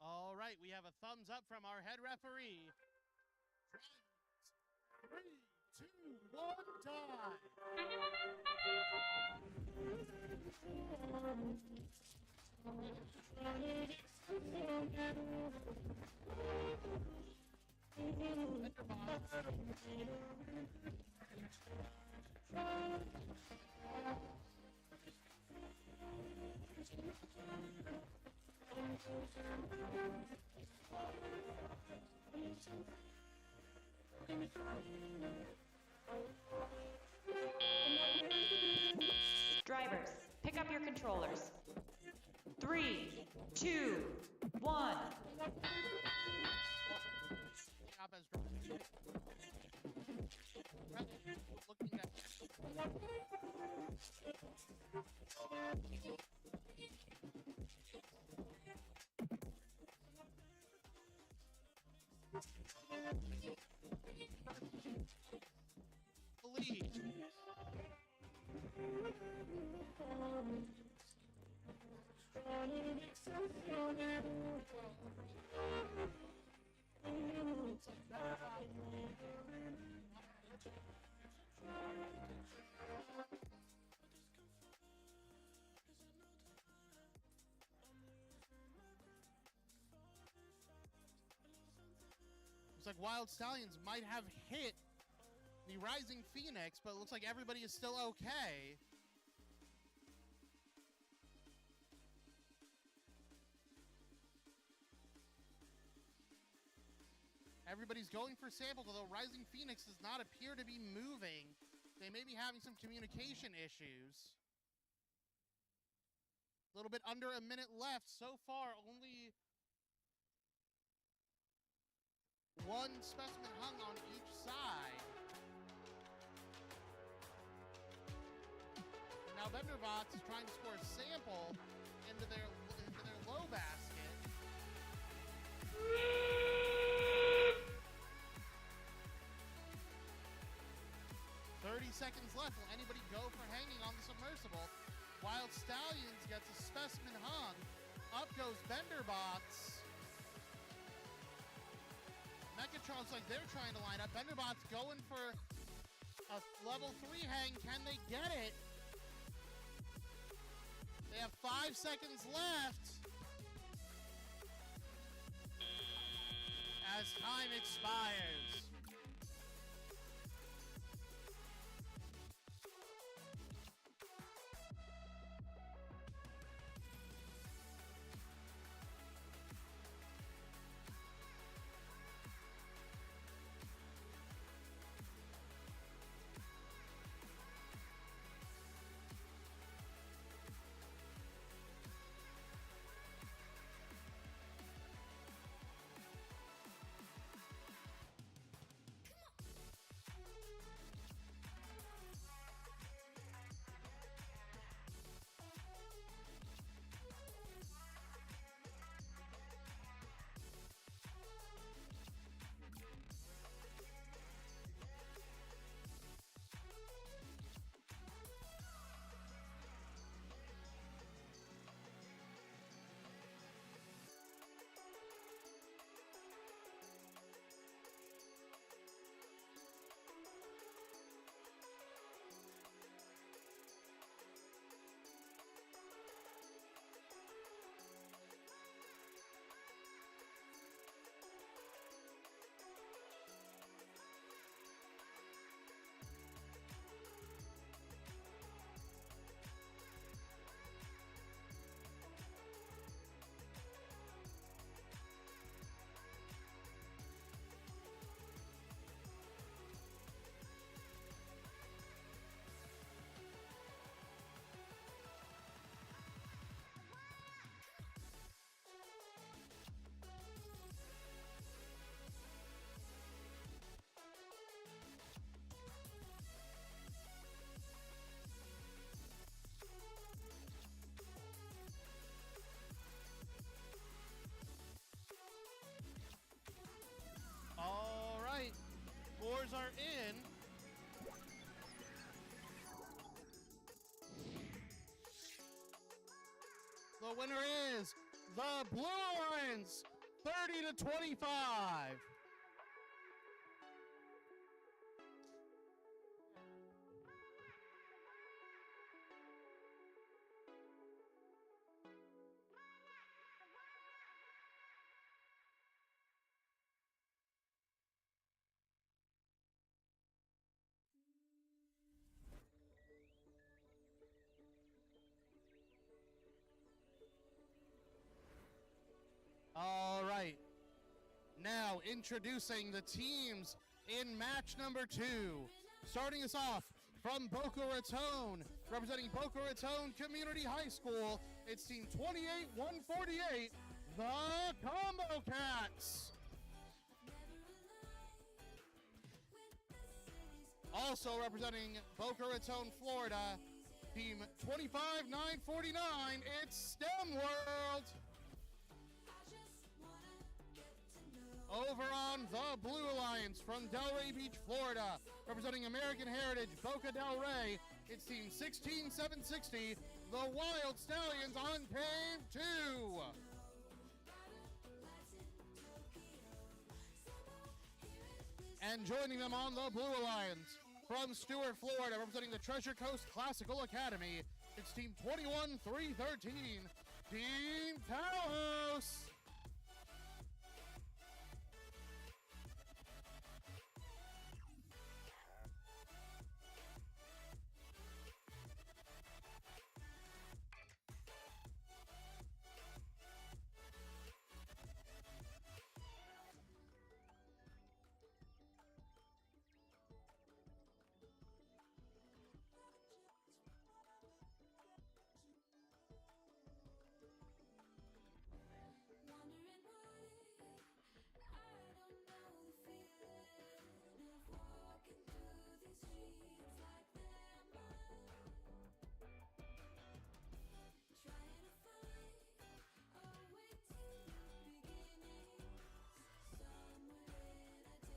All right, we have a thumbs up from our head referee. 3, 2, 1, time. Drivers, pick up your controllers. 3, 2, 1. Looks like Wild Stallions might have hit the Rising Phoenix, but it looks like everybody is still okay. Everybody's going for samples, although Rising Phoenix does not appear to be moving. They may be having some communication issues. A little bit under a minute left. So far, only one specimen hung on each side. And now Venderbots is trying to score a sample into their low basket. 30 seconds left. Will anybody go for hanging on the submersible? Wild Stallions gets a specimen hung. Up goes Benderbots. Mechatron's like they're trying to line up. Benderbots going for a level 3 hang. Can they get it? They have 5 seconds left. As time expires. All right, scores are in. The winner is the Blue Lions, 30 to 25. All right. Now introducing the teams in match number 2. Starting us off from Boca Raton, representing Boca Raton Community High School, it's team 28-148, the Combo Cats. Also representing Boca Raton, Florida, team 25-949, it's STEM World. Over on the Blue Alliance from Delray Beach, Florida, representing American Heritage, Boca Del Rey, it's team 16-760, the Wild Stallions on Cave 2. And joining them on the Blue Alliance, from Stuart, Florida, representing the Treasure Coast Classical Academy, it's team 21-313, Team Talos.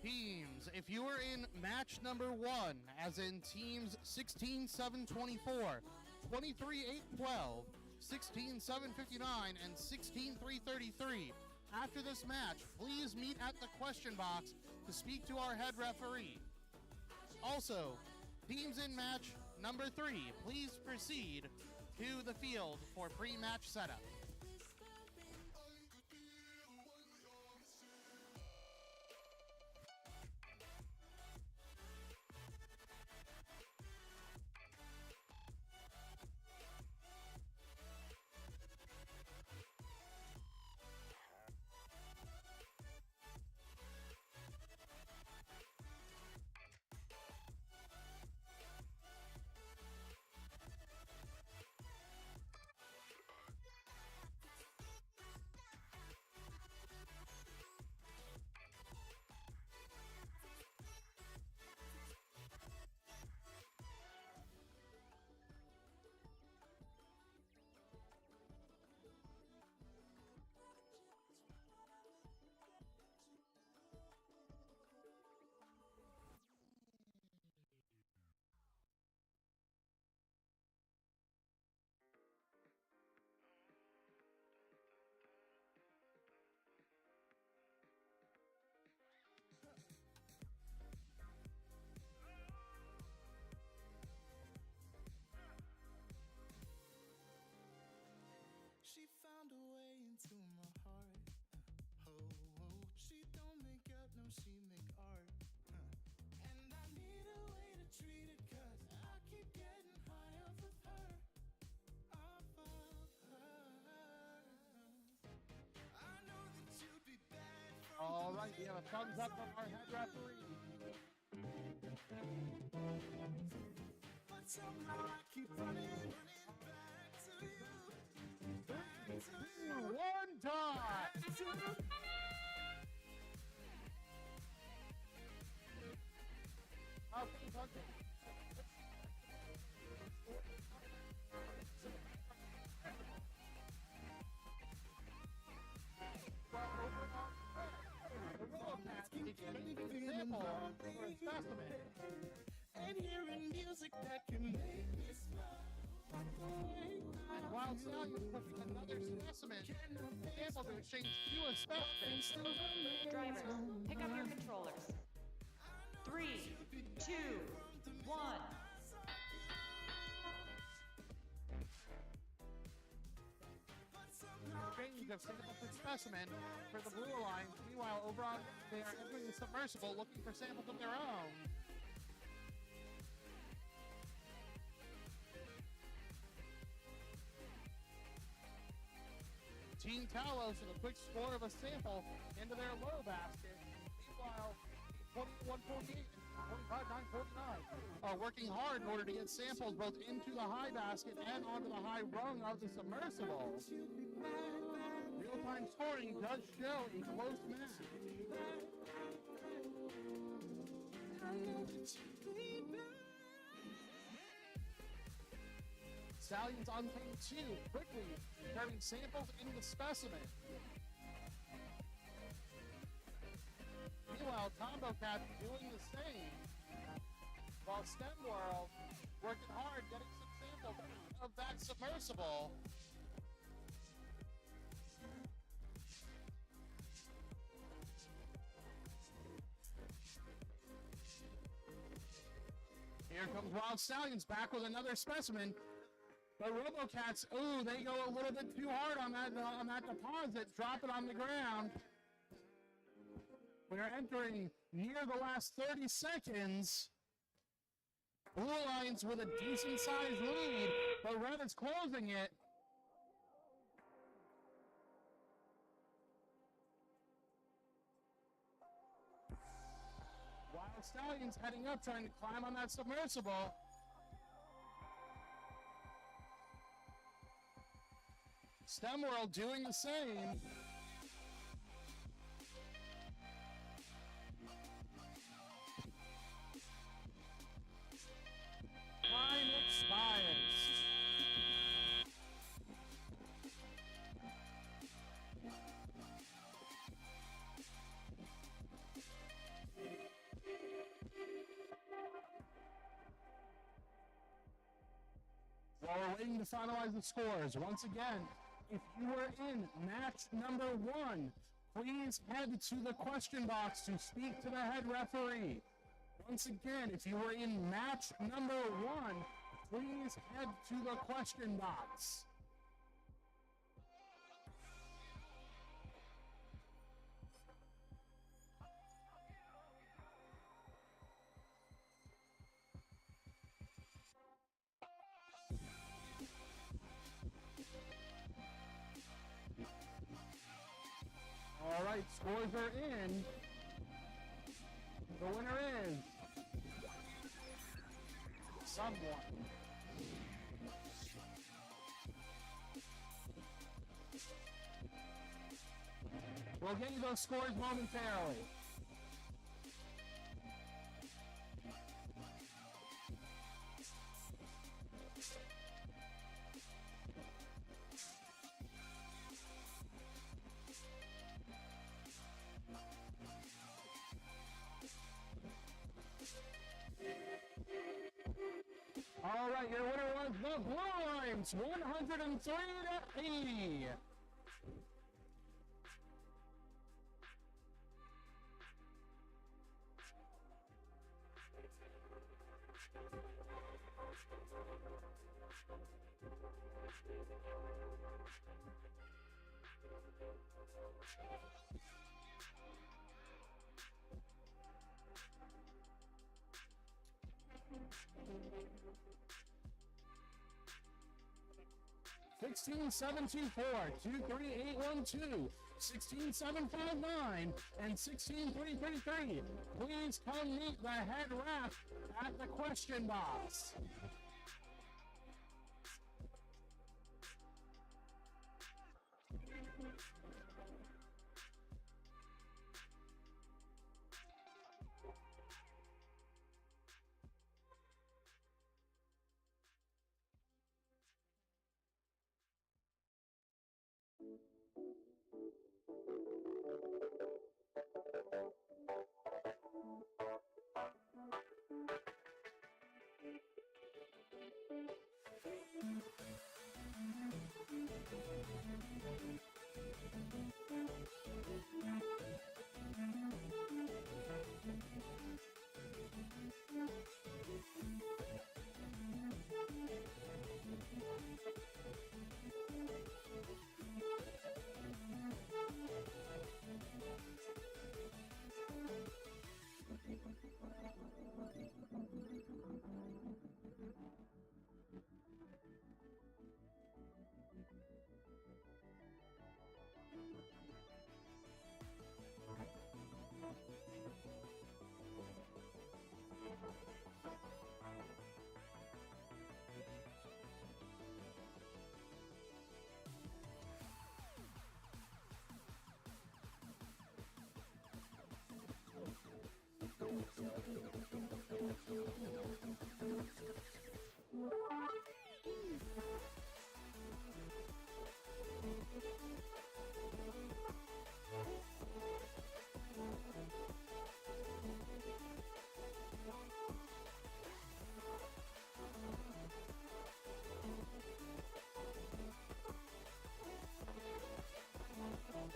Teams, if you are in match number 1, as in teams 16-7-24, 23-8-12, 16-7-59, and 16-3-33, after this match, please meet at the question box to speak to our head referee. Also, teams in match number 3, please proceed to the field for pre-match setup. She found a way into my heart. She don't make up, no, she make art. And I need a way to treat it, 'cause I keep getting high off of her. Off of her. I know that you'd be bad for All right, we have a thumbs up from our head referee. but somehow I keep running back to you. Back to you. One time. Back to you. Okay. And hearing music that can make me smile. While Stallion pushing another specimen, able to exchange two specimens. Drivers, pick up your controllers. 3, 2, 1. Exchange of sample for specimen for the Blue Alliance. Meanwhile, over on they are entering the submersible looking for samples of their own. Team Talos with a quick score of a sample into their low basket. Meanwhile, 21-48 and 25-9-49 are working hard in order to get samples both into the high basket and onto the high rung of the submersible. Real-time scoring does show a close match. Stallions on game 2, quickly turning samples into specimen. Meanwhile, Combo Cat doing the same, while STEM World working hard getting some samples of that submersible. Here comes Wild Stallions back with another specimen. But RoboCats, ooh, they go a little bit too hard on that deposit, drop it on the ground. We are entering near the last 30 seconds. Blue Alliance with a decent sized lead, but Red is closing it. Wild Stallions heading up, trying to climb on that submersible. STEM World doing the same. Time expires. We're waiting to finalize the scores. Once again, if you are in match number 1, please head to the question box to speak to the head referee. Once again, if you are in match number 1, please head to the question box. All right, scores are in. The winner is someone. We'll get you those scores momentarily. All right, your winner was the Blue Limes, 103 to 80. Sixteen 724, 23812, 16759, and 16333. Please come meet the head ref at the question box.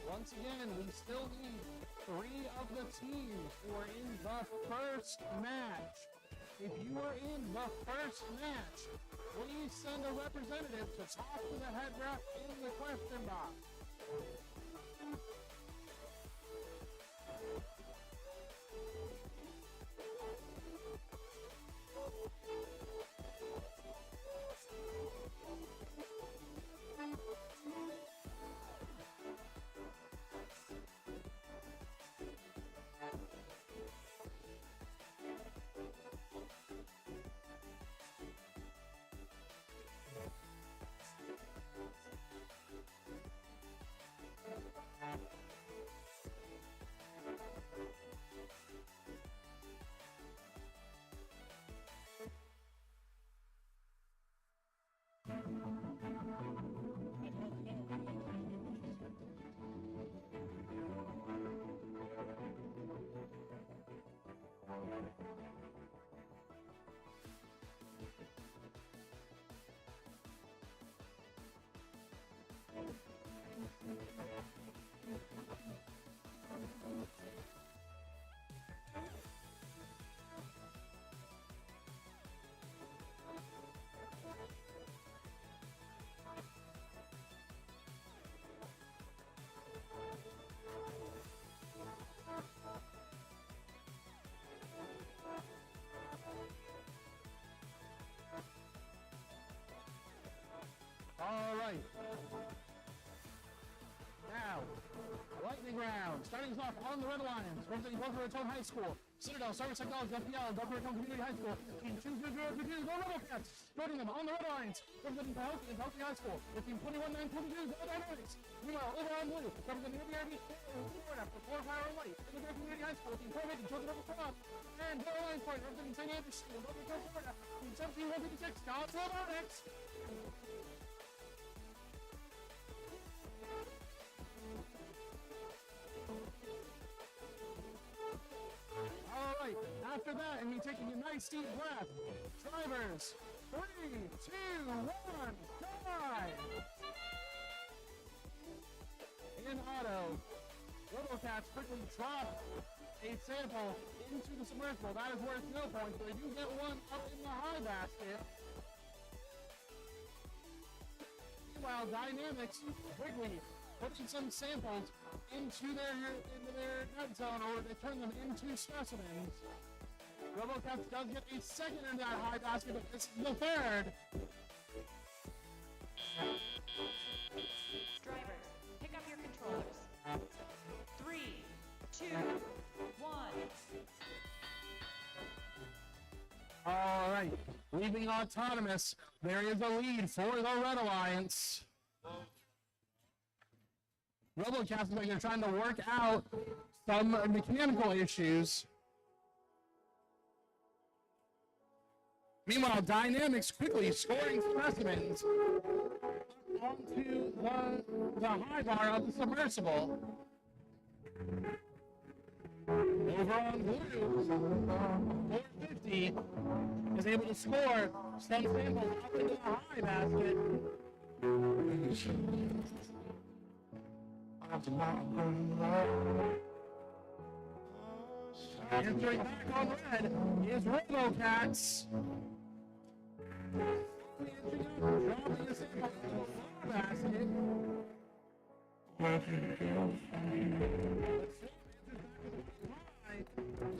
Once again, we still need 3 of the teams who are in the first match. If you are in the first match, please send a representative to talk to the head ref in the question box. Starting us off on the Red Alliance, representing Boca Raton High School, Citadel, Service Technology, FPL, Boca Raton Community High School, Team 20022, go Rebel Cats! Joining them on the Red Alliance, representing Pahokee and Pahokee High School, with Team 21922, go Dynamics! Meanwhile, over on blue, representing WRB, Florida, for Florida Power and Light, Boca Community High School, Team 450, Georgia Rebel Club, and Blue Alliance Point, representing St. Andrews School, Boca Raton, Florida, Team 17156, College Robotics! Alright, after that, and me taking a nice deep breath, drivers, 3, 2, 1, dive! In auto, RoboCats quickly drop a sample into the submersible. That is worth no points, but they do get one up in the high basket. Meanwhile, Dynamics quickly putting some samples into their net zone, or they turn them into specimens. RoboCats does get a second in that high basket, but this is the third. Drivers, pick up your controllers. 3, 2, 1. All right, leaving autonomous, there is a lead for the Red Alliance. RoboCats is like they're trying to work out some mechanical issues. Meanwhile, Dynamics quickly scoring specimens onto the high bar of the submersible. Over on blue, 450 is able to score some samples up into the high basket. Entering back on red is RoboCats. Dropping a sample into the basket.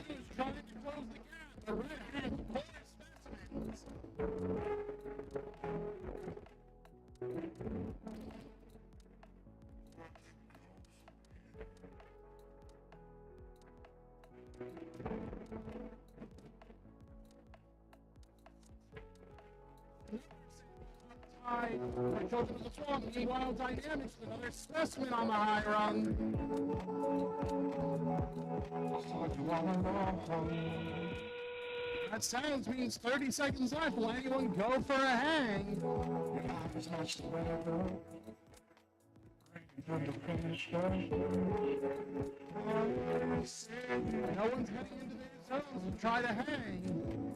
He's trying to close the gap. The red has more specimens. Goes to the swamp. Meanwhile, Dynamics with another specimen on the high run. That sounds means 30 seconds left. Will anyone go for a hang? No one's heading into their zones to try to hang.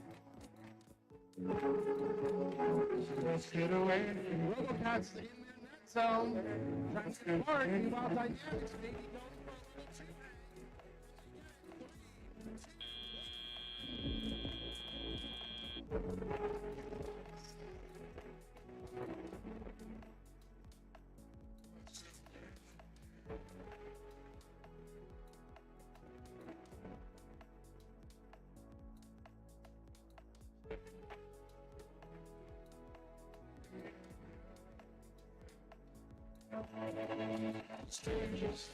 Let's get away. RoboCats in their net zone. Trying to get hard. Meanwhile, Dynamics maybe going for a little Strangers.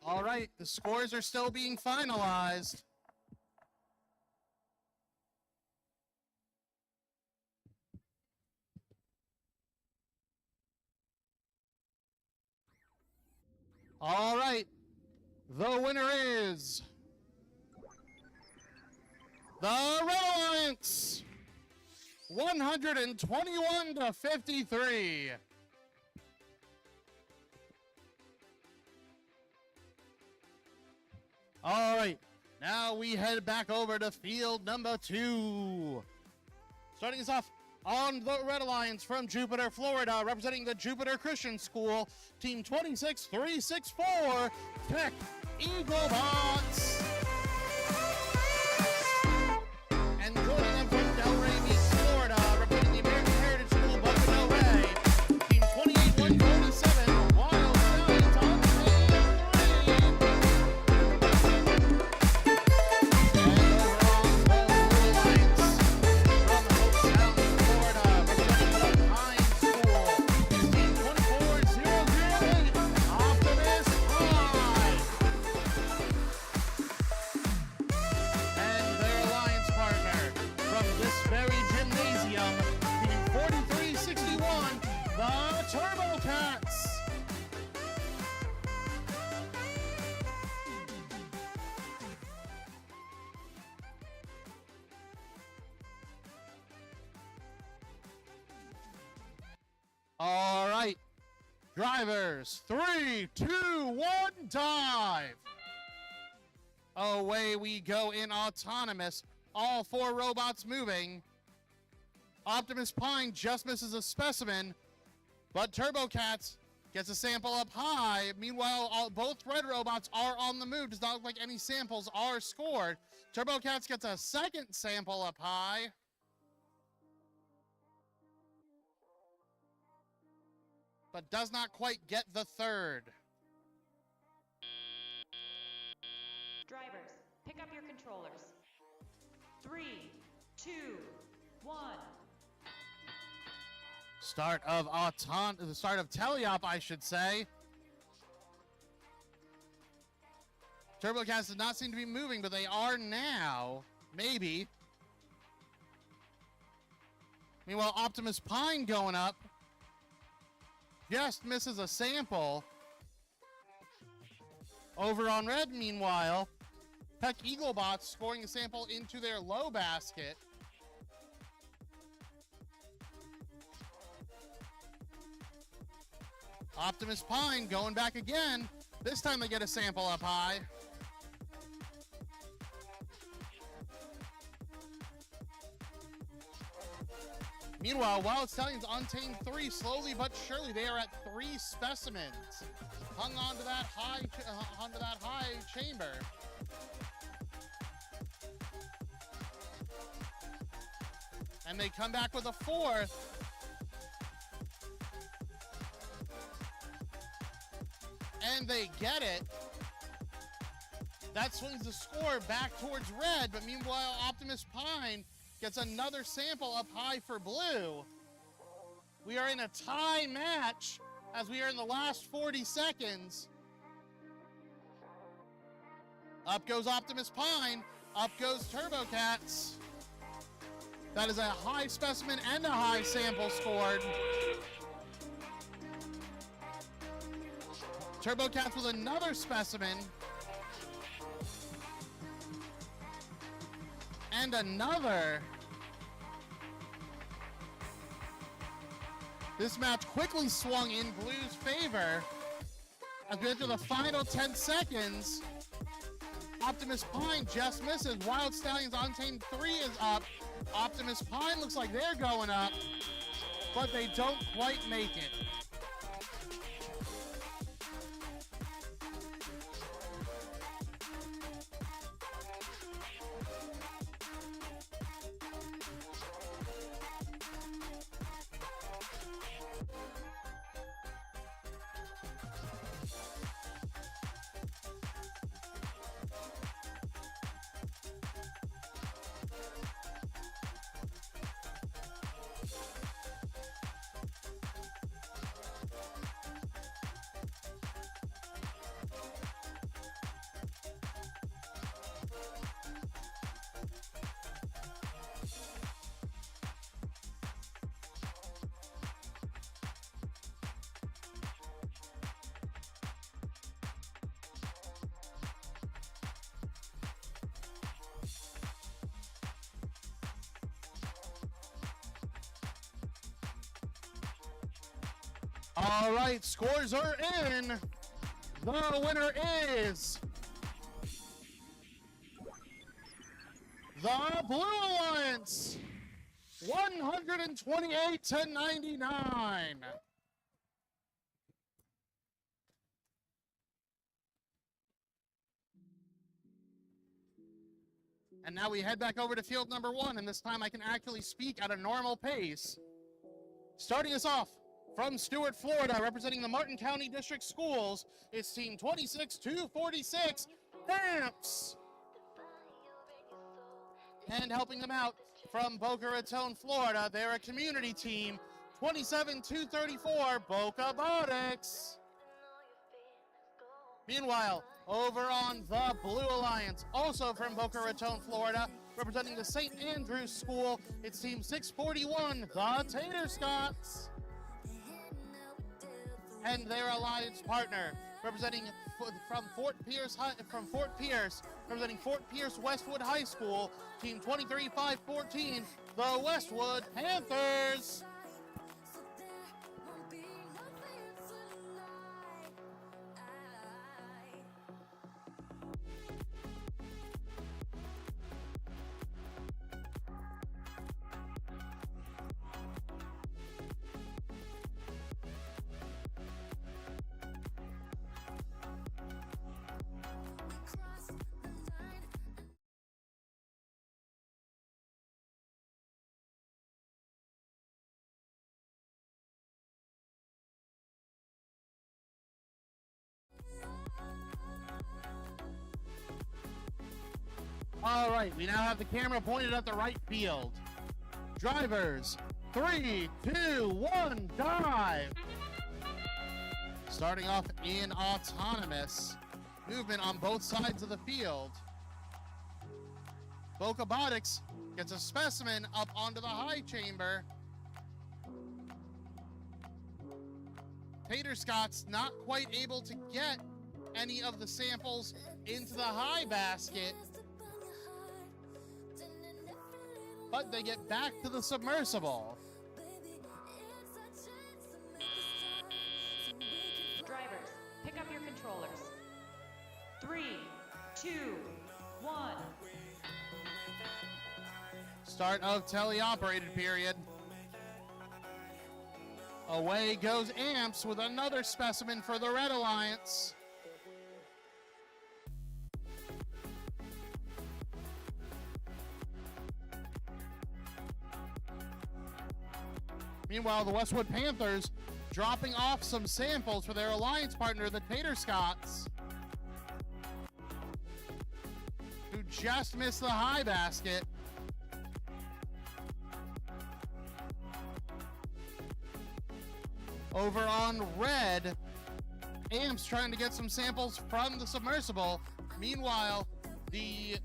All right, the scores are still being finalized. All right, the winner is the Red Alliance. 121 to 53. All right, now we head back over to field number 2. Starting us off on the Red Alliance from Jupiter, Florida, representing the Jupiter Christian School, Team 26364, Tech Eaglebots. And joining them from Delray Beach, Florida, representing the American Heritage School, Boca Del Rey, Team 28147, Wild Stallions on the TurboCats. All right, drivers, 3, 2, 1, dive. Away we go in autonomous. All 4 robots moving. Optimus Prime just misses a specimen, but TurboCats gets a sample up high. Meanwhile, both red robots are on the move. Does not look like any samples are scored. TurboCats gets a second sample up high. But does not quite get the third. Drivers, pick up your controllers. 3, 2, 1. Start of the start of Teleop, I should say. TurboCats does not seem to be moving, but they are now. Maybe. Meanwhile, Optimus Prime going up. Just misses a sample. Over on red, meanwhile, Tech Eaglebots scoring a sample into their low basket. Optimus Prime going back again. This time they get a sample up high. Meanwhile, Wild Stallions Untamed 3, slowly but surely, they are at 3 specimens. Hung onto that high chamber. And they come back with a 4th. And they get it. That swings the score back towards red, but meanwhile, Optimus Prime gets another sample up high for blue. We are in a tie match as we are in the last 40 seconds. Up goes Optimus Prime, up goes TurboCats. That is a high specimen and a high sample scored. TurboCats with another specimen. And another. This match quickly swung in Blue's favor. As we enter the final 10 seconds, Optimus Prime just misses. Wild Stallions Untamed 3 is up. Optimus Prime looks like they're going up, but they don't quite make it. All right, scores are in. The winner is the Blue Alliance, 128-99. And now we head back over to field number 1, and this time I can actually speak at a normal pace. Starting us off from Stuart, Florida, representing the Martin County District Schools, it's team 26-246, Amps. And helping them out from Boca Raton, Florida, they're a community team, 27-234, Boca Botics. Meanwhile, over on the Blue Alliance, also from Boca Raton, Florida, representing the St. Andrews School, it's team 641, the Tater Scots. And their alliance partner, representing from Fort Pierce, representing Fort Pierce Westwood High School, team 23-514, the Westwood Panthers. All right, we now have the camera pointed at the right field. Drivers, 3, 2, 1, dive. Starting off in autonomous movement on both sides of the field. Boca Botics gets a specimen up onto the high chamber. Tater Scots not quite able to get any of the samples into the high basket, but they get back to the submersible. Drivers, pick up your controllers. 3, 2, 1. Start of teleoperated period. Away goes Amps with another specimen for the Red Alliance. Meanwhile, the Westwood Panthers dropping off some samples for their alliance partner, the Tater Scots, who just missed the high basket. Over on red, Amps trying to get some samples from the submersible. Meanwhile, the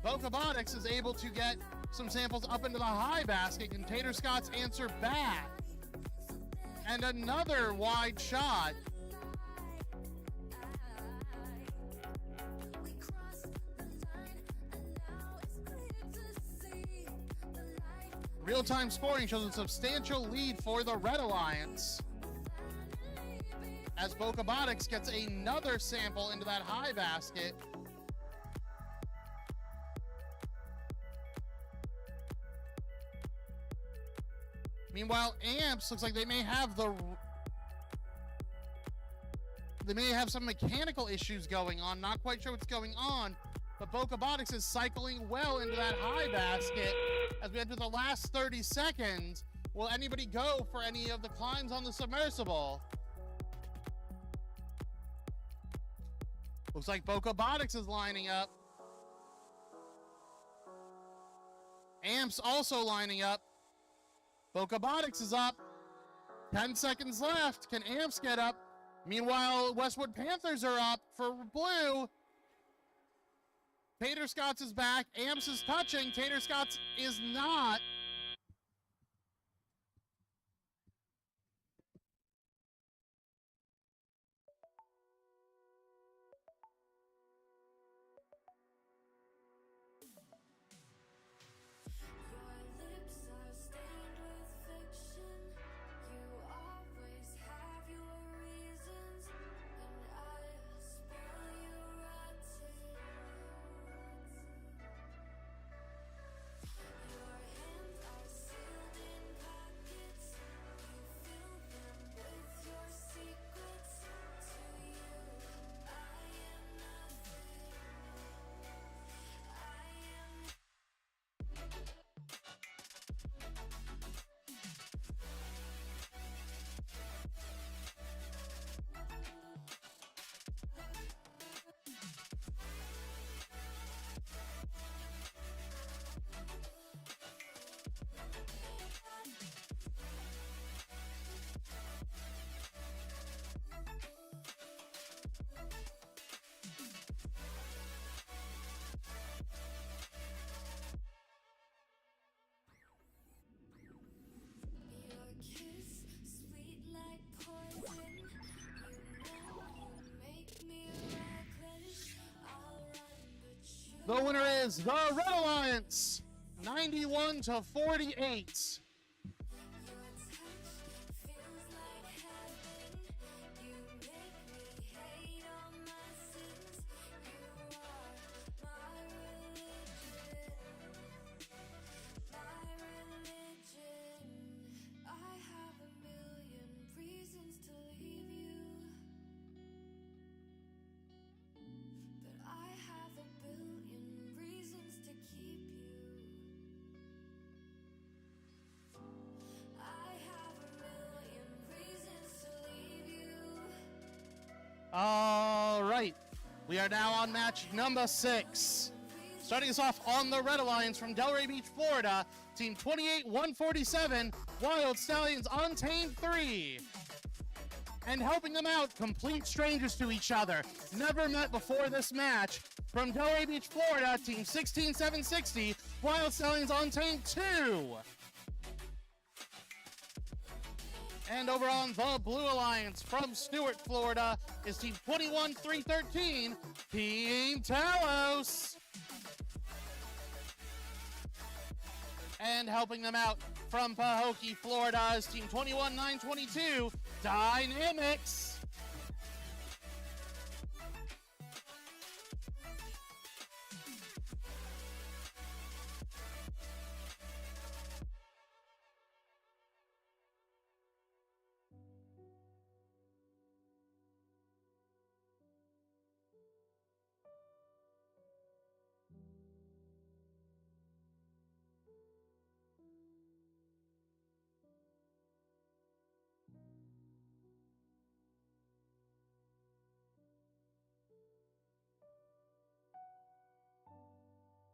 Boca Botics is able to get some samples up into the high basket. Can Tater Scots answer back? And another wide shot. Real-time scoring shows a substantial lead for the Red Alliance, as Boca Botics gets another sample into that high basket. Meanwhile, Amps looks like they may have some mechanical issues going on. Not quite sure what's going on, but Boca Botics is cycling well into that high basket. As we enter the last 30 seconds, will anybody go for any of the climbs on the submersible? Looks like Boca Botics is lining up. Amps also lining up. Boca Botics is up. 10 seconds left. Can Amps get up? Meanwhile, Westwood Panthers are up for blue. Tater Scots is back. Amps is touching. Tater Scots is not. Your lips are stained with fiction. You always have your The winner is the Red Alliance, 91-48. All right, we are now on match number 6. Starting us off on the Red Alliance from Delray Beach, Florida, Team 28-147, Wild Stallions Untamed 3. And helping them out, complete strangers to each other, never met before this match, from Delray Beach, Florida, Team 16-760, Wild Stallions Untamed 2. And over on the Blue Alliance from Stuart, Florida, is Team 21-313, Team Talos. And helping them out from Pahokee, Florida, is Team 21-922, Dynamics.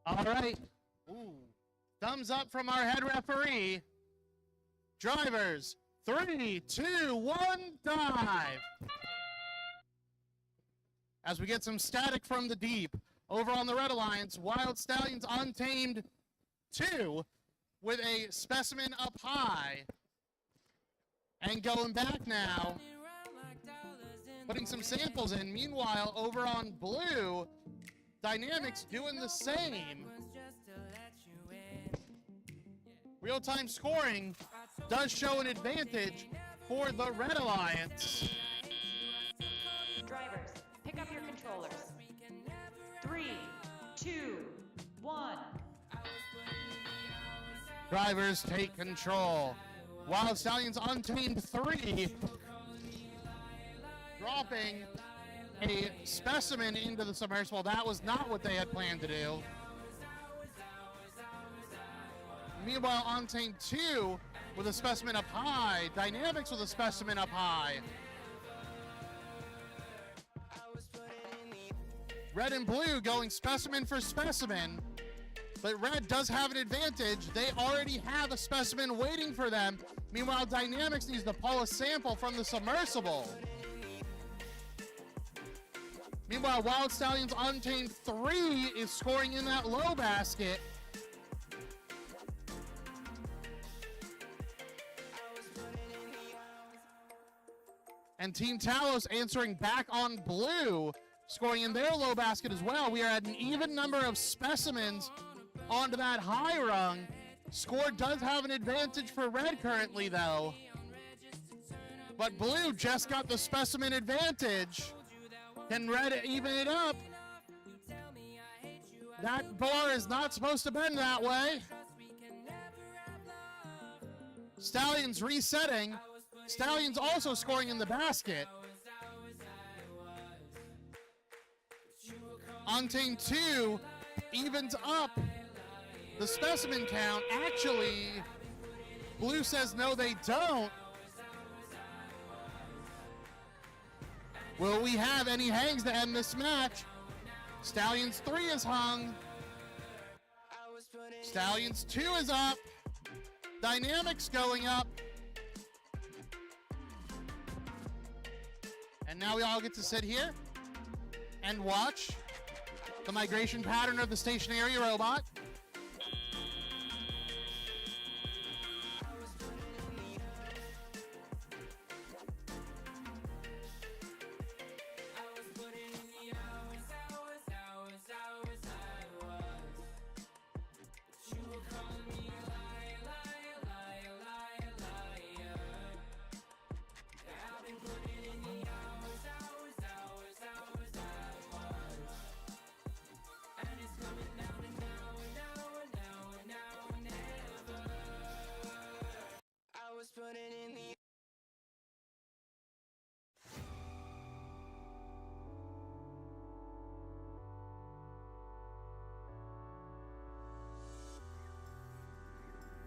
All right. Ooh. Thumbs up from our head referee. Drivers, 3, 2, 1, dive. As we get some static from the deep, over on the Red Alliance, Wild Stallions Untamed 2 with a specimen up high. And going back now, putting some samples in. Meanwhile, over on Blue, Dynamics doing the same. Real-time scoring does show an advantage for the Red Alliance. Drivers, pick up your controllers. 3, 2, 1. Drivers take control. Wild Stallions Untamed 3, dropping a specimen into the submersible. That was not what they had planned to do. Meanwhile, Untamed 2 with a specimen up high. Dynamics with a specimen up high. Red and Blue going specimen for specimen. But Red does have an advantage. They already have a specimen waiting for them. Meanwhile, Dynamics needs to pull a sample from the submersible. Meanwhile, Wild Stallions Untamed 3 is scoring in that low basket. And Team Talos answering back on Blue, scoring in their low basket as well. We are at an even number of specimens onto that high rung. Score does have an advantage for Red currently, though. But Blue just got the specimen advantage. Can Red even it up? That bar is not supposed to bend that way. Stallions resetting. Stallions also scoring in the basket. Untamed 2 evens up the specimen count. Actually, Blue says no, they don't. Will we have any hangs to end this match? Stallions 3 is hung. Stallions 2 is up. Dynamics going up. And now we all get to sit here and watch the migration pattern of the stationary robot.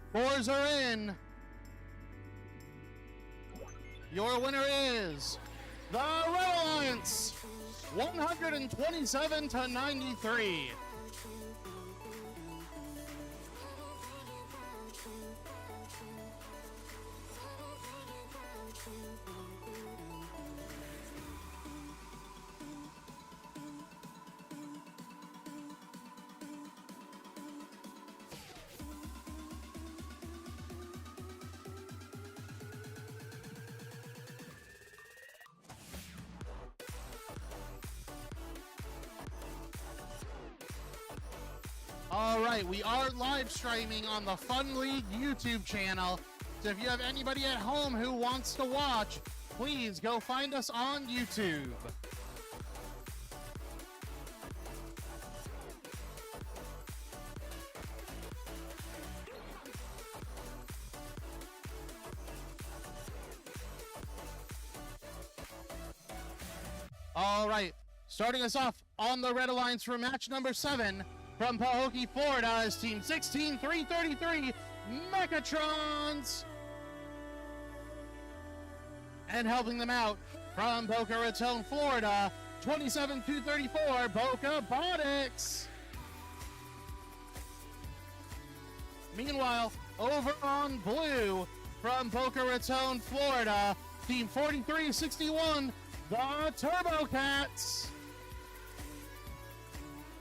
Scores are in. Your winner is the Red Alliance, 127 to 93. All right, we are live streaming on the Fun League YouTube channel. So if you have anybody at home who wants to watch, please go find us on YouTube. All right, starting us off on the Red Alliance for match number 7 from Pahokee, Florida is Team 16333 Mechatrons. And helping them out from Boca Raton, Florida, 27234 Boca Botics. Meanwhile, over on blue from Boca Raton, Florida, Team 4361 the Turbo Cats.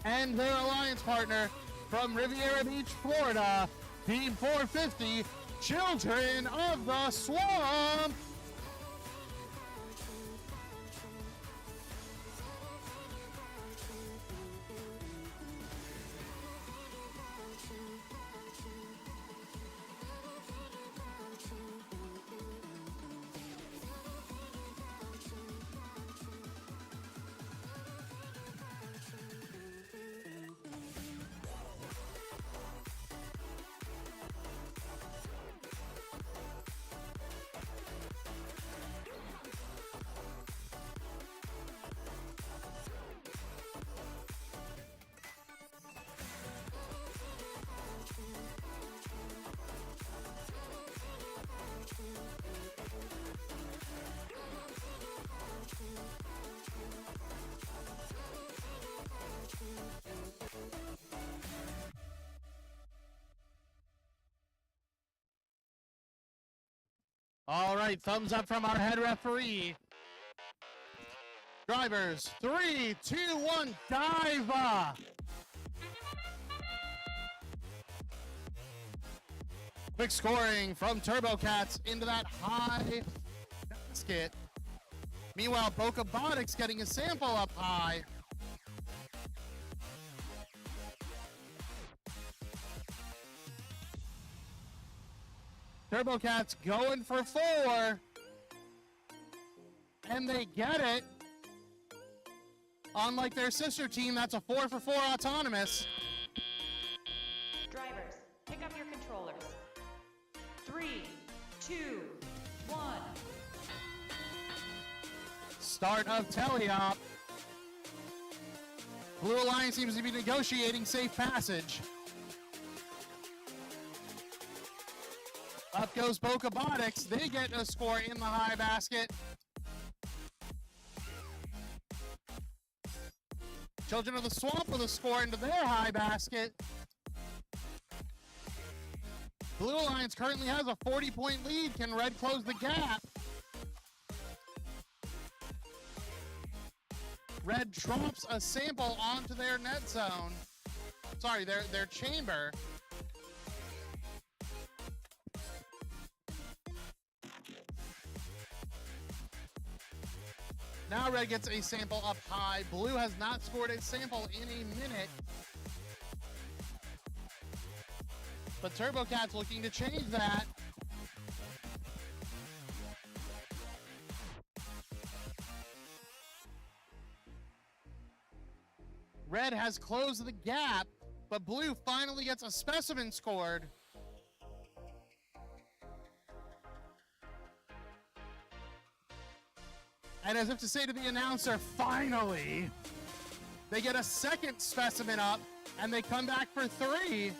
And their alliance partner from Riviera Beach, Florida, Team 450 Children of the Swamp. All right, thumbs up from our head referee. Drivers, 3, 2, 1, dive! Quick scoring from Turbo Cats into that high basket. Meanwhile, Boca Botics getting a sample up high. Turbo Cats going for 4. And they get it. Unlike their sister team, that's a 4 for 4 autonomous. Drivers, pick up your controllers. 3, 2, 1. Start of teleop. Blue Alliance seems to be negotiating safe passage. Up goes Boca Botics. They get a score in the high basket. Children of the Swamp with a score into their high basket. Blue Alliance currently has a 40-point lead. Can Red close the gap? Red drops a sample onto their net zone. Sorry, their chamber. Now Red gets a sample up high. Blue has not scored a sample in a minute. But Turbo Cat's looking to change that. Red has closed the gap, but Blue finally gets a specimen scored. And as if to say to the announcer, finally, they get a second specimen up, and they come back for 3.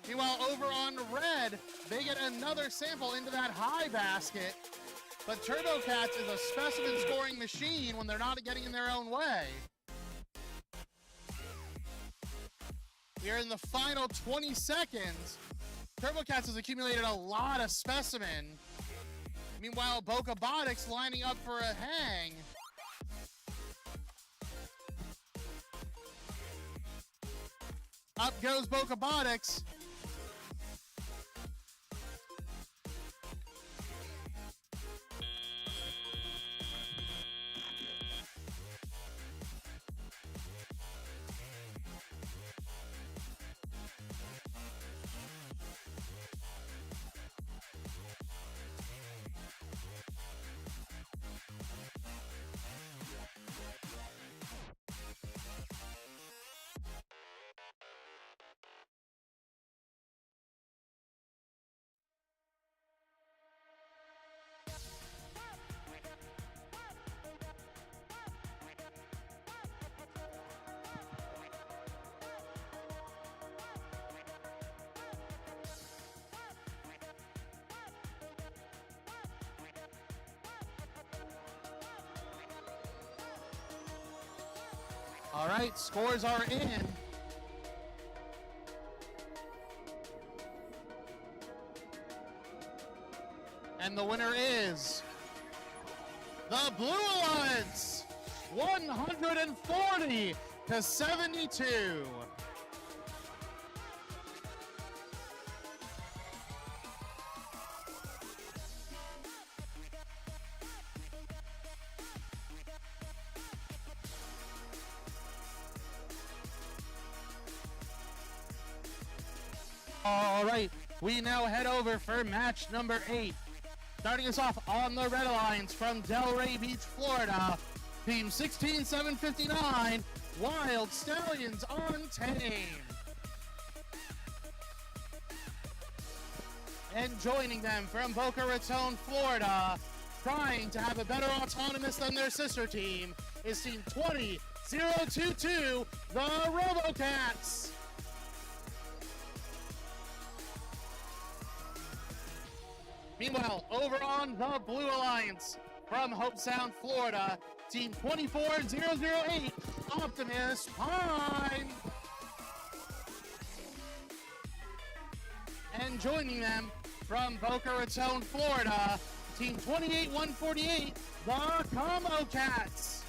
Meanwhile, over on red, they get another sample into that high basket. But Turbo Cats is a specimen scoring machine when they're not getting in their own way. We are in the final 20 seconds. Turbo Cats has accumulated a lot of specimen. Meanwhile, Bokabotics lining up for a hang. Up goes Bokabotics. All right, scores are in. And the winner is the Blue Alliance, 140-72. All right, we now head over for match number 8. Starting us off on the Red Alliance from Delray Beach, Florida, Team 16759, Wild Stallions Untamed. And joining them from Boca Raton, Florida, trying to have a better autonomous than their sister team, is Team 20022, the RoboCats. Meanwhile, over on the Blue Alliance from Hope Sound, Florida, Team 24008, Optimus Prime. And joining them from Boca Raton, Florida, Team 28148, the Combo Cats.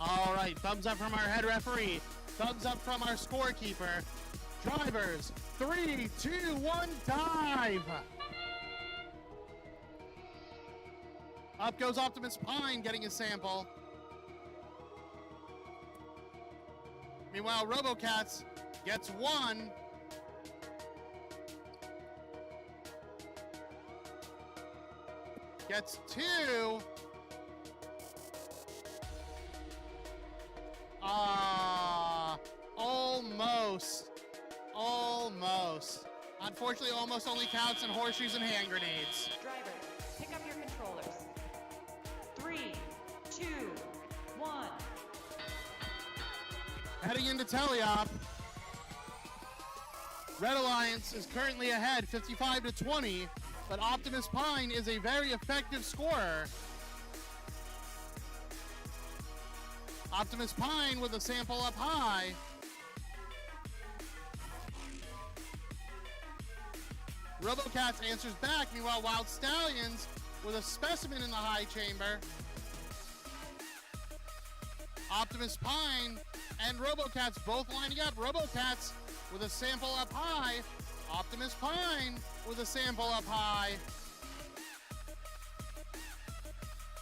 All right, thumbs up from our head referee. Thumbs up from our scorekeeper. Drivers, 3, 2, 1, dive. Up goes Optimus Pine getting a sample. Meanwhile, RoboCats gets 1. Gets 2. Almost. Unfortunately, almost only counts in horseshoes and hand grenades. Drivers, pick up your controllers. 3, 2, 1. Heading into teleop. Red Alliance is currently ahead 55-20, but Optimus Pine is a very effective scorer. Optimus Pine with a sample up high. RoboCats answers back. Meanwhile, Wild Stallions with a specimen in the high chamber. Optimus Pine and RoboCats both lining up. RoboCats with a sample up high. Optimus Pine with a sample up high.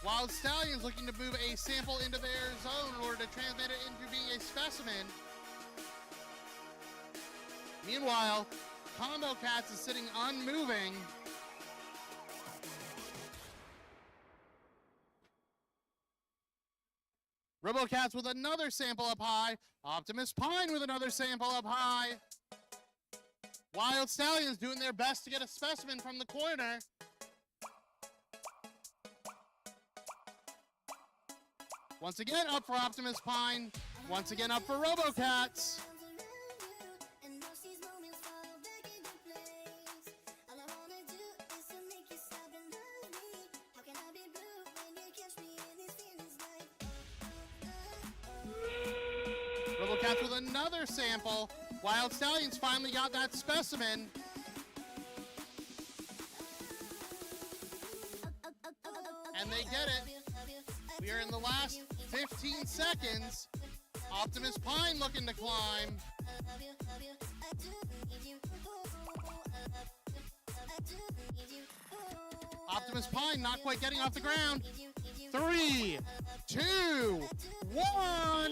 Wild Stallions looking to move a sample into their zone in order to transmit it into being a specimen. Meanwhile, Combo Cats is sitting unmoving. RoboCats with another sample up high. Optimus Pine with another sample up high. Wild Stallions doing their best to get a specimen from the corner. Once again, up for Optimus Pine. Once again, up for RoboCats. RoboCats with another sample. Wild Stallions finally got that specimen. And they get it. We are in the last 15 seconds. Optimus Pine looking to climb. Optimus Pine not quite getting off the ground. 3, 2, 1.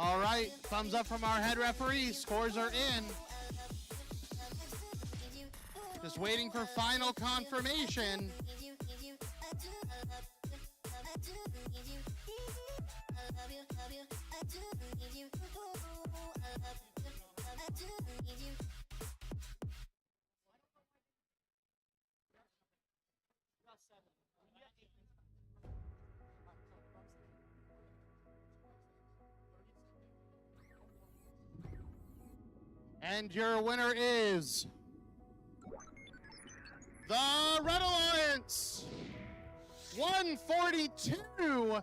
All right, thumbs up from our head referee. Scores are in. Just waiting for final confirmation. And your winner is the Red Alliance, 142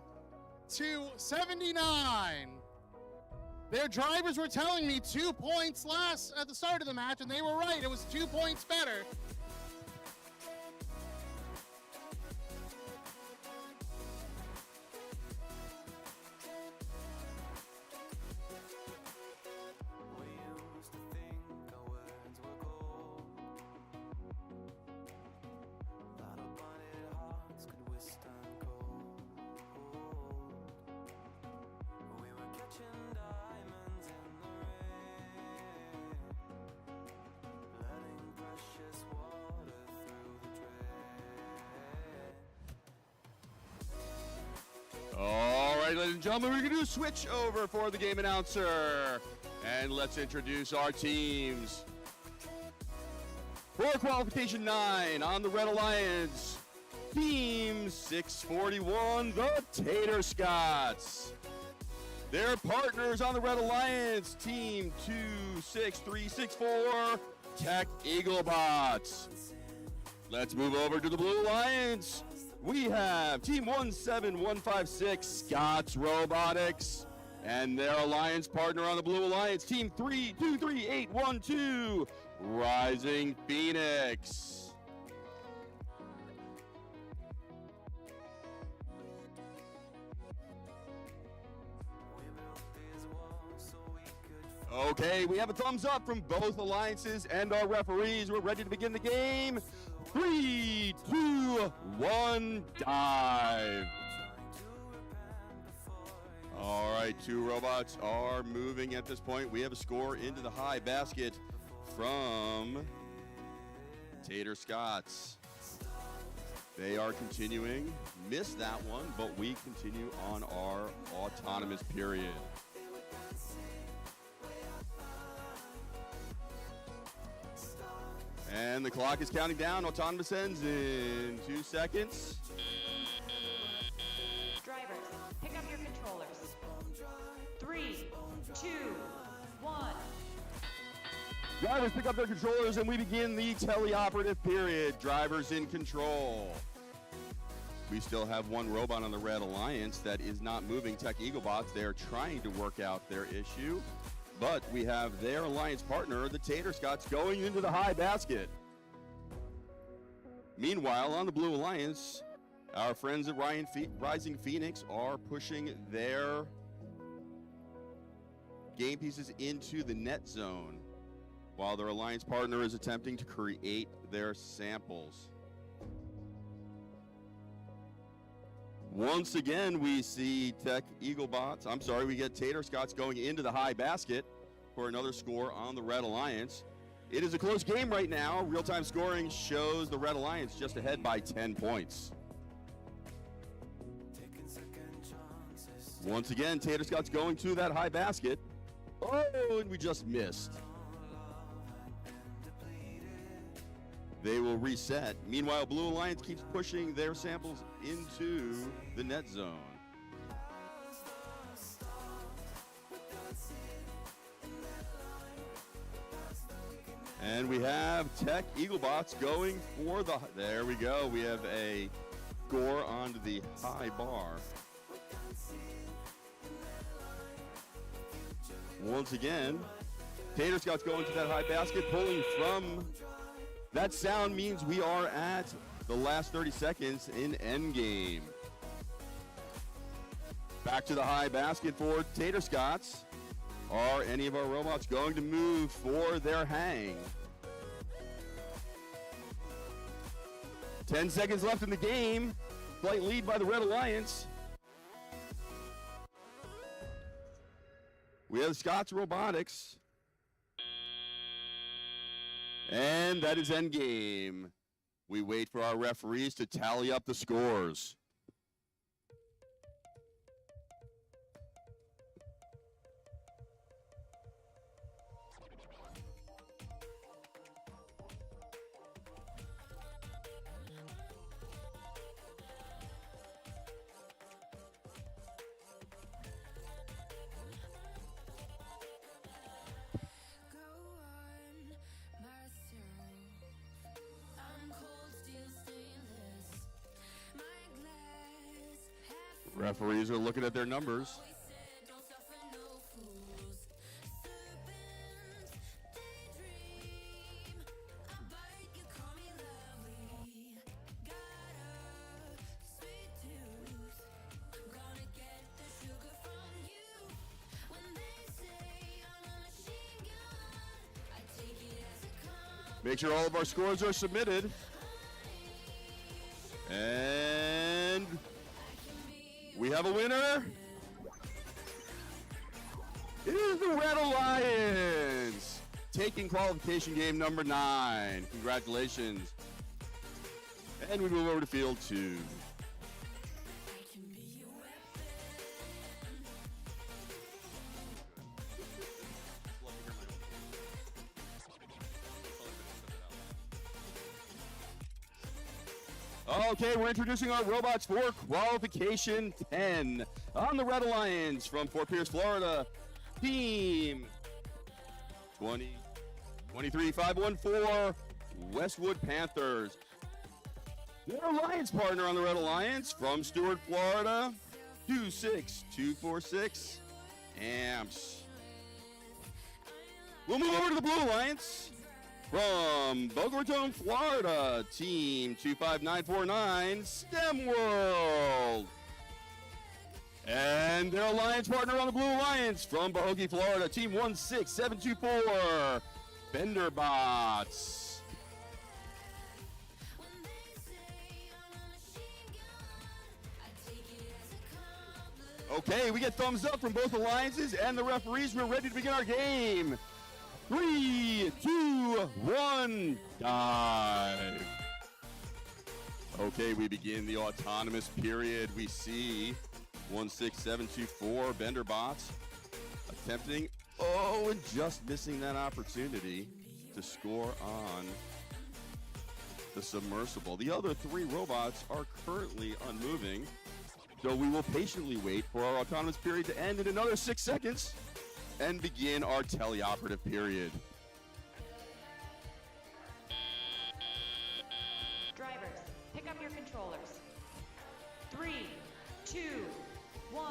to 79. Their drivers were telling me 2 points less at the start of the match, and they were right. It was 2 points better. All right, ladies and gentlemen, we're going to do a switch over for the game announcer. And let's introduce our teams. For qualification 9 on the Red Alliance, Team 641, the Tater Scots. Their partners on the Red Alliance, Team 26364, Tech Eaglebots. Let's move over to the Blue Alliance. We have Team 17156, Scots Robotics, and their alliance partner on the Blue Alliance, Team 323812, Rising Phoenix. Okay, we have a thumbs up from both alliances and our referees. We're ready to begin the game. 3, 2, 1, dive. All right, two robots are moving at this point. We have a score into the high basket from Tater Scots. They are continuing. Missed that one, but we continue on our autonomous period. And the clock is counting down. Autonomous ends in 2 seconds. Drivers, pick up your controllers. 3, 2, 1. Drivers pick up their controllers and we begin the teleoperative period. Drivers in control. We still have one robot on the Red Alliance that is not moving, Tech Eaglebots. They're trying to work out their issue. But we have their alliance partner, the Tater Scots, going into the high basket. Meanwhile, on the Blue Alliance, our friends at Rising Phoenix are pushing their game pieces into the net zone, while their alliance partner is attempting to create their samples. Once again, we see we get Tater Scots going into the high basket for another score on the Red Alliance. It is a close game right now. Real-time scoring shows the Red Alliance just ahead by 10 points. Once again, Tater Scots going to that high basket. Oh, and we just missed. They will reset. Meanwhile, Blue Alliance keeps pushing their samples into the net zone. And we have Tech Eaglebots going for there we go. We have a score onto the high bar. Once again, Tater Scots going to that high basket, pulling from. That sound means we are at the last 30 seconds in endgame. Back to the high basket for Tater Scots. Are any of our robots going to move for their hang? 10 seconds left in the game. Slight lead by the Red Alliance. We have Scots Robotics. And that is endgame. We wait for our referees to tally up the scores. Referees are looking at their numbers. Make sure all of our scores are submitted. And we have a winner. It is the Red Alliance, taking qualification game number 9. Congratulations. And we move over to field 2. Okay, we're introducing our robots for qualification 10 on the Red Alliance from Fort Pierce, Florida. Team 23514 Westwood Panthers. Their alliance partner on the Red Alliance from Stuart, Florida, 26246 Amps. We'll move over to the Blue Alliance. From Boca Raton, Florida, Team 25949, STEM World. And their alliance partner on the Blue Alliance from Pahokee, Florida, Team 16724, Benderbots. Okay, we get thumbs up from both alliances and the referees. We're ready to begin our game. 3, 2, 1, dive. Okay, we begin the autonomous period. We see 16724 Benderbots attempting, and just missing that opportunity to score on the submersible. The other 3 robots are currently unmoving, so we will patiently wait for our autonomous period to end in another 6 seconds and begin our teleoperative period. Drivers, pick up your controllers. 3, 2, 1.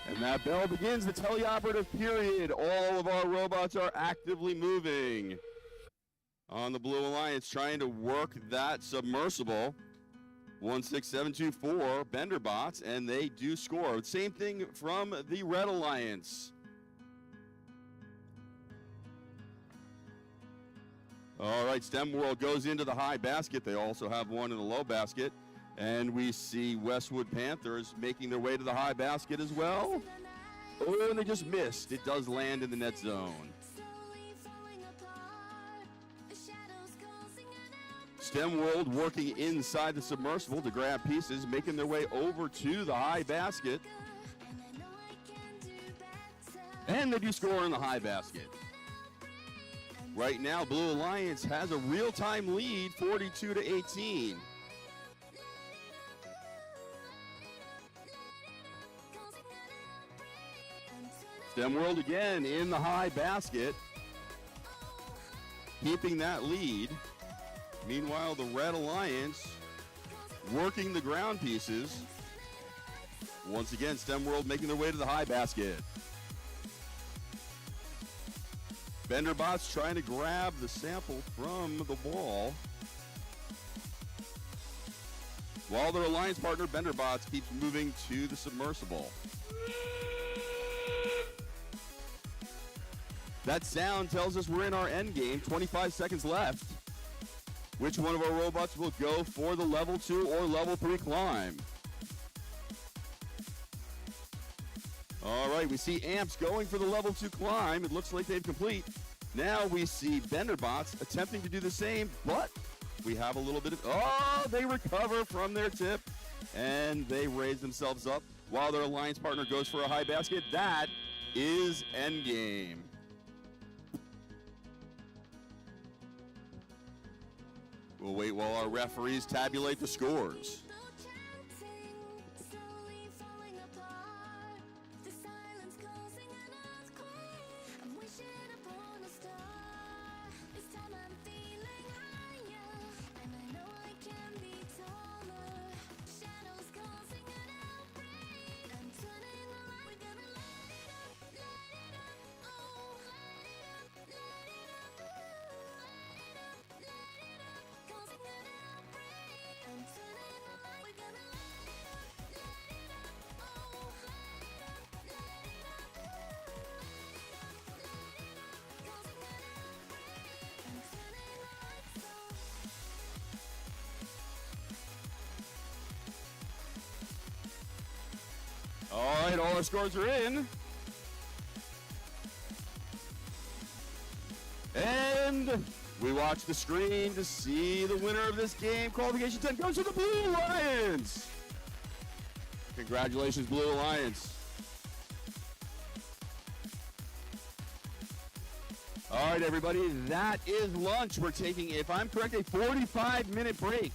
And that bell begins the teleoperative period. All of our robots are actively moving on the Blue Alliance, trying to work that submersible. 16724 Benderbots, and they do score. Same thing from the Red Alliance. All right, STEM World goes into the high basket. They also have one in the low basket. And we see Westwood Panthers making their way to the high basket as well. Oh, and they just missed. It does land in the net zone. STEM World working inside the submersible to grab pieces, making their way over to the high basket. And they do score in the high basket. Right now, Blue Alliance has a real-time lead, 42-18. STEM World again in the high basket, keeping that lead. Meanwhile, the Red Alliance working the ground pieces. Once again, STEM World making their way to the high basket. Benderbots trying to grab the sample from the ball, while their alliance partner Benderbots keeps moving to the submersible. That sound tells us we're in our end game. 25 seconds left. Which one of our robots will go for the level 2 or level 3 climb? All right, we see Amps going for the level 2 climb. It looks like they've complete. Now we see Benderbots attempting to do the same, but we have a little bit of, oh, they recover from their tip and they raise themselves up while their alliance partner goes for a high basket. That is endgame. We'll wait while our referees tabulate the scores. All right, all our scores are in. And we watch the screen to see the winner of this game. Qualification 10 goes to the Blue Alliance. Congratulations, Blue Alliance. All right, everybody, that is lunch. We're taking, if I'm correct, a 45-minute break.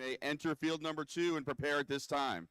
may enter field number 2 and prepare at this time.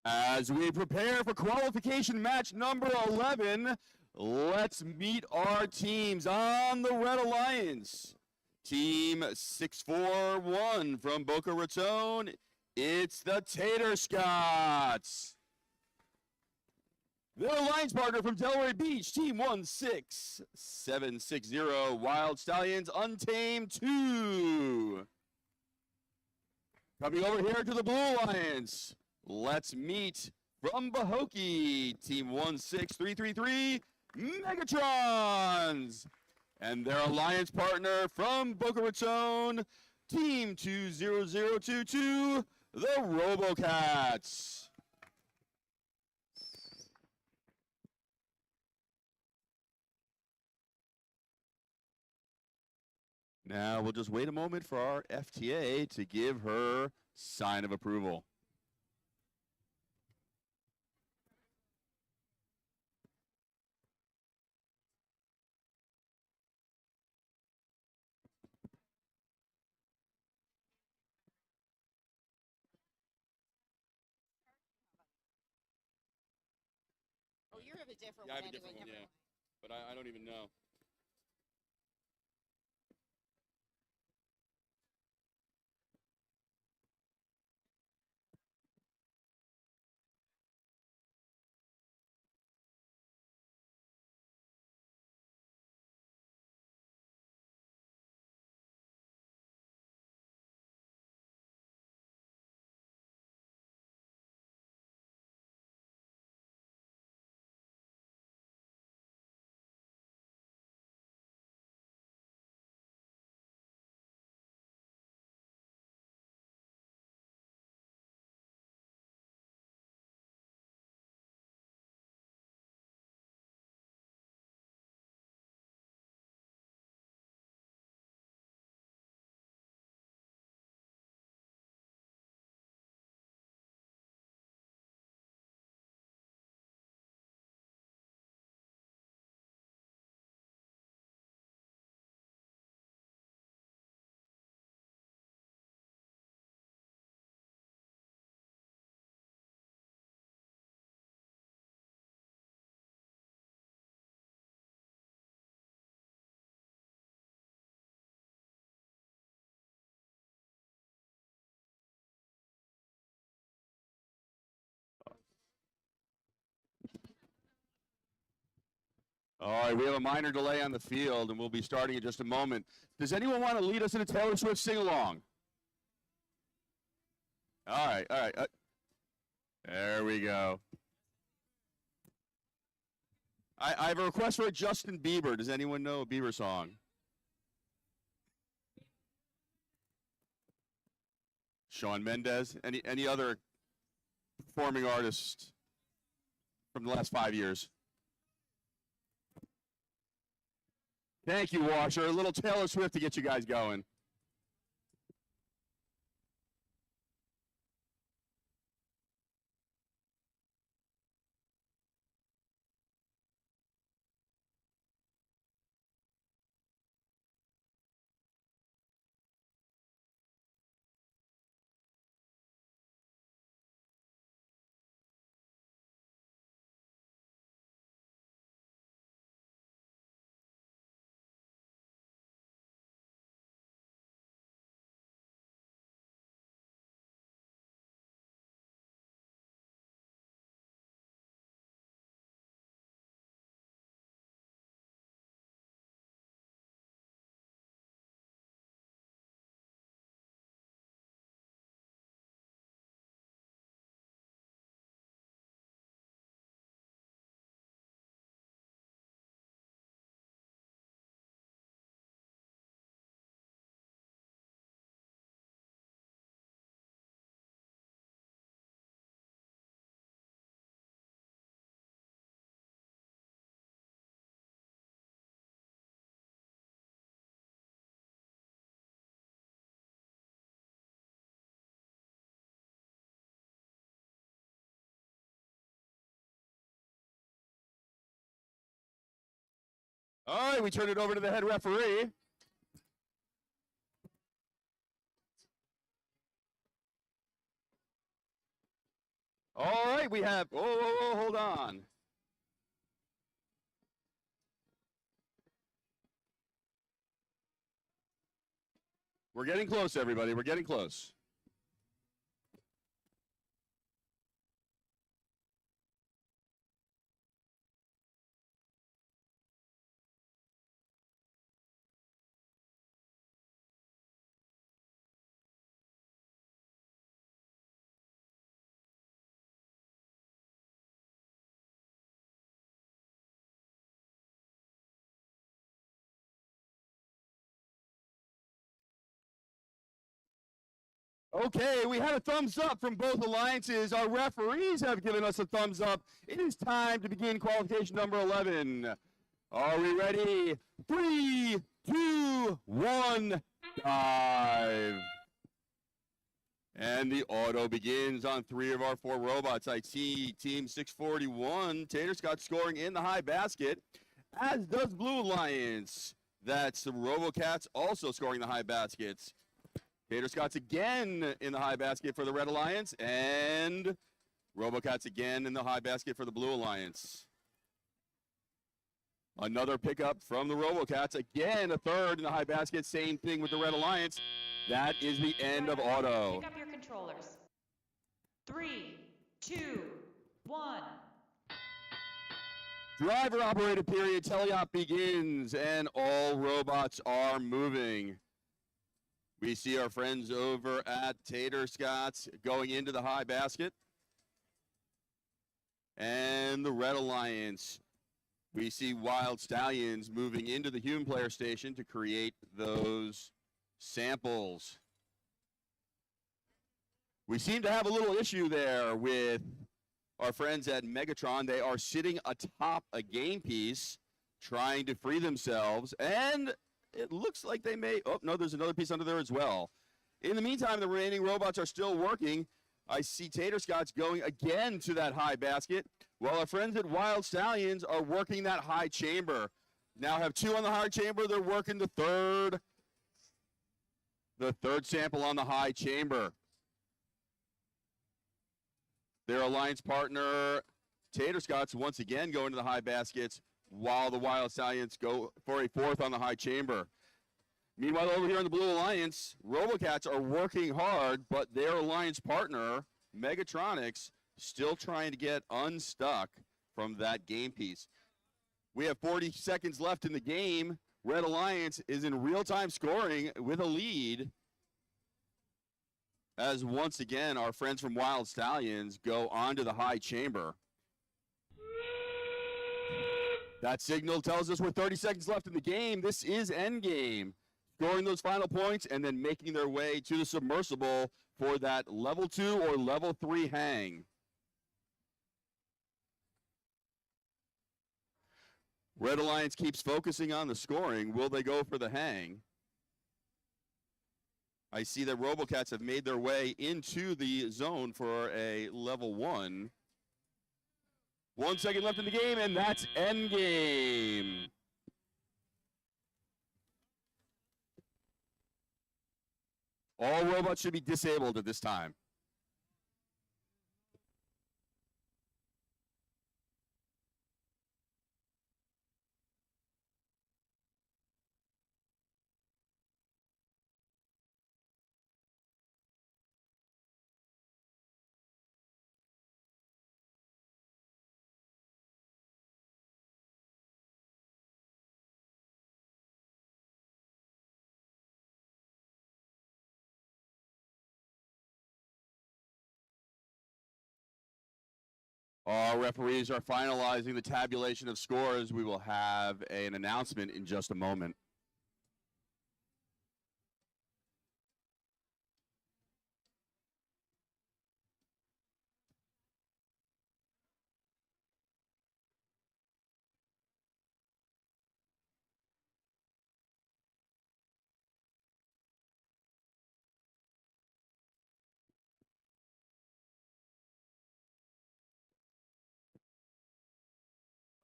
As we prepare for qualification match number 11, let's meet our teams on the Red Alliance. Team 641 from Boca Raton, it's the Tater Scots. Their alliance partner from Delray Beach, Team 16760, Wild Stallions Untamed 2. Coming over here to the Blue Alliance, let's meet from Pahokee, Team 16333, Megatrons. And their alliance partner from Boca Raton, Team 20022, the RoboCats. Now we'll just wait a moment for our FTA to give her sign of approval. Oh, you have a different Yeah, I one. have a different one, anyway, yeah. never But I don't even know. All right, we have a minor delay on the field, and we'll be starting in just a moment. Does anyone want to lead us in a Taylor Swift sing-along? All right, all right. There we go. I have a request for a Justin Bieber. Does anyone know a Bieber song? Shawn Mendes? Any other performing artist from the last 5 years? Thank you, Washer. A little Taylor Swift to get you guys going. All right, we turn it over to the head referee. All right, we have, hold on. We're getting close, everybody. We're getting close. Okay, we had a thumbs up from both alliances. Our referees have given us a thumbs up. It is time to begin qualification number 11. Are we ready? 3, 2, 1, dive. And the auto begins on 3 of our 4 robots. I see Team 641, Tater Scott scoring in the high basket, as does Blue Alliance. That's the RoboCats also scoring the high baskets. Tater Scott's again in the high basket for the Red Alliance, and RoboCats again in the high basket for the Blue Alliance. Another pickup from the RoboCats, again a third in the high basket, same thing with the Red Alliance. That is the end of auto. Pick up your controllers. 3, 2, 1. Driver operated period, teleop begins, and all robots are moving. We see our friends over at Tater Scott's going into the high basket. And the Red Alliance, we see Wild Stallions moving into the human player station to create those samples. We seem to have a little issue there with our friends at Megatron. They are sitting atop a game piece trying to free themselves, and it looks like they may, oh no, there's another piece under there as well. In the meantime, the remaining robots are still working. I see Tater Scott's going again to that high basket, while our friends at Wild Stallions are working that high chamber. Now have 2 on the high chamber, they're working the third sample on the high chamber. Their alliance partner, Tater Scott's, once again going to the high baskets, while the Wild Stallions go for a 4th on the high chamber. Meanwhile, over here on the Blue Alliance, RoboCats are working hard, but their alliance partner, Megatronics, still trying to get unstuck from that game piece. We have 40 seconds left in the game. Red Alliance is in real-time scoring with a lead, as once again our friends from Wild Stallions go onto the high chamber. That signal tells us we're 30 seconds left in the game. This is endgame. Scoring those final points and then making their way to the submersible for that level 2 or level 3 hang. Red Alliance keeps focusing on the scoring. Will they go for the hang? I see that RoboCats have made their way into the zone for a level 1. 1 second left in the game, and that's endgame. All robots should be disabled at this time. Our referees are finalizing the tabulation of scores. We will have an announcement in just a moment.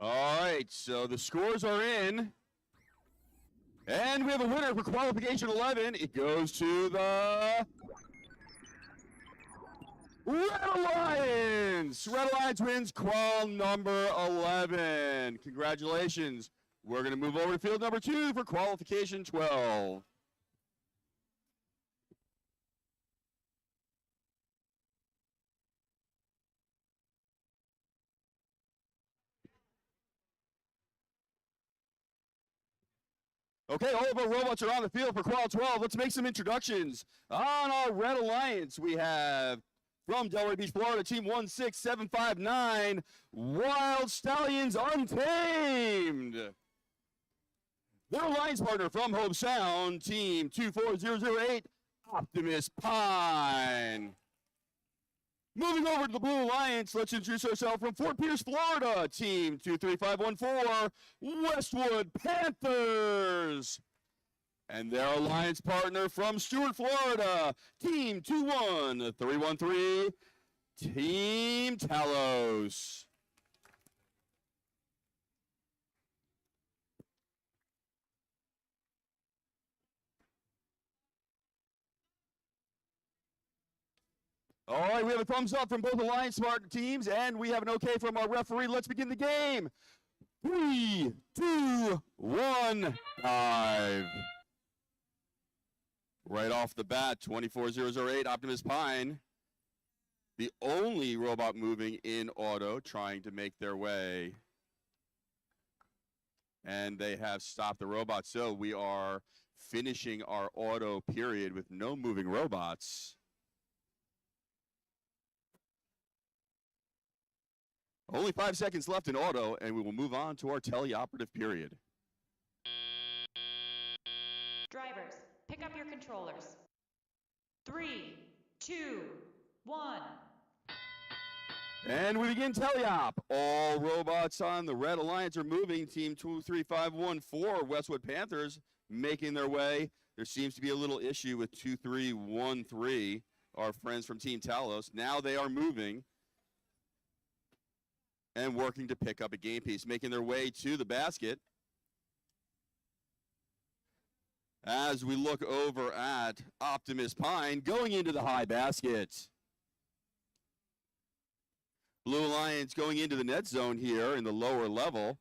All right, so the scores are in. And we have a winner for qualification 11. It goes to the Red Alliance. Red Alliance wins qual number 11. Congratulations. We're going to move over to field number 2 for qualification 12. Okay, all of our robots are on the field for Qual 12. Let's make some introductions. On our Red Alliance, we have from Delray Beach, Florida, team 16759, Wild Stallions Untamed. Their alliance partner from Hobe Sound, team 24008, Optimus Pine. Moving over to the Blue Alliance, let's introduce ourselves from Fort Pierce, Florida, team 23514, Westwood Panthers. And their alliance partner from Stuart, Florida, team 21313, Team Talos. All right, we have a thumbs up from both Alliance partner teams, and we have an okay from our referee. Let's begin the game. 3, 2, 1, dive. Right off the bat, 24008, Optimus Pine, the only robot moving in auto, trying to make their way. And they have stopped the robot, so we are finishing our auto period with no moving robots. Only 5 seconds left in auto, and we will move on to our teleoperative period. Drivers, pick up your controllers. 3, 2, 1. And we begin teleop. All robots on the Red Alliance are moving. Team 23514, Westwood Panthers, making their way. There seems to be a little issue with 2313, our friends from Team Talos. Now they are moving and working to pick up a game piece, making their way to the basket. As we look over at Optimus Pine going into the high basket. Blue Alliance going into the net zone here in the lower level.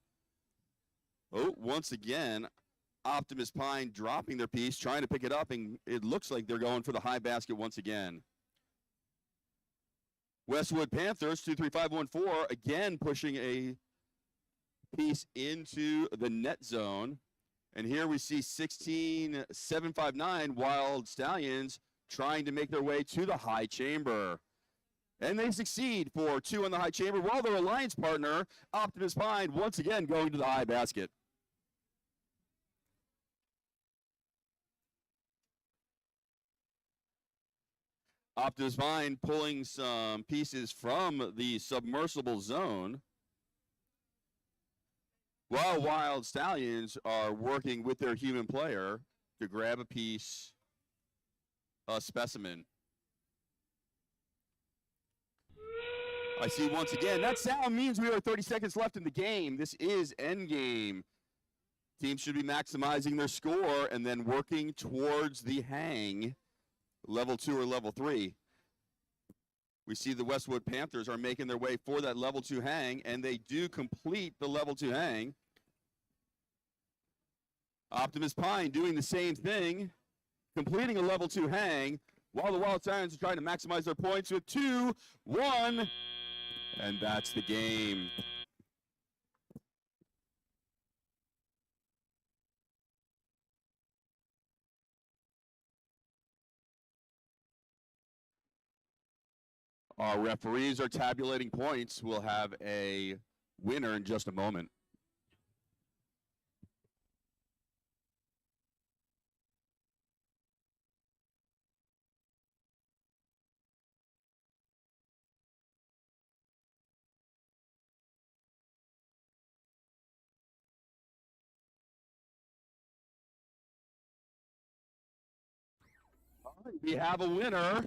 Oh, once again, Optimus Pine dropping their piece, trying to pick it up, and it looks like they're going for the high basket once again. Westwood Panthers, 23514, again pushing a piece into the net zone. And here we see 16759 Wild Stallions trying to make their way to the high chamber. And they succeed for 2 on the high chamber, while their alliance partner, Optimus Pine, once again going to the high basket. Optimus Pine pulling some pieces from the submersible zone, while Wild Stallions are working with their human player to grab a piece, a specimen. I see once again, that sound means we are 30 seconds left in the game. This is endgame. Teams should be maximizing their score and then working towards the hang, level 2 or level 3. We see the Westwood Panthers are making their way for that level 2 hang, and they do complete the level 2 hang. Optimus Pine doing the same thing, completing a level 2 hang, while the Wild Stallions are trying to maximize their points with 2, 1, and that's the game. Our referees are tabulating points. We'll have a winner in just a moment. All right, we have a winner.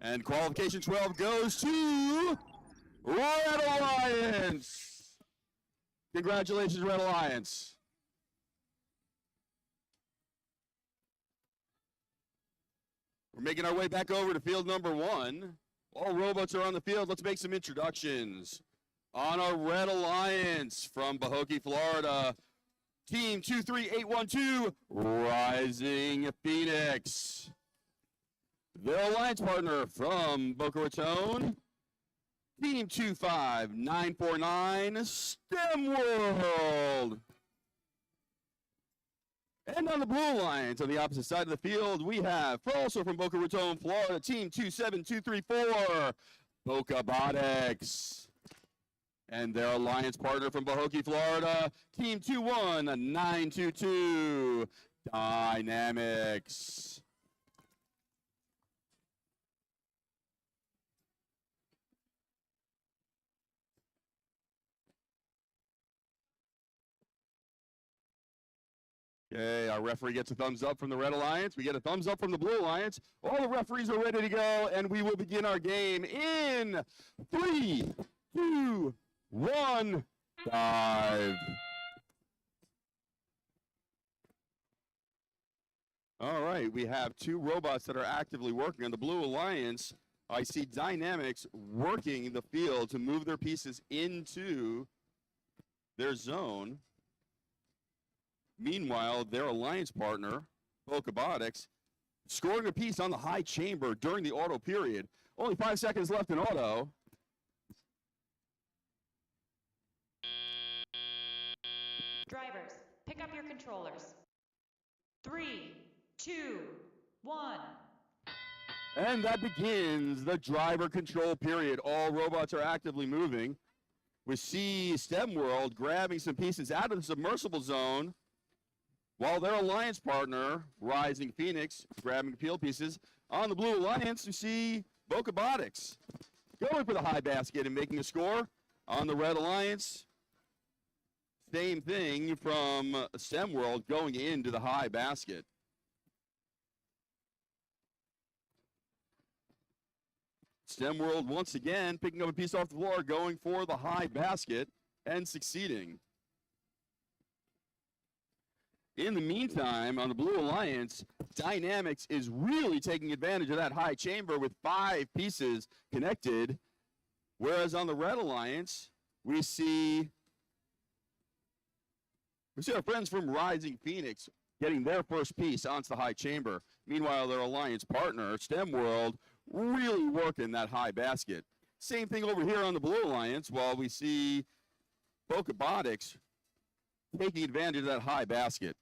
And qualification 12 goes to Red Alliance. Congratulations, Red Alliance. We're making our way back over to field number 1. All robots are on the field. Let's make some introductions. On our Red Alliance from Pahokee, Florida, Team 23812, Rising Phoenix. Their alliance partner from Boca Raton, Team 25949, STEM World. And on the Blue Alliance, on the opposite side of the field, we have, also from Boca Raton, Florida, Team 27234, Bocabotics. And their alliance partner from Pahokee, Florida, Team 21922, Dynamics. Okay, our referee gets a thumbs up from the Red Alliance. We get a thumbs up from the Blue Alliance. All the referees are ready to go, and we will begin our game in 3, 2, 1, dive. All right, we have 2 robots that are actively working. On the Blue Alliance, I see Dynamics working the field to move their pieces into their zone. Meanwhile, their alliance partner, Bocabotics, scoring a piece on the high chamber during the auto period. Only 5 seconds left in auto. Drivers, pick up your controllers. 3, 2, 1. And that begins the driver control period. All robots are actively moving. We see STEM World grabbing some pieces out of the submersible zone, while their alliance partner, Rising Phoenix, grabbing field pieces. On the Blue Alliance, you see Bocabotics going for the high basket and making a score. On the Red Alliance, same thing from STEM World going into the high basket. STEM World once again picking up a piece off the floor, going for the high basket and succeeding. In the meantime, on the Blue Alliance, Dynamics is really taking advantage of that high chamber with 5 pieces connected, whereas on the Red Alliance, we see our friends from Rising Phoenix getting their first piece onto the high chamber. Meanwhile, their alliance partner, STEM World, really working that high basket. Same thing over here on the Blue Alliance, while we see Bocabotics taking advantage of that high basket.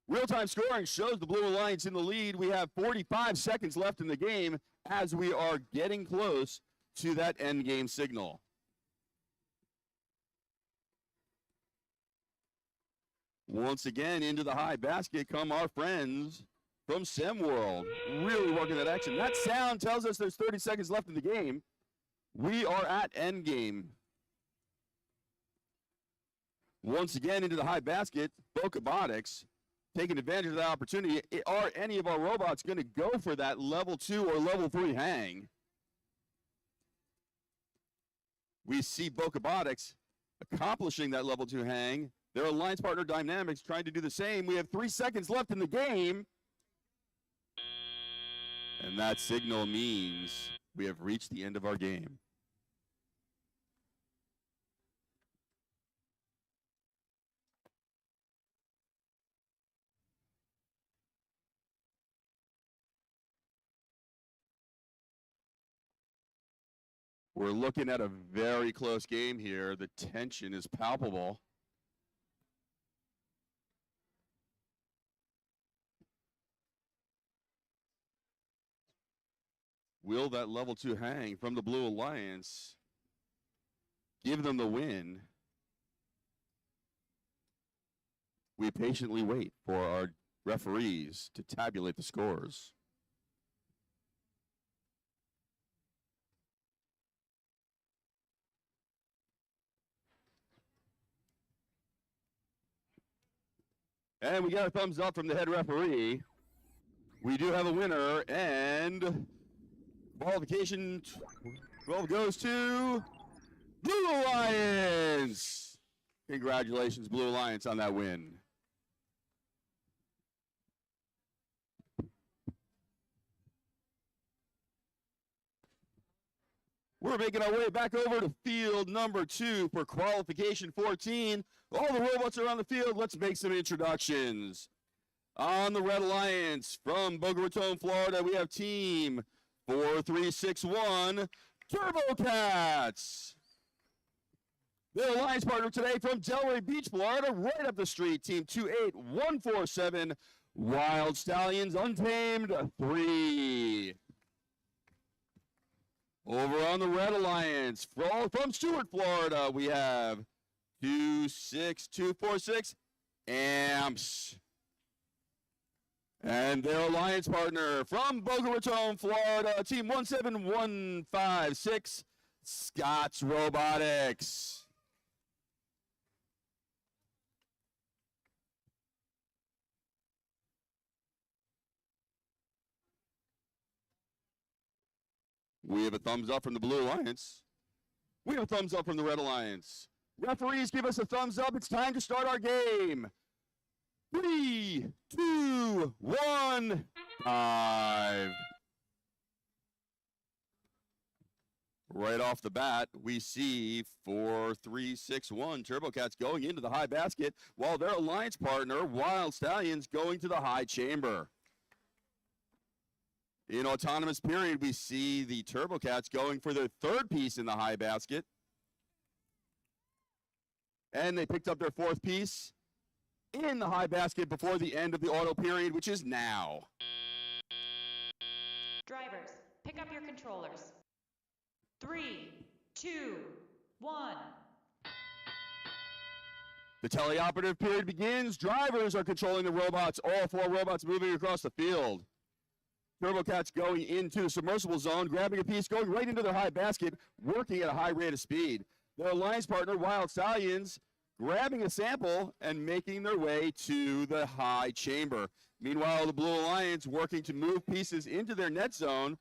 Real-time scoring shows the Blue Alliance in the lead. We have 45 seconds left in the game as we are getting close to that end game signal. Once again, into the high basket come our friends from STEM World, really working that action. That sound tells us there's 30 seconds left in the game. We are at end game. Once again, into the high basket, Bocabotics taking advantage of that opportunity. Are any of our robots going to go for that level 2 or level 3 hang? We see Bocabotics accomplishing that level 2 hang. Their alliance partner Dynamics trying to do the same. We have 3 seconds left in the game. And that signal means we have reached the end of our game. We're looking at a very close game here. The tension is palpable. Will that level 2 hang from the Blue Alliance give them the win? We patiently wait for our referees to tabulate the scores. And we got a thumbs up from the head referee. We do have a winner, and qualification 12 goes to Blue Alliance. Congratulations, Blue Alliance, on that win. We're making our way back over to field number 2 for qualification 14. All the robots are on the field. Let's make some introductions. On the Red Alliance from Boca Raton, Florida, we have team 4361 TurboCats. Their alliance partner today from Delray Beach, Florida, right up the street, team 28147 Wild Stallions Untamed 3. Over on the Red Alliance from Stuart, Florida, we have 26246 Amps. And their alliance partner from Boca Raton, Florida, team 17156 Scott's Robotics. We have a thumbs up from the Blue Alliance. We have a thumbs up from the Red Alliance. Referees, give us a thumbs up. It's time to start our game. 3, 2, 1, 5. Right off the bat, we see 4361 TurboCats going into the high basket, while their alliance partner, Wild Stallions, going to the high chamber. In autonomous period, we see the TurboCats going for their third piece in the high basket. And they picked up their fourth piece in the high basket before the end of the auto period, which is now. Drivers, pick up your controllers. 3, 2, 1. The teleoperative period begins. Drivers are controlling the robots, all 4 robots moving across the field. TurboCats going into the submersible zone, grabbing a piece, going right into their high basket, working at a high rate of speed. Their alliance partner, Wild Stallions, grabbing a sample and making their way to the high chamber. Meanwhile, the Blue Alliance working to move pieces into their net zone,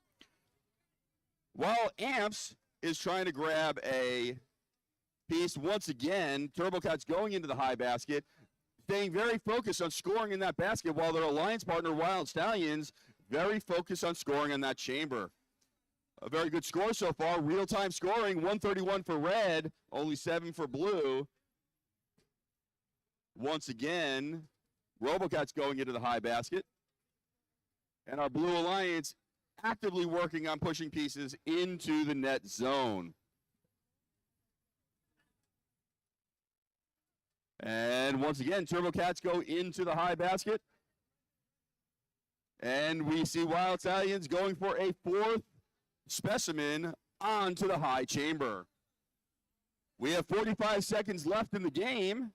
while Amps is trying to grab a piece once again. TurboCats going into the high basket, staying very focused on scoring in that basket, while their alliance partner, Wild Stallions, very focused on scoring in that chamber. A very good score so far. Real-time scoring, 131 for red, only 7 for blue. Once again, RoboCats going into the high basket. And our Blue Alliance actively working on pushing pieces into the net zone. And once again, TurboCats go into the high basket. And we see Wild Stallions going for a fourth specimen onto the high chamber. We have 45 seconds left in the game.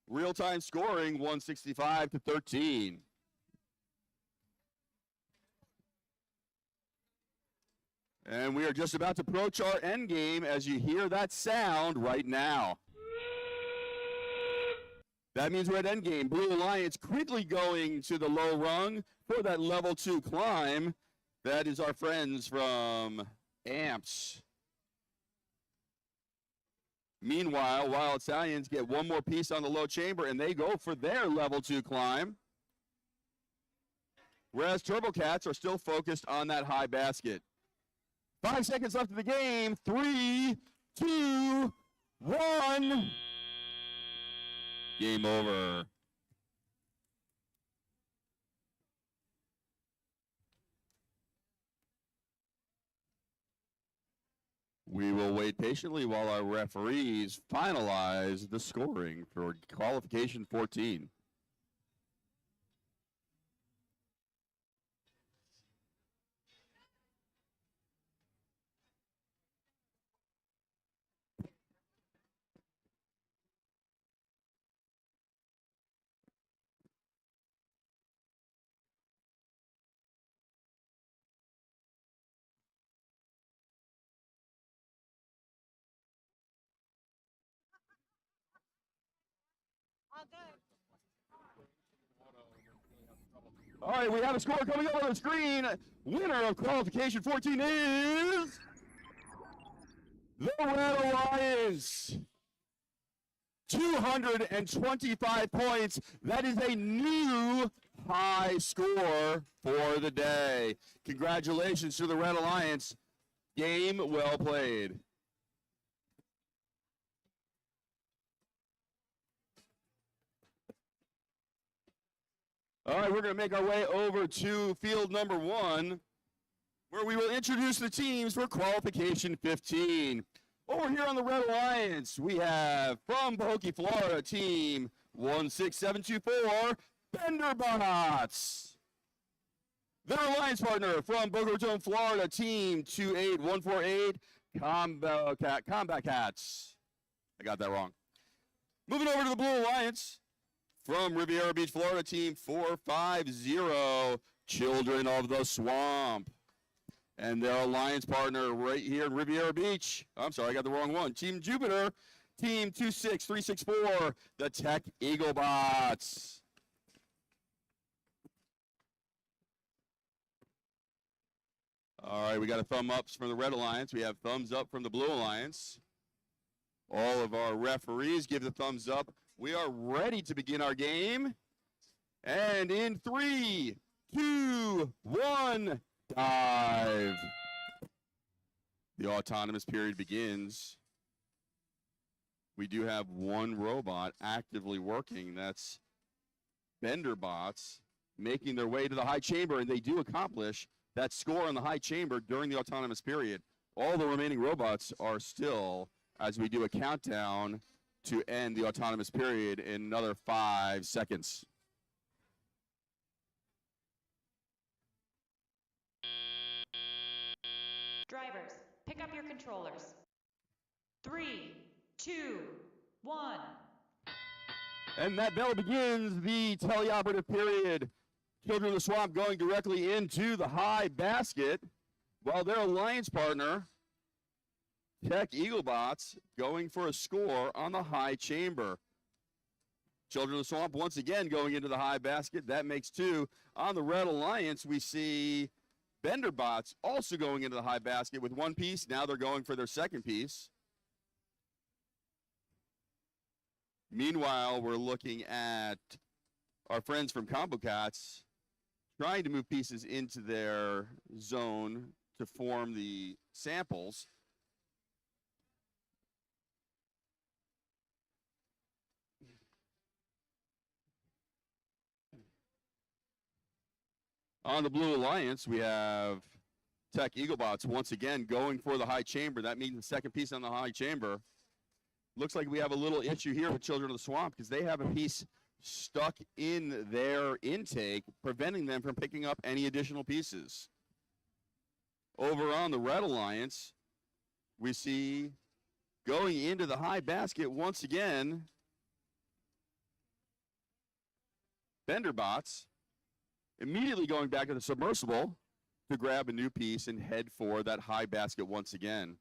Real-time scoring, 165-13. And we are just about to approach our end game as you hear that sound right now. That means we're at end game. Blue Alliance quickly going to the low rung for that level 2 climb. That is our friends from Amps. Meanwhile, Wild Stallions get one more piece on the low chamber and they go for their level 2 climb. Whereas TurboCats are still focused on that high basket. 5 seconds left of the game. 3, 2, 1. Game over. We will wait patiently while our referees finalize the scoring for qualification 14. All right, we have a score coming up on the screen. Winner of qualification 14 is the Red Alliance. 225 points. That is a new high score for the day. Congratulations to the Red Alliance. Game well played. All right, we're going to make our way over to field number 1, where we will introduce the teams for qualification 15. Over here on the Red Alliance, we have from Pahokee, Florida, team 16724, Benderbots. Their alliance partner from Boca Raton, Florida, team 28148, Combat Cats. I got that wrong. Moving over to the Blue Alliance, from Riviera Beach, Florida, team 450, Children of the Swamp. And their alliance partner right here in Riviera Beach. I'm sorry, I got the wrong one. Team Jupiter, team 26364, the Tech Eaglebots. All right, we got a thumb ups from the Red Alliance. We have thumbs up from the Blue Alliance. All of our referees give the thumbs up. We are ready to begin our game. And in 3, 2, 1, dive. The autonomous period begins. We do have one robot actively working. That's Benderbots making their way to the high chamber, and they do accomplish that score in the high chamber during the autonomous period. All the remaining robots are still, as we do a countdown to end the autonomous period in another 5 seconds. Drivers, pick up your controllers. 3, 2, 1. And that bell begins the teleoperative period. Children of the Swamp going directly into the high basket, while their alliance partner, Tech Eaglebots, going for a score on the high chamber. Children of the Swamp once again going into the high basket. That makes 2. On the Red Alliance, we see Benderbots also going into the high basket with 1 piece. Now they're going for their 2nd piece. Meanwhile, we're looking at our friends from Combo Cats trying to move pieces into their zone to form the samples. On the Blue Alliance, we have Tech Eaglebots once again going for the high chamber. That means the 2nd piece on the high chamber. Looks like we have a little issue here with Children of the Swamp because they have a piece stuck in their intake, preventing them from picking up any additional pieces. Over on the Red Alliance, we see going into the high basket once again, Benderbots immediately going back to the submersible to grab a new piece and head for that high basket once again.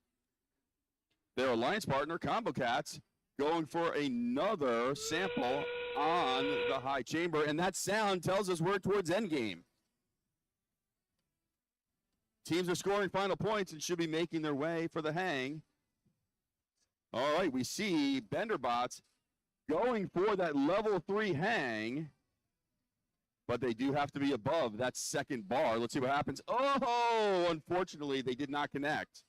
Their alliance partner, Combo Cats, going for another sample on the high chamber, and that sound tells us we're towards endgame. Teams are scoring final points and should be making their way for the hang. All right, we see Benderbots going for that level 3 hang, but they do have to be above that 2nd bar. Let's see what happens. Oh, unfortunately, they did not connect.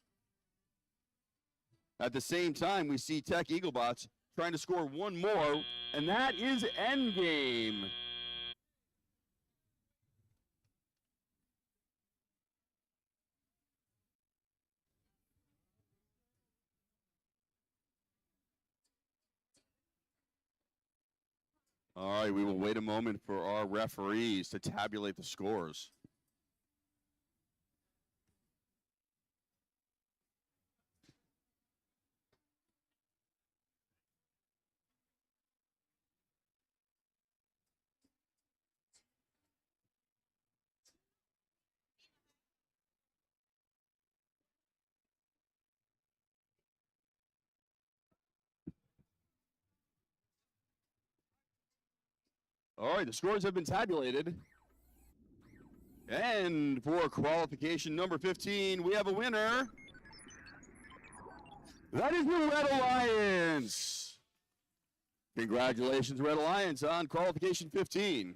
At the same time, we see Tech Eaglebots trying to score 1 more, and that is endgame. All right, we will wait a moment for our referees to tabulate the scores. All right, the scores have been tabulated. And for qualification number 15, we have a winner. That is the Red Alliance. Congratulations, Red Alliance, on qualification 15.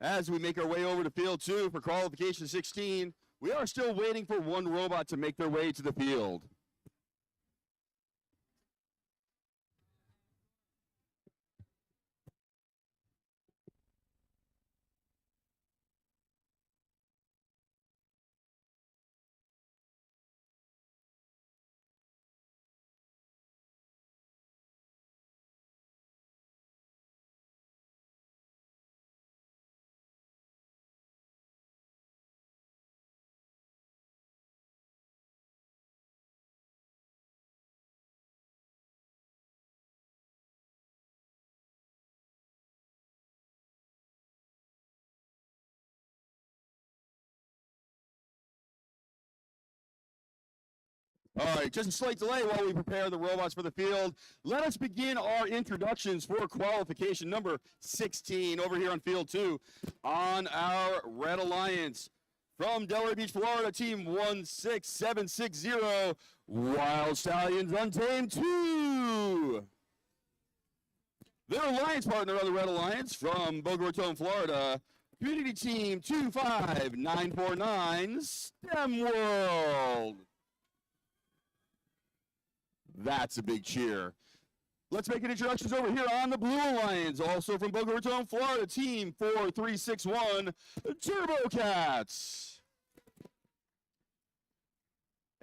As we make our way over to field 2 for qualification 16, we are still waiting for one robot to make their way to the field. All right, just a slight delay while we prepare the robots for the field. Let us begin our introductions for qualification number 16 over here on field 2 on our Red Alliance. From Delray Beach, Florida, team 16760, Wild Stallions Untamed 2. Their alliance partner on the Red Alliance from Boca Raton, Florida, community team 25949, STEM World. That's a big cheer. Let's make introductions over here on the Blue Alliance, also from Boca Raton, Florida, team 4361, Turbo Cats.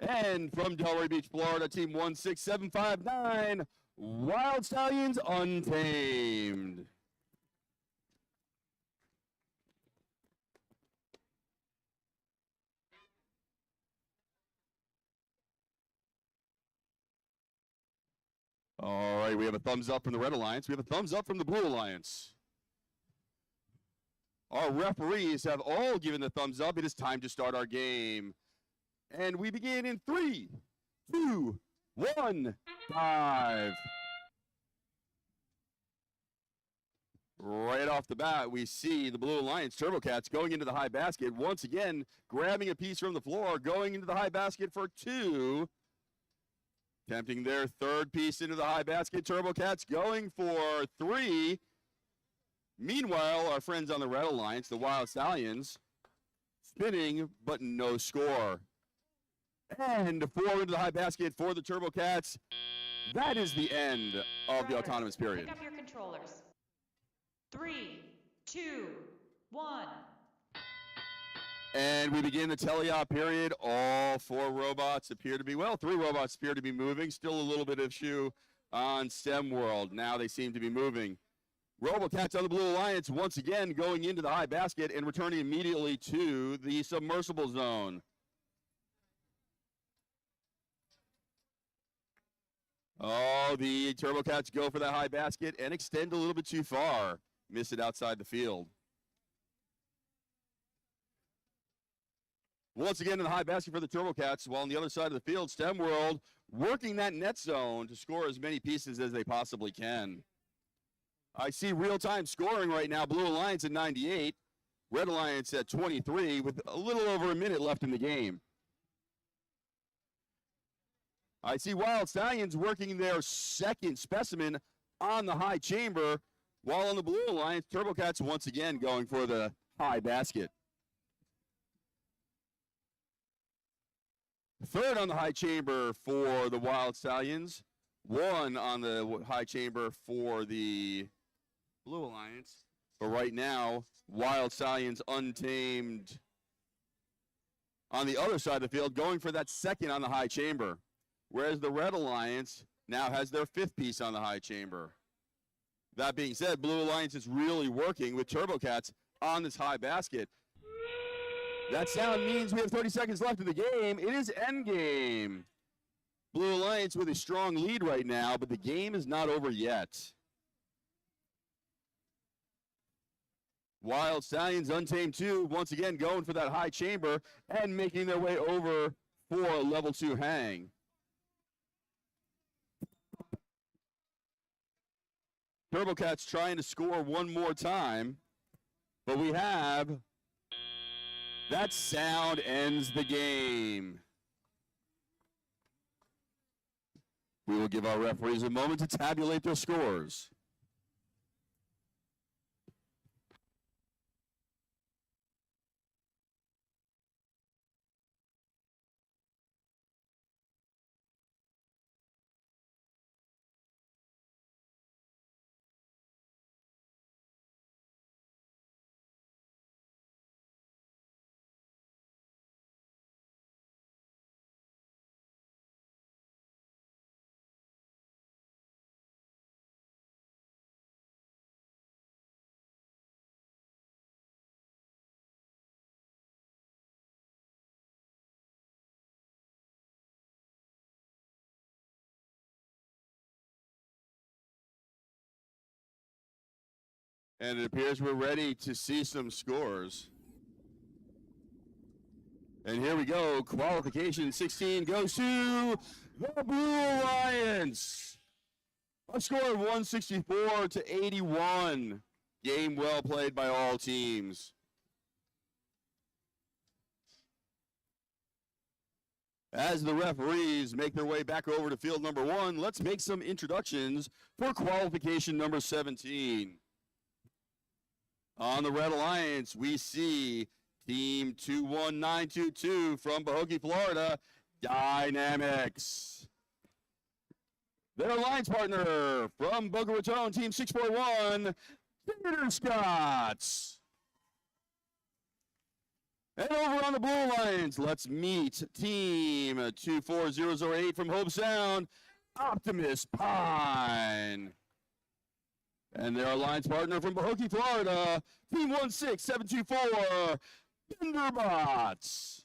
And from Delray Beach, Florida, team 16759, Wild Stallions Untamed. All right, we have a thumbs up from the Red Alliance. We have a thumbs up from the Blue Alliance. Our referees have all given the thumbs up. It is time to start our game. And we begin in 3, 2, 1, 5. Right off the bat, we see the Blue Alliance Turbo Cats going into the high basket. Once again, grabbing a piece from the floor, going into the high basket for 2. Attempting their third piece into the high basket. Turbo Cats going for 3. Meanwhile, our friends on the Red Alliance, the Wild Stallions, spinning, but no score. And 4 into the high basket for the Turbo Cats. That is the end of the autonomous period. Pick up your controllers. 3, 2, 1. And we begin the teleop period. All 4 robots appear to be, well, 3 robots appear to be moving. Still a little bit of issue on STEM World. Now they seem to be moving. RoboCats on the Blue Alliance once again going into the high basket and returning immediately to the submersible zone. Oh, the Turbo Cats go for that high basket and extend a little bit too far. Miss it outside the field. Once again in the high basket for the Turbo Cats, while on the other side of the field, STEM World working that net zone to score as many pieces as they possibly can. I see real-time scoring right now. Blue Alliance at 98, Red Alliance at 23 with a little over a minute left in the game. I see Wild Stallions working their second specimen on the high chamber, while on the Blue Alliance, Turbo Cats once again going for the high basket. Third on the high chamber for the Wild Stallions. 1 on the high chamber for the Blue Alliance. But right now, Wild Stallions Untamed on the other side of the field, going for that second on the high chamber. Whereas the Red Alliance now has their 5th piece on the high chamber. That being said, Blue Alliance is really working with Turbo Cats on this high basket. That sound means we have 30 seconds left in the game. It is endgame. Blue Alliance with a strong lead right now, but the game is not over yet. Wild Stallions Untamed 2 once again going for that high chamber and making their way over for a level 2 hang. Turbo Cats trying to score one more time, but we have that sound ends the game. We will give our referees a moment to tabulate their scores. And it appears we're ready to see some scores. And here we go. Qualification 16 goes to the Blue Alliance. A score of 164 to 81. Game well played by all teams. As the referees make their way back over to field number 1, let's make some introductions for qualification number 17. On the Red Alliance, we see Team 21922 from Pahokee, Florida, Dynamics. Their alliance partner from Boca Raton, Team 641, Tater Scots. And over on the Blue Alliance, let's meet Team 24008 from Hope Sound, Optimus Pine. And their alliance partner from Pahokee, Florida, Team 16724, Benderbots.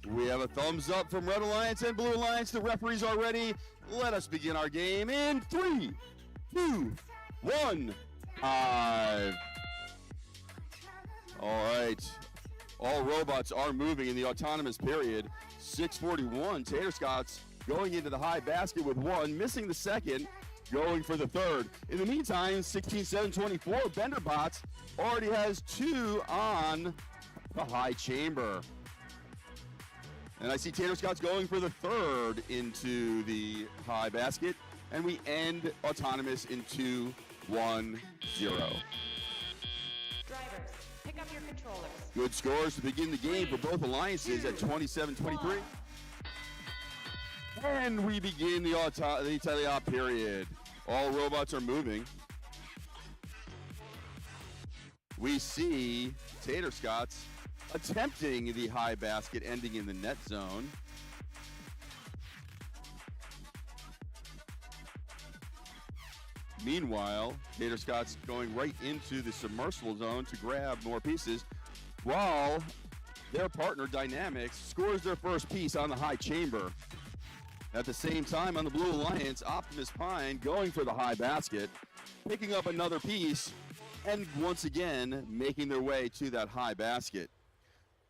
We have a thumbs up from Red Alliance and Blue Alliance. The referees are ready. Let us begin our game in 3, 2, 1, 5. All right. All robots are moving in the autonomous period. 641, Tater Scots going into the high basket with 1, missing the second, going for the third. In the meantime, 16724, Benderbots already has 2 on the high chamber. And I see Tater Scots going for the third into the high basket. And we end autonomous in 2-1-0. Drivers, pick up your controllers. Good scores to begin the game for both alliances at 27-23. And we begin the teleop period. All robots are moving. We see Tater Scots attempting the high basket, ending in the net zone. Meanwhile, Tater Scots going right into the submersible zone to grab more pieces, while their partner Dynamics scores their first piece on the high chamber. At the same time, on the Blue Alliance, Optimus Pine going for the high basket, picking up another piece, and once again making their way to that high basket.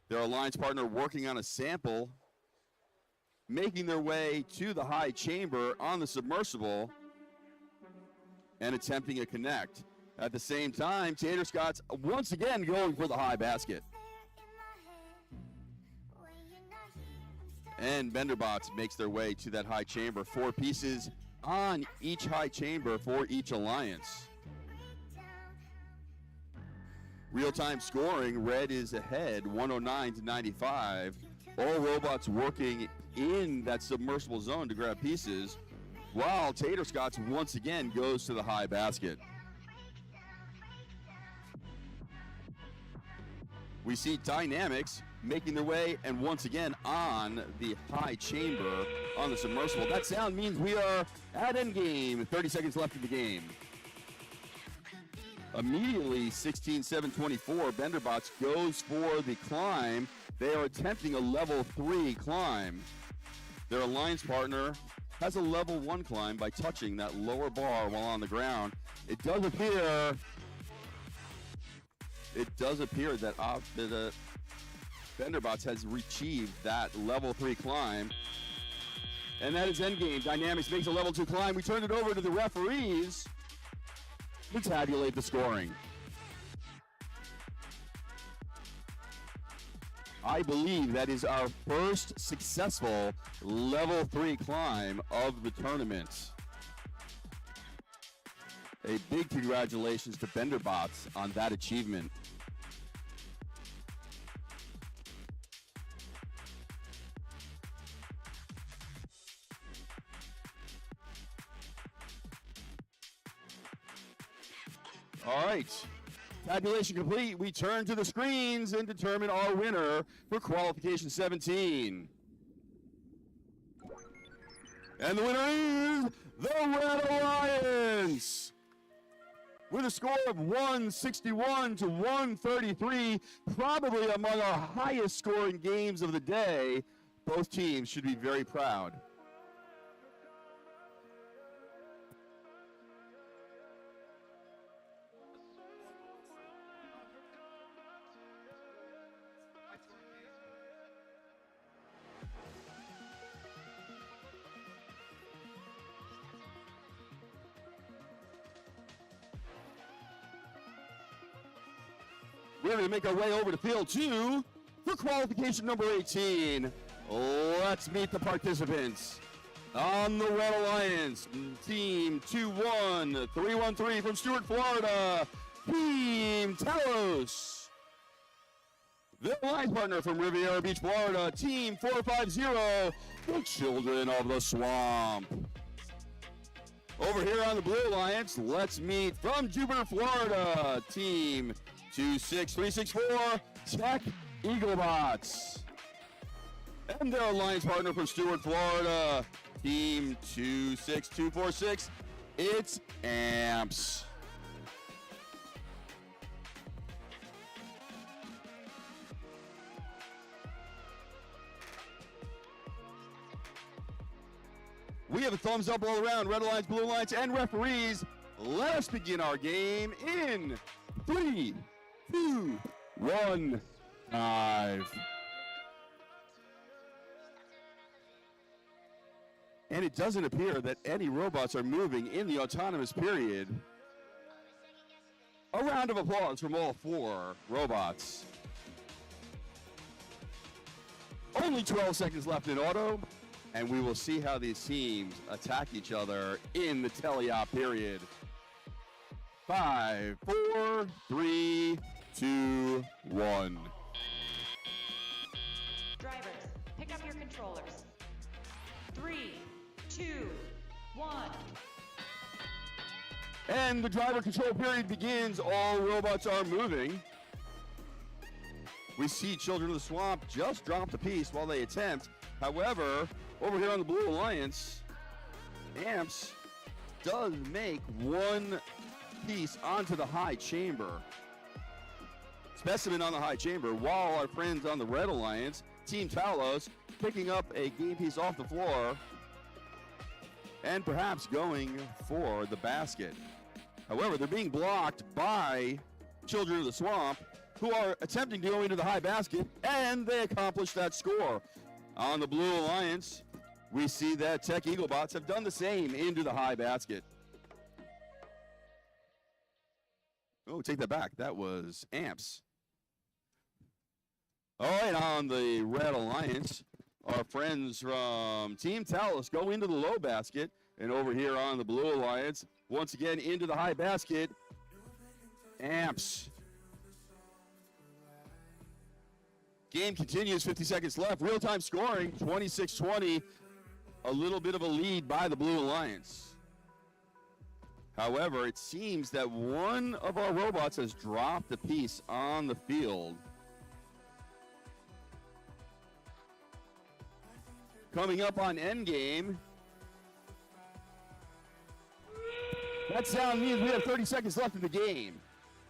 Their alliance partner working on a sample, making their way to the high chamber on the submersible, and attempting a connect. At the same time, Tater Scots once again going for the high basket. And Benderbots makes their way to that high chamber. 4 pieces on each high chamber for each alliance. Real-time scoring, Red is ahead, 109-95. All robots working in that submersible zone to grab pieces, while Tater Scots once again goes to the high basket. We see Dynamics making their way, and once again on the high chamber on the submersible. That sound means we are at endgame, 30 seconds left in the game. Immediately, 16-7-24, Benderbots goes for the climb. They are attempting a level 3 climb. Their alliance partner has a level 1 climb by touching that lower bar while on the ground. It does appear that Benderbots has achieved that level 3 climb. And that is endgame. Dynamics makes a level 2 climb. We turn it over to the referees to tabulate the scoring. I believe that is our first successful level 3 climb of the tournament. A big congratulations to BenderBots on that achievement. All right, tabulation complete. We turn to the screens and determine our winner for qualification 17. And the winner is the Red Alliance with a score of 161 to 133, probably among our highest scoring games of the day. Both teams should be very proud. We're going to make our way over to field 2 for qualification number 18. Let's meet the participants. On the Red Alliance, Team 21313 from Stuart, Florida, Team Talos. The alliance partner from Riviera Beach, Florida, Team 450, the Children of the Swamp. Over here on the Blue Alliance, let's meet from Jupiter, Florida, Team 26364, Tech Eaglebots. And their alliance partner from Stuart, Florida, Team 26246, it's AMPS. We have a thumbs up all around, Red Alliance, Blue Alliance, and referees. Let us begin our game in 3, 2, 1, 5. And it doesn't appear that any robots are moving in the autonomous period. A round of applause from all 4 robots. Only 12 seconds left in auto, and we will see how these teams attack each other in the teleop period. 5, 4, 3, 2, 1. Drivers, pick up your controllers. 3, 2, 1. And the driver control period begins. All robots are moving. We see Children of the Swamp just drop the piece while they attempt. However, over here on the Blue Alliance, AMPS does make one piece onto the high chamber. Specimen on the high chamber, while our friends on the Red Alliance, Team Talos, picking up a game piece off the floor and perhaps going for the basket. However, they're being blocked by Children of the Swamp, who are attempting to go into the high basket, and they accomplish that score. On the Blue Alliance, we see that Tech Eaglebots have done the same into the high basket. Oh, take that back. That was AMPS. All right, on the Red Alliance, our friends from Team Talos go into the low basket. And over here on the Blue Alliance, once again into the high basket, AMPS. Game continues, 50 seconds left. Real-time scoring, 26-20. A little bit of a lead by the Blue Alliance. However, it seems that one of our robots has dropped a piece on the field. Coming up on endgame. That sound means we have 30 seconds left in the game.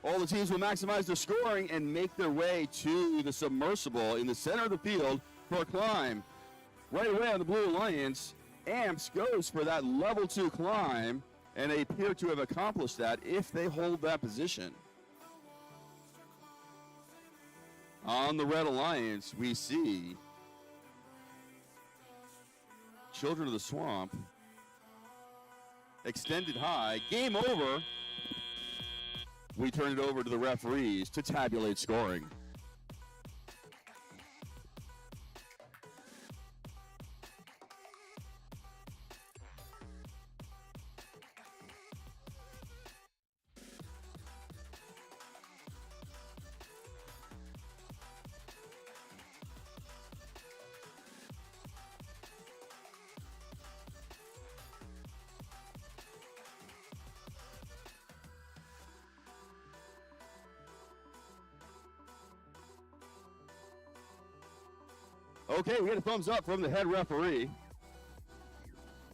All the teams will maximize their scoring and make their way to the submersible in the center of the field for a climb. Right away on the Blue Alliance, AMPS goes for that level 2 climb, and they appear to have accomplished that if they hold that position. On the Red Alliance, we see Children of the Swamp extended high. Game over. We turn it over to the referees to tabulate scoring. Okay, we get a thumbs up from the head referee.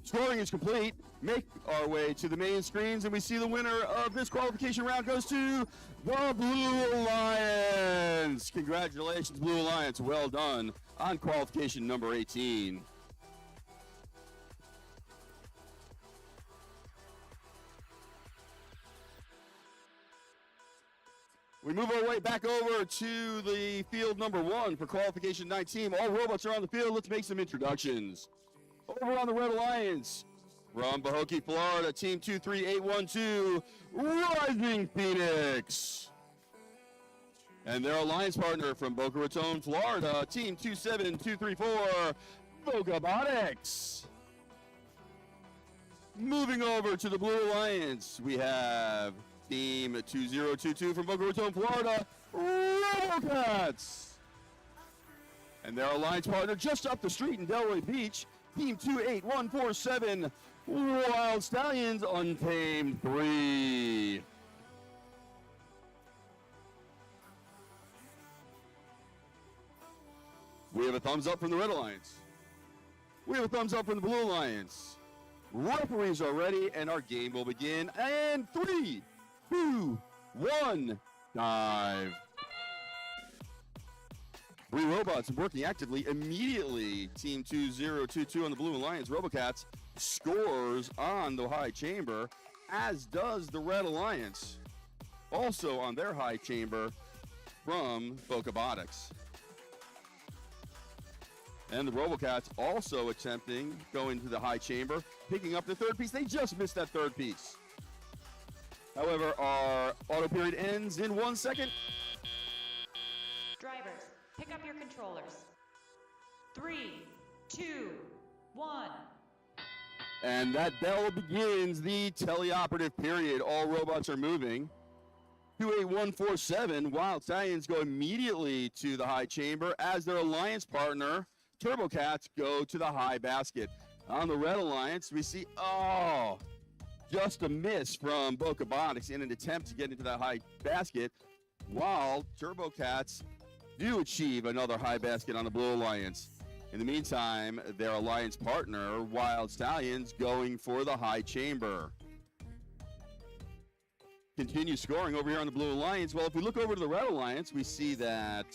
Scoring is complete. Make our way to the main screens, and we see the winner of this qualification round goes to the Blue Alliance. Congratulations, Blue Alliance. Well done on qualification number 18. We move our way back over to the field number 1 for qualification 19. All robots are on the field. Let's make some introductions. Over on the Red Alliance, from Pahokee, Florida, Team 23812, Rising Phoenix. And their alliance partner from Boca Raton, Florida, Team 27234, Bocabotics. Moving over to the Blue Alliance, we have Team 2022 from Boca Raton, Florida, Robocats. And their alliance partner just up the street in Delray Beach, Team 28147, Wild Stallions Untamed 3. We have a thumbs up from the Red Alliance. We have a thumbs up from the Blue Alliance. Referees are ready, and our game will begin. And 3, 2, 1, dive. 3 robots working actively immediately. Team 2022 on the Blue Alliance Robocats scores on the high chamber, as does the Red Alliance. Also on their high chamber from Bocabotics. And the Robocats also attempting going to the high chamber, picking up the third piece. They just missed that third piece. However, our auto period ends in 1 second. Drivers, pick up your controllers. 3, 2, 1. And that bell begins the teleoperative period. All robots are moving. 28147, Wild Stallions go immediately to the high chamber as their alliance partner, TurboCats, go to the high basket. On the Red Alliance, we see, just a miss from Bocabotics in an attempt to get into that high basket, while TurboCats do achieve another high basket on the Blue Alliance. In the meantime, their alliance partner, Wild Stallions, going for the high chamber. Continue scoring over here on the Blue Alliance. Well, if we look over to the Red Alliance, we see that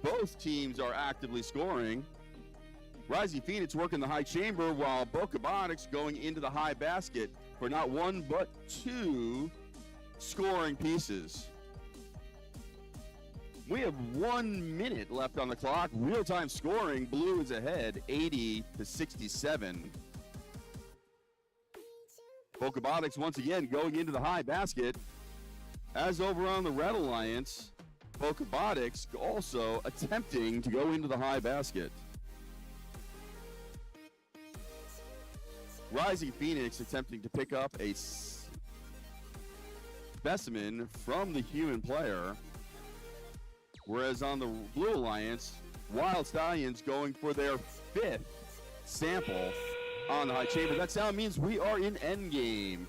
both teams are actively scoring. Rising Phoenix working the high chamber, while Bocabotics going into the high basket for not 1 but 2 scoring pieces. We have 1 minute left on the clock. Real-time scoring. Blue is ahead, 80-67. Bocabotics once again going into the high basket. As over on the Red Alliance, Bocabotics also attempting to go into the high basket. Rising Phoenix attempting to pick up a specimen from the human player. Whereas on the Blue Alliance, Wild Stallions going for their 5th sample on the high chamber. That sound means we are in endgame.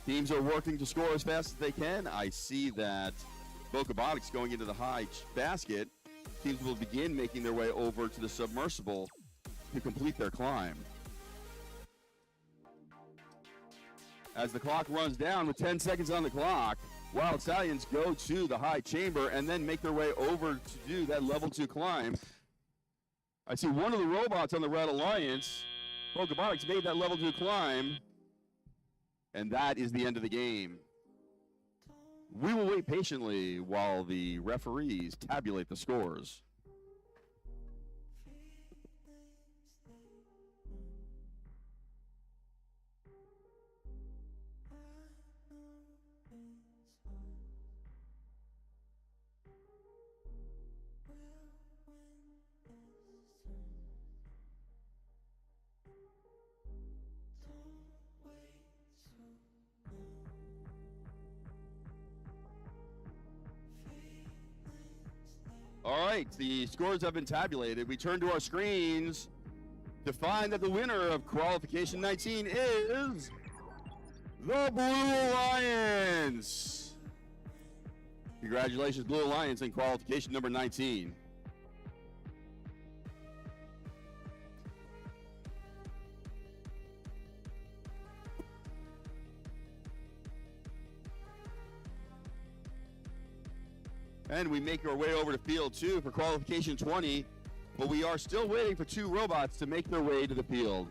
Teams are working to score as fast as they can. I see that Bocabotics going into the high basket. Teams will begin making their way over to the submersible to complete their climb. As the clock runs down with 10 seconds on the clock, Wild Stallions go to the high chamber and then make their way over to do that level 2 climb. I see one of the robots on the Red Alliance. Bocabotics made that level 2 climb, and that is the end of the game. We will wait patiently while the referees tabulate the scores. All right, the scores have been tabulated. We turn to our screens to find that the winner of qualification 19 is the Blue Alliance. Congratulations, Blue Alliance, in qualification number 19. And we make our way over to field 2 for qualification 20, but we are still waiting for 2 robots to make their way to the field.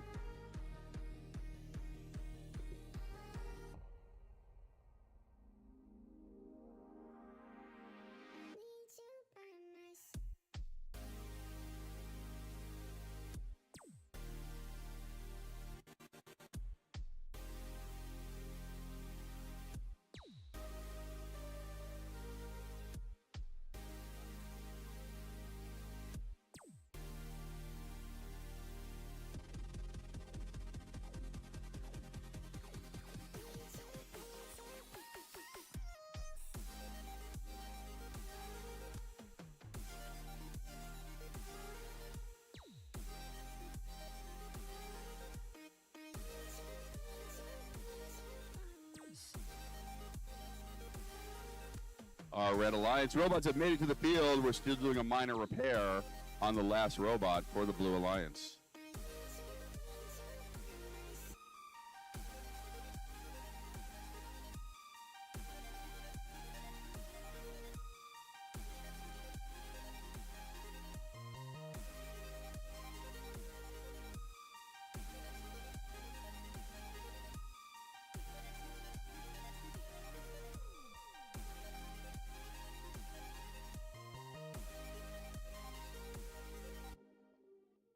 Our Red Alliance robots have made it to the field. We're still doing a minor repair on the last robot for the Blue Alliance.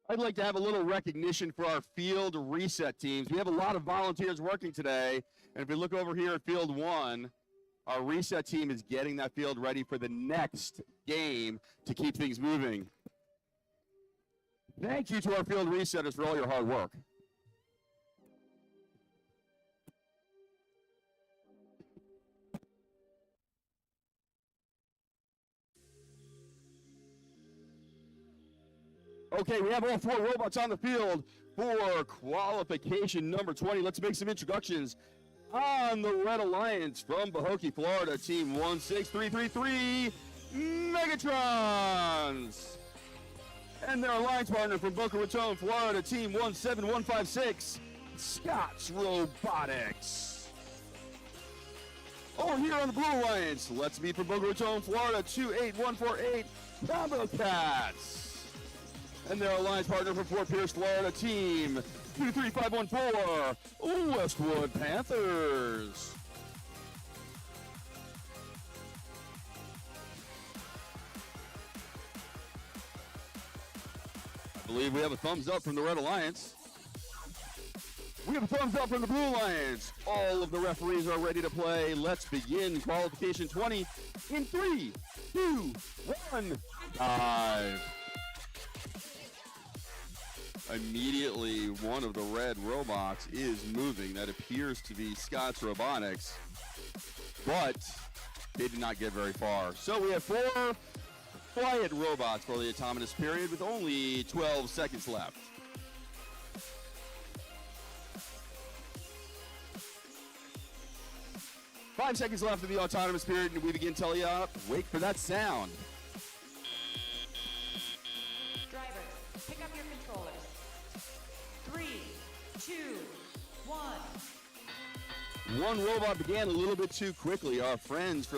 I'd like to have a little recognition for our field reset teams. We have a lot of volunteers working today, and if we look over here at field 1, our reset team is getting that field ready for the next game to keep things moving. Thank you to our field resetters for all your hard work. Okay, we have all 4 robots on the field for qualification number 20. Let's make some introductions. On the Red Alliance from Pahokee, Florida, team 16333, Megatrons. And their alliance partner from Boca Raton, Florida, team 17156, Scott's Robotics. Over here on the Blue Alliance, let's meet from Boca Raton, Florida, 28148, Combo Cats. And their alliance partner from Fort Pierce, Florida, team 23514, Westwood Panthers. I believe we have a thumbs up from the Red Alliance. We have a thumbs up from the Blue Alliance. All of the referees are ready to play. Let's begin qualification 20 in 3, 2, 1, dive. Immediately, one of the red robots is moving. That appears to be Scott's Robotics, but they did not get very far. So we have 4 quiet robots for the autonomous period with only 12 seconds left. Five seconds left of the autonomous period, and we begin telling you up. Wait for that sound. Drivers, pick up your controllers. 3, 2, 1. One robot began a little bit too quickly. Our friends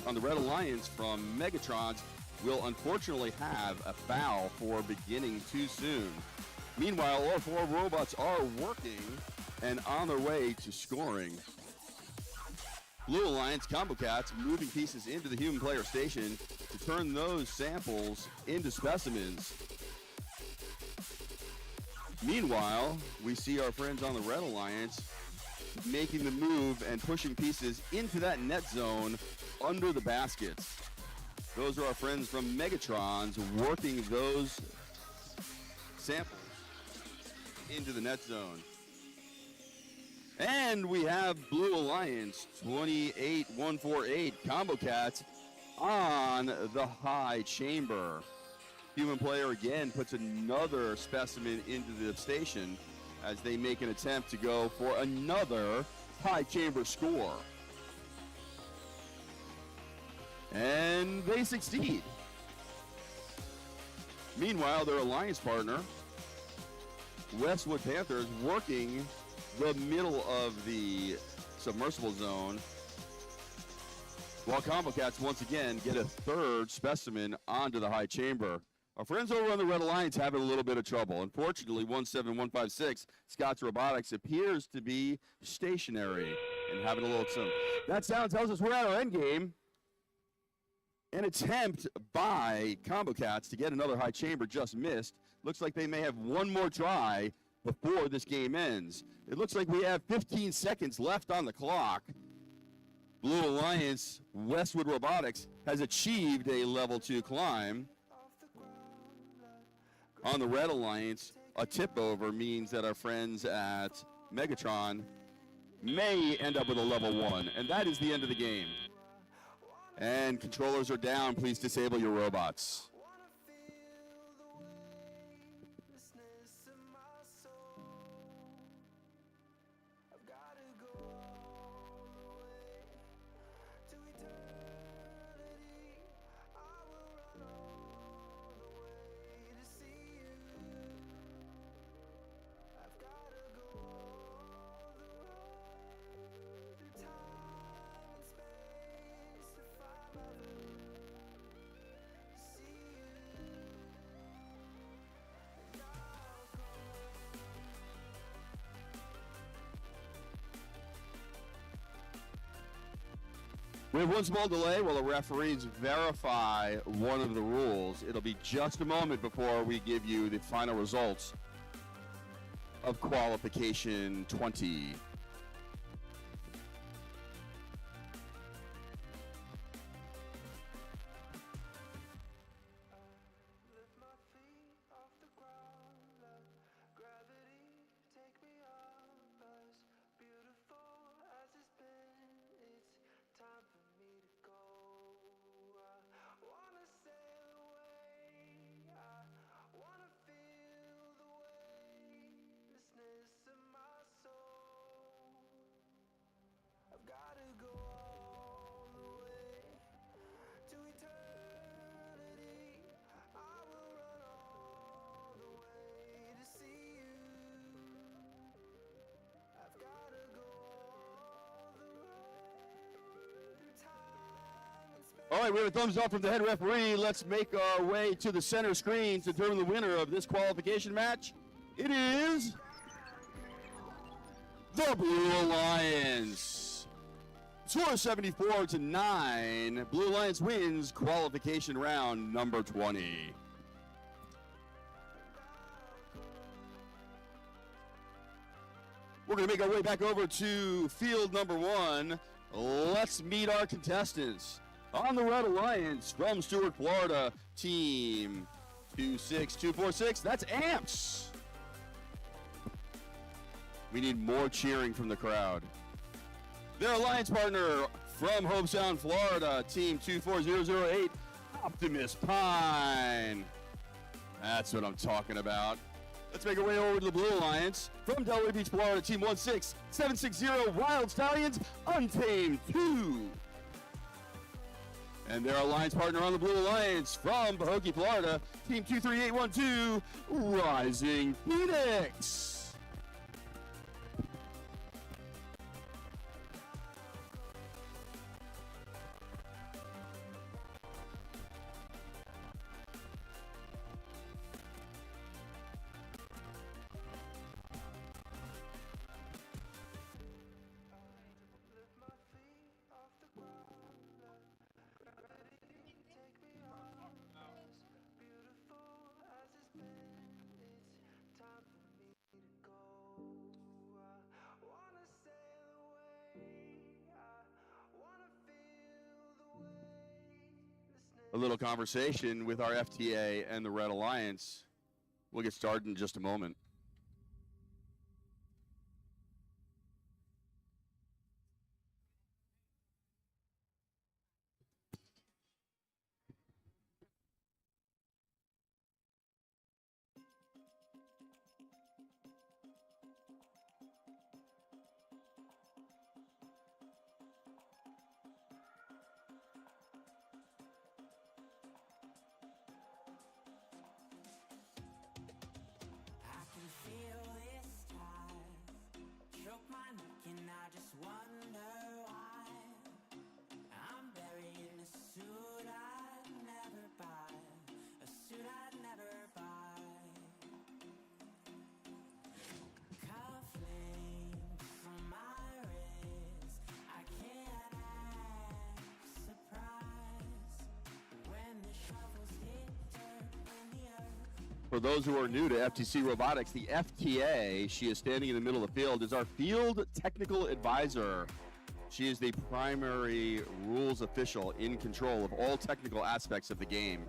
on the Red Alliance from Megatrons will unfortunately have a foul for beginning too soon. Meanwhile, all 4 robots are working and on their way to scoring. Blue Alliance Combo Cats moving pieces into the human player station to turn those samples into specimens. Meanwhile, we see our friends on the Red Alliance making the move and pushing pieces into that net zone under the baskets. Those are our friends from Megatrons working those samples into the net zone. And we have Blue Alliance 28148 Combo Cats on the high chamber. Human player again puts another specimen into the station as they make an attempt to go for another high chamber score. And they succeed. Meanwhile, their alliance partner, Westwood Panthers, working the middle of the submersible zone while Combo Cats once again get a third specimen onto the high chamber. Our friends over on the Red Alliance having a little bit of trouble. Unfortunately, 17156, Scott's Robotics appears to be stationary and having a little some. That sound tells us we're at our end game. An attempt by Combo Cats to get another high chamber just missed. Looks like they may have one more try before this game ends. It looks like we have 15 seconds left on the clock. Blue Alliance, Westwood Robotics, has achieved a level 2 climb. On the Red Alliance, a tip over means that our friends at Megatron may end up with a level 1, and that is the end of the game. And controllers are down. Please disable your robots. We have one small delay while the referees verify one of the rules. It'll be just a moment before we give you the final results of qualification 20. All right, we have a thumbs up from the head referee. Let's make our way to the center screen to determine the winner of this qualification match. It is the Blue Alliance. Score 74-9. Blue Alliance wins qualification round number 20. We're going to make our way back over to field number 1. Let's meet our contestants. On the Red Alliance from Stuart, Florida, team 26246, that's Amps. We need more cheering from the crowd. Their alliance partner from Hobe Sound, Florida, team 24008, Optimus Pine. That's what I'm talking about. Let's make our way over to the Blue Alliance from Delray Beach, Florida, team 16760, Wild Stallions, Untamed 2. And their alliance partner on the Blue Alliance from Pahokee, Florida, team 23812, Rising Phoenix. A little conversation with our FTA and the Red Alliance. We'll get started in just a moment. For those who are new to FTC Robotics, the FTA, she is standing in the middle of the field, is our field technical advisor. She is the primary rules official in control of all technical aspects of the game.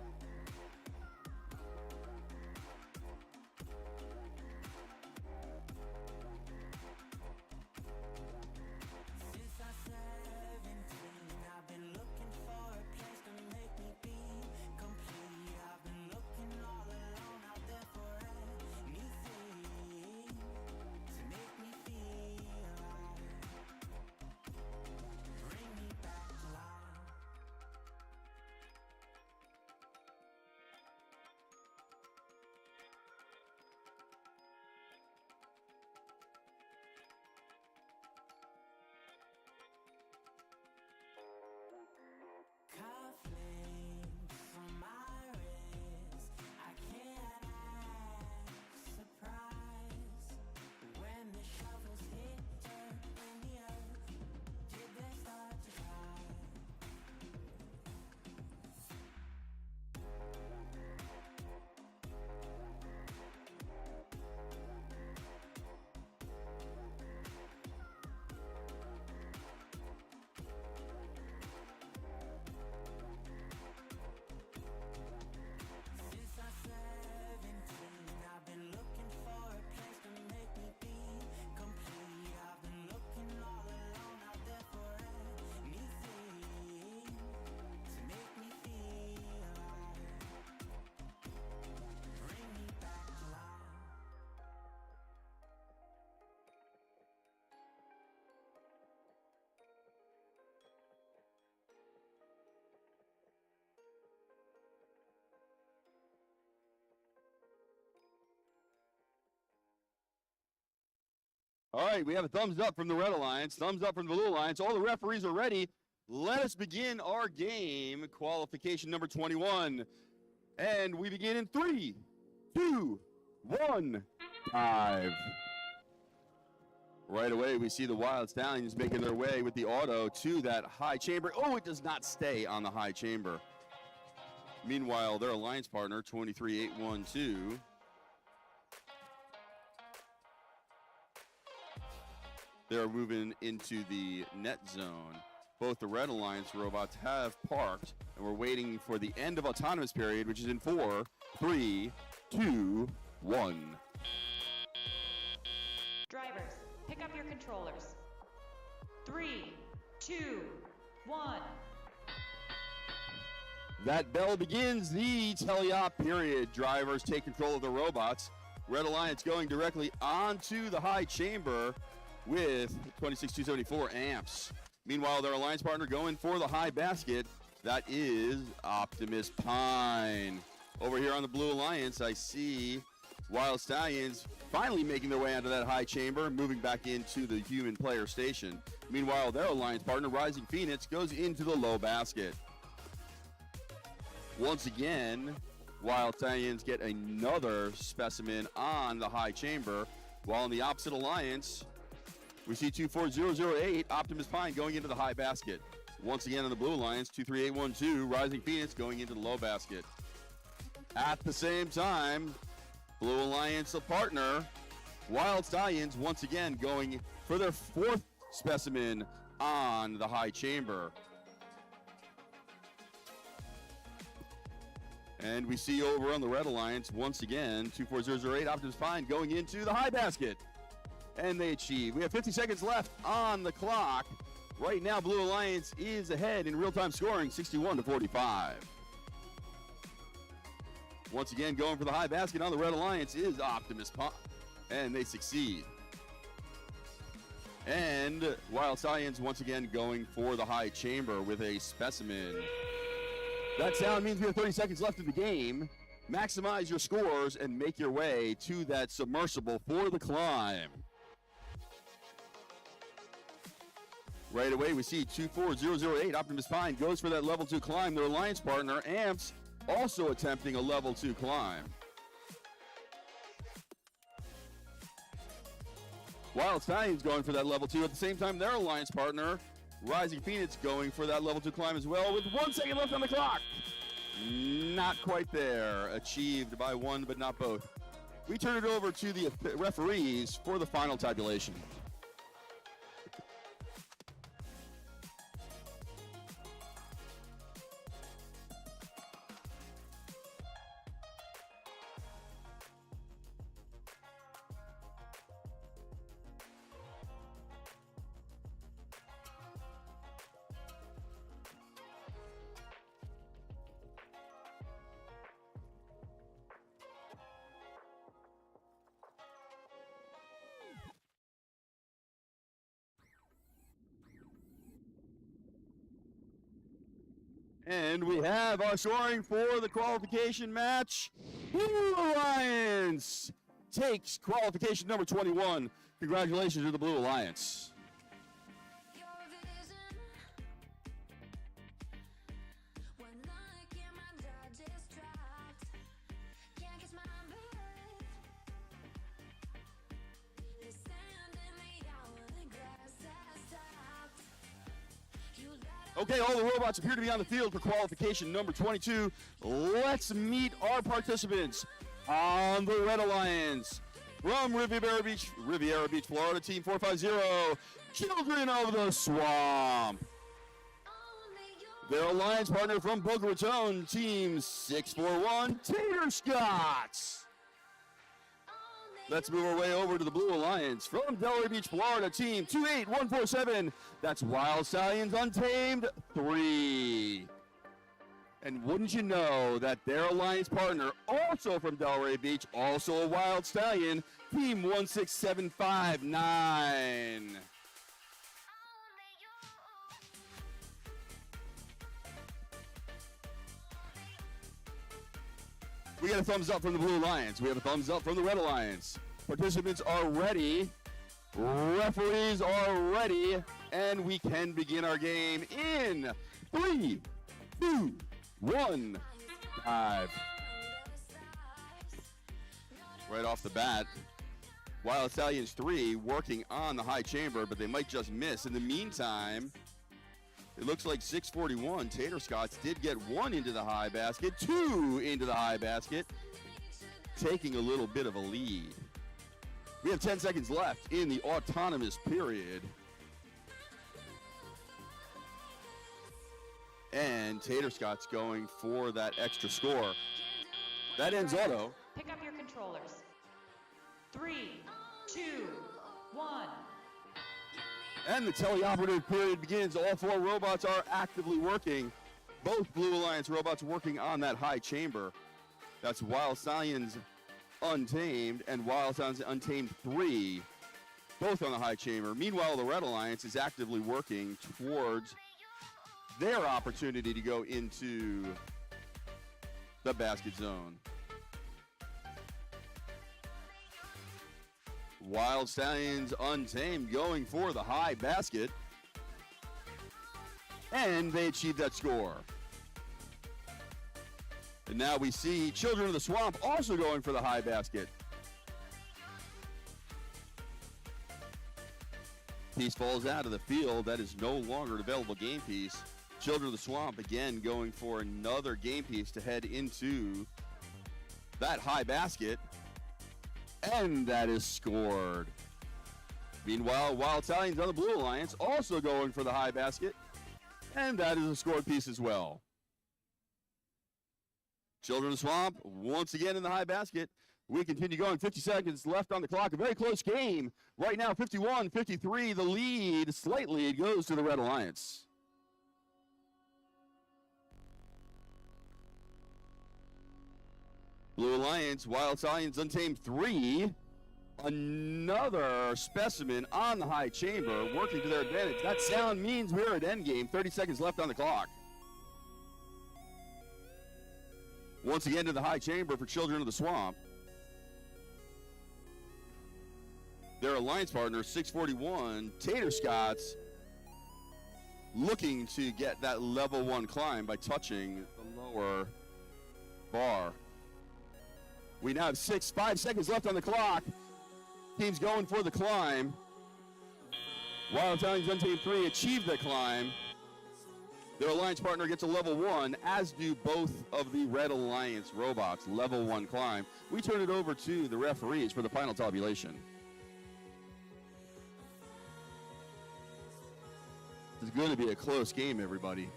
All right, we have a thumbs up from the Red Alliance, thumbs up from the Blue Alliance. All the referees are ready. Let us begin our game, qualification number 21. And we begin in 3, 2, 1, dive. Right away, we see the Wild Stallions making their way with the auto to that high chamber. Oh, it does not stay on the high chamber. Meanwhile, their alliance partner, 23812. They're moving into the net zone. Both the Red Alliance robots have parked, and we're waiting for the end of autonomous period, which is in 4, 3, 2, 1. Drivers, pick up your controllers. 3, 2, 1. That bell begins the teleop period. Drivers take control of the robots. Red Alliance going directly onto the high chamber with 26274 amps. Meanwhile, their alliance partner going for the high basket. That is Optimus Pine. Over here on the Blue Alliance, I see Wild Stallions finally making their way onto that high chamber, moving back into the human player station. Meanwhile, their alliance partner, Rising Phoenix, goes into the low basket. Once again, Wild Stallions get another specimen on the high chamber, while in the opposite alliance, we see 24008, Optimus Pine going into the high basket. Once again on the Blue Alliance, 23812, Rising Phoenix going into the low basket. At the same time, Blue Alliance, a partner, Wild Stallions once again going for their fourth specimen on the high chamber. And we see over on the Red Alliance, once again, 24008, Optimus Pine going into the high basket. And they achieve. We have 50 seconds left on the clock. Right now, Blue Alliance is ahead in real-time scoring, 61-45. Once again, going for the high basket on the Red Alliance is Optimus Pine, and they succeed. And Wild Stallions once again going for the high chamber with a specimen. That sound means we have 30 seconds left in the game. Maximize your scores and make your way to that submersible for the climb. Right away, we see 24008, Optimus Pine goes for that level 2 climb. Their alliance partner, Amps, also attempting a level 2 climb. Wild Stallions going for that level 2. At the same time, their alliance partner, Rising Phoenix, going for that level 2 climb as well with 1 second left on the clock. Not quite there. Achieved by one, but not both. We turn it over to the referees for the final tabulation. And we have our scoring for the qualification match. Blue Alliance takes qualification number 21. Congratulations to the Blue Alliance. Okay, all the robots appear to be on the field for qualification number 22. Let's meet our participants on the Red Alliance. From Riviera Beach, Florida, Team 450, Children of the Swamp. Their alliance partner from Boca Raton, Team 641, Tater Scotts. Let's move our way over to the Blue Alliance. From Delray Beach, Florida, Team 28147. That's Wild Stallions Untamed 3. And wouldn't you know that their alliance partner, also from Delray Beach, also a Wild Stallion, Team 16759. We got a thumbs up from the Blue Alliance. We have a thumbs up from the Red Alliance. Participants are ready. Referees are ready. And we can begin our game in 3, 2, 1, 5. Right off the bat, Wild Stallions 3 working on the high chamber, but they might just miss. In the meantime, it looks like 641, Tater Scotts, did get 1 into the high basket, 2 into the high basket, taking a little bit of a lead. We have 10 seconds left in the autonomous period. And Tater Scotts going for that extra score. That ends auto. Pick up your controllers. 3, 2, 1. And the teleoperative period begins. All 4 robots are actively working. Both Blue Alliance robots working on that high chamber. That's Wild Stallions Untamed and Wild Stallions Untamed 3, both on the high chamber. Meanwhile, the Red Alliance is actively working towards their opportunity to go into the basket zone. Wild Stallions Untamed going for the high basket. And they achieve that score. And now we see Children of the Swamp also going for the high basket. Piece falls out of the field. That is no longer an available game piece. Children of the Swamp again going for another game piece to head into that high basket. And that is scored. Meanwhile, Wild Stallions on the Blue Alliance also going for the high basket. And that is a scored piece as well. Children of the Swamp once again in the high basket. We continue going. 50 seconds left on the clock. A very close game. Right now, 51-53. The lead, slight lead, goes to the Red Alliance. Blue Alliance, Wild Stallions Untamed 3. Another specimen on the high chamber, working to their advantage. That sound means we're at endgame. 30 seconds left on the clock. Once again to the high chamber for Children of the Swamp. Their alliance partner, 641, Tater Scotts, looking to get that level 1 climb by touching the lower bar. We now have 5 seconds left on the clock. Team's going for the climb. Wild Stallions Untamed 3 achieved the climb. Their alliance partner gets a level 1, as do both of the Red Alliance robots. Level 1 climb. We turn it over to the referees for the final tabulation. This is going to be a close game, everybody.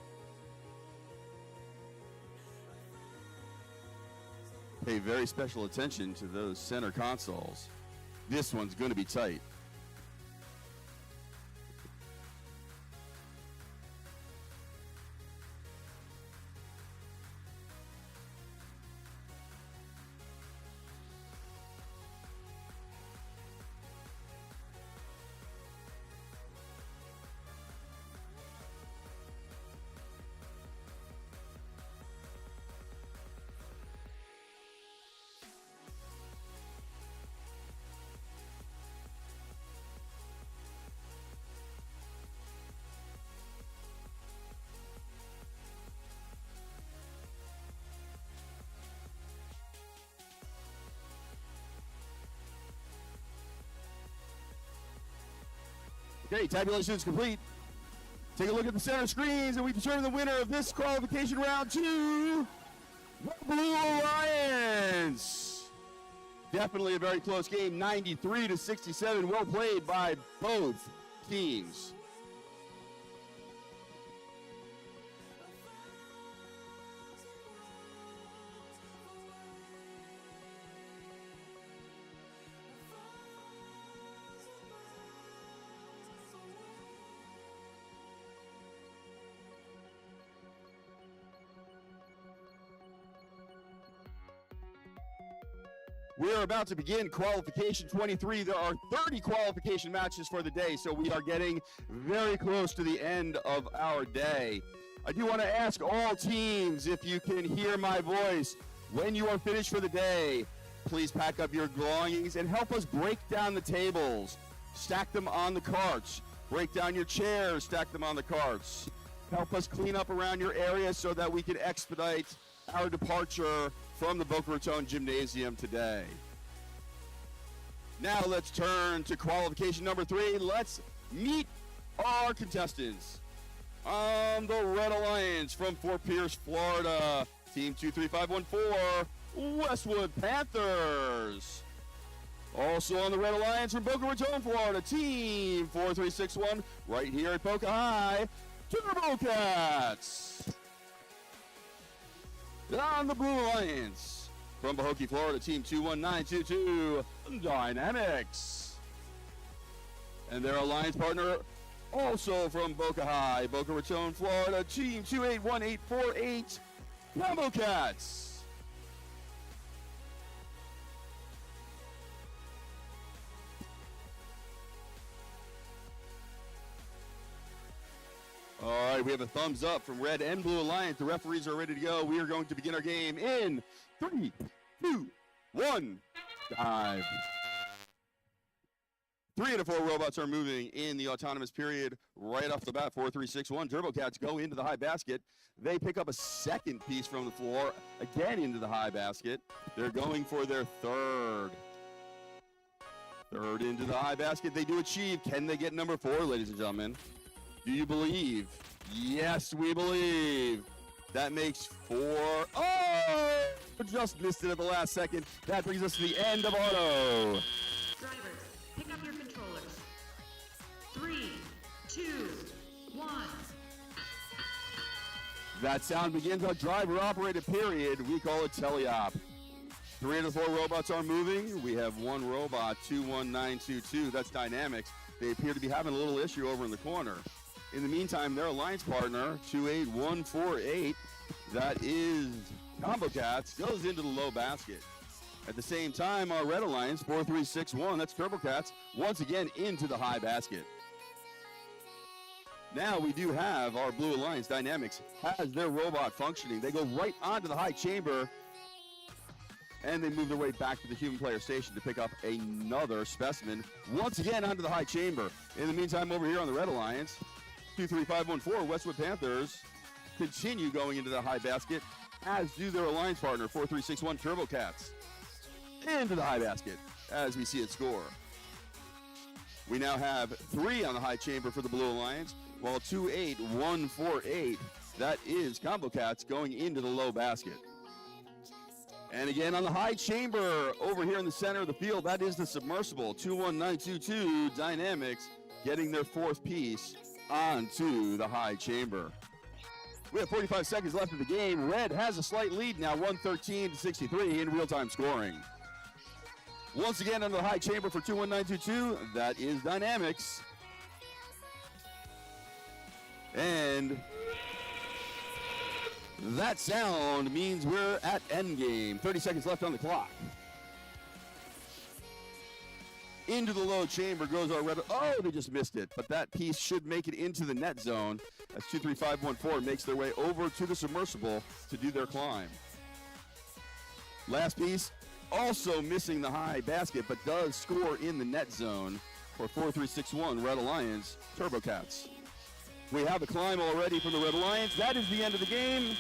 Pay very special attention to those center consoles. This one's going to be tight. Okay, tabulation is complete. Take a look at the center screens, and we determine the winner of this qualification round 2, the Blue Alliance. Definitely a very close game, 93-67. Well played by both teams. We are about to begin qualification 23. There are 30 qualification matches for the day, so we are getting very close to the end of our day. I do want to ask all teams, if you can hear my voice, when you are finished for the day, please pack up your belongings and help us break down the tables. Stack them on the carts. Break down your chairs, stack them on the carts. Help us clean up around your area so that we can expedite our departure from the Boca Raton Gymnasium today. Now let's turn to qualification number 3. Let's meet our contestants. On the Red Alliance from Fort Pierce, Florida, Team 23514, Westwood Panthers. Also on the Red Alliance from Boca Raton, Florida, Team 4361, right here at Boca High, Turbo Cats. On the Blue Alliance from Pahokee, Florida, Team 21922, Dynamics. And their alliance partner, also from Boca High, Boca Raton, Florida, Team 281848, Combo Cats. All right, we have a thumbs up from Red and Blue Alliance. The referees are ready to go. We are going to begin our game in 3, 2, 1, dive. 3 out of 4 robots are moving in the autonomous period right off the bat. 4, 3, 6, 1. Turbo Cats go into the high basket. They pick up a second piece from the floor, again into the high basket. They're going for their third. Third into the high basket. They do achieve. Can they get number 4, ladies and gentlemen? Do you believe? Yes, we believe. That makes 4. Oh! Just missed it at the last second. That brings us to the end of auto. Drivers, pick up your controllers. 3, 2, 1. That sound begins a driver-operated period. We call it teleop. 3 out of 4 robots are moving. We have one robot, 21922. That's Dynamics. They appear to be having a little issue over in the corner. In the meantime, their alliance partner, 28148, that is Combo Cats, goes into the low basket. At the same time, our Red Alliance, 4361, that's Turbo Cats, once again into the high basket. Now we do have our Blue Alliance Dynamics has their robot functioning. They go right onto the high chamber, and they move their way back to the human player station to pick up another specimen, once again onto the high chamber. In the meantime, over here on the Red Alliance, 23514 Westwood Panthers continue going into the high basket, as do their alliance partner, 4361 Turbo Cats, into the high basket as we see it score. We now have 3 on the high chamber for the Blue Alliance, while 28148 That is Combo Cats going into the low basket. And again on the high chamber over here in the center of the field, that is the submersible 21922 Dynamics getting their fourth piece onto the high chamber. We have 45 seconds left of the game. Red has a slight lead now, 113-63 in real-time scoring. Once again on the high chamber for 21922, that is Dynamics. And that sound means we're at endgame. 30 seconds left on the clock. Into the low chamber goes our red. Oh, they just missed it. But that piece should make it into the net zone as 23514 makes their way over to the submersible to do their climb. Last piece, also missing the high basket, but does score in the net zone for 4361 Red Alliance Turbo Cats. We have the climb already from the Red Alliance. That is the end of the game.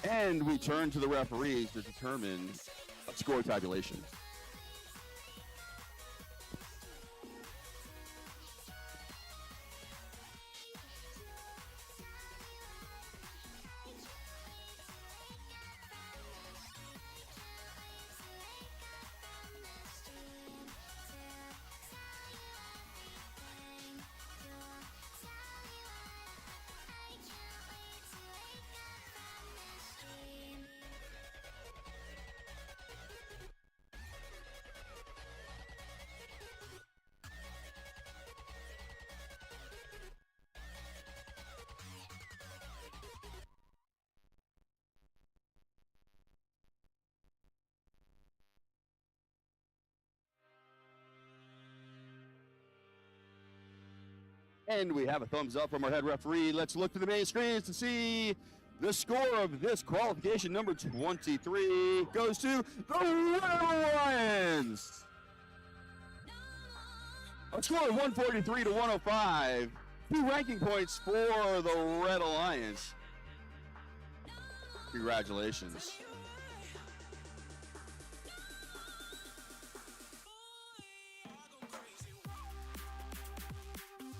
And we turn to the referees to determine a score tabulation. And we have a thumbs up from our head referee. Let's look to the main screens to see the score of this qualification. Number 23 goes to the Red Alliance. A score of 143 to 105. 2 ranking points for the Red Alliance. Congratulations.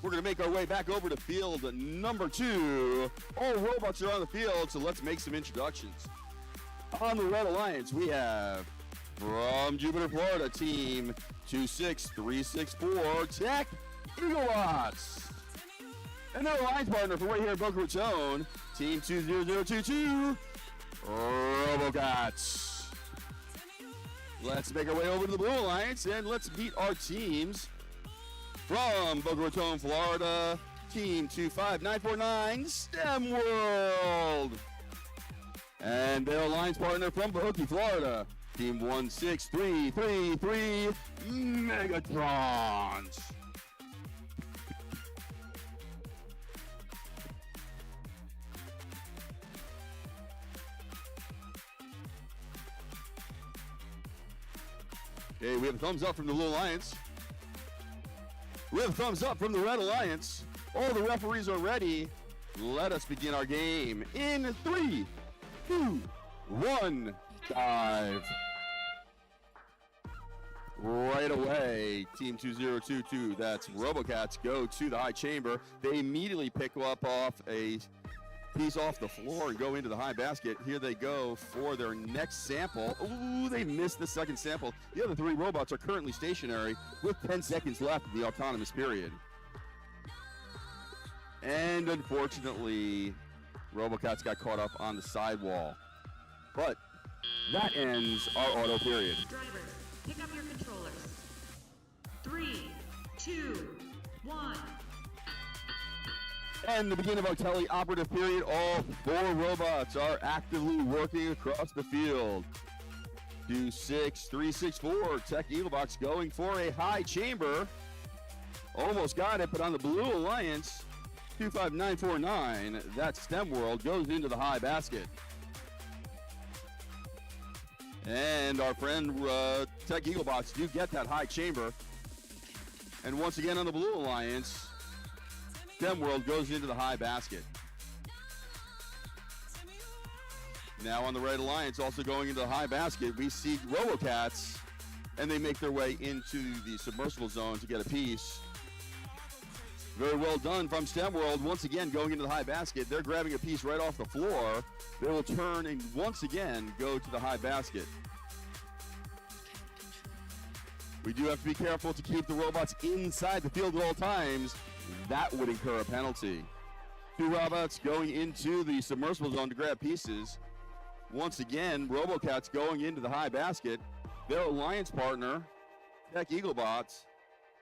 We're going to make our way back over to field number 2. All robots are on the field, so let's make some introductions. On the Red Alliance, we have from Jupiter, Florida, team 26364 Tech Gigawatts. And their alliance partner from right here at Boca Raton, team 20022 RoboCats. Let's make our way over to the Blue Alliance and let's meet our teams. From Boca Raton, Florida, team 25949 STEM World. And their alliance partner from Pahokee, Florida, team 16333 Megatrons. Okay, we have a thumbs up from the Blue Alliance. We have a thumbs up from the Red Alliance. All the referees are ready. Let us begin our game in 3, 2, 1, dive. Right away, team 2022, that's RoboCats, go to the high chamber. They immediately pick up off a piece off the floor and go into the high basket. Here they go for their next sample. Ooh, they missed the second sample. The other 3 robots are currently stationary with 10 seconds left in the autonomous period. And unfortunately, RoboCats got caught up on the sidewall. But that ends our auto period. Drivers, pick up your controllers. 3, 2, 1. And the beginning of our tele-operative period, all 4 robots are actively working across the field. 26364 Tech Eaglebox going for a high chamber. Almost got it, but on the Blue Alliance, 25949, that STEM World goes into the high basket. And our friend Tech Eaglebox do get that high chamber. And once again on the Blue Alliance, STEM World goes into the high basket. Now on the Red Alliance, also going into the high basket, we see RoboCats, and they make their way into the submersible zone to get a piece. Very well done from STEM World. Once again, going into the high basket. They're grabbing a piece right off the floor. They will turn and once again go to the high basket. We do have to be careful to keep the robots inside the field at all times. That would incur a penalty. 2 robots going into the submersible zone to grab pieces. Once again, RoboCats going into the high basket. Their alliance partner, Tech Eaglebots,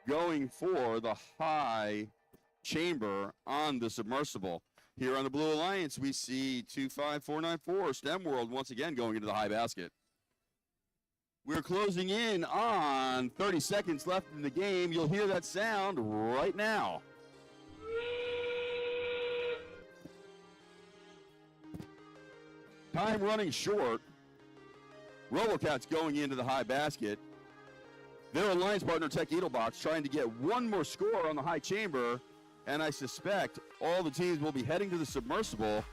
going for the high chamber on the submersible. Here on the Blue Alliance, we see 25494 STEM World once again going into the high basket. We're closing in on 30 seconds left in the game. You'll hear that sound right now. Time running short. RoboCats going into the high basket. Their alliance partner, Tech Eaglebots, trying to get one more score on the high chamber, and I suspect all the teams will be heading to the submersible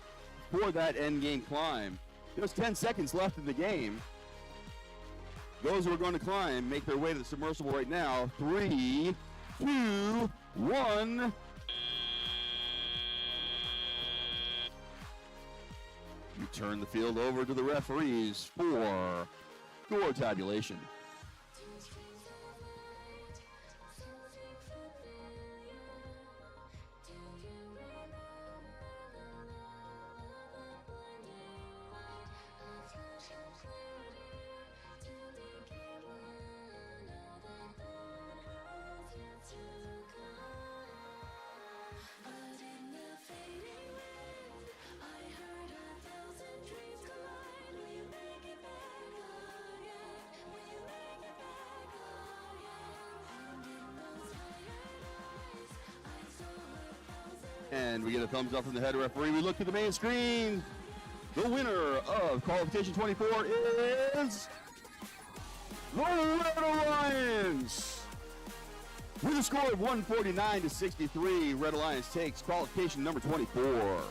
for that end game climb. Just 10 seconds left in the game. Those who are going to climb make their way to the submersible right now. 3, 2, 1. We turn the field over to the referees for score tabulation. And we get a thumbs up from the head referee. We look to the main screen. The winner of qualification 24 is the Red Alliance. With a score of 149-63, Red Alliance takes qualification number 24.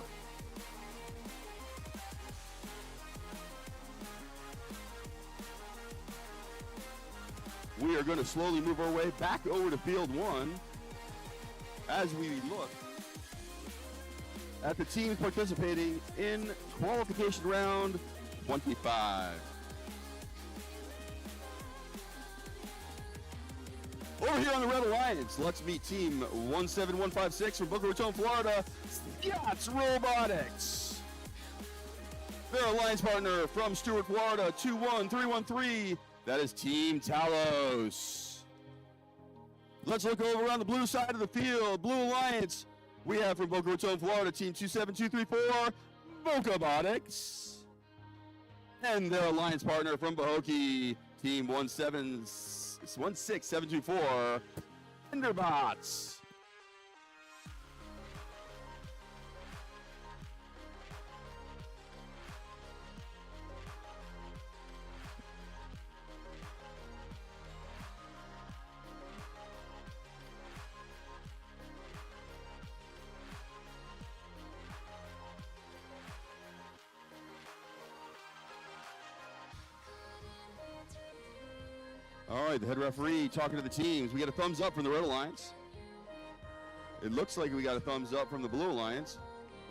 We are going to slowly move our way back over to field 1 as we look at the teams participating in qualification round 25. Over here on the Red Alliance, let's meet team 17156 from Boca Raton, Florida, Scott's Robotics. Their alliance partner from Stuart, Florida, 21313, that is Team Talos. Let's look over on the blue side of the field, Blue Alliance. We have from Boca Raton, Florida, team 27234, Bocabotics. And their alliance partner from Pahokee, team 16724, Enderbots. All right, the head referee talking to the teams. We got a thumbs up from the Red Alliance. It looks like we got a thumbs up from the Blue Alliance.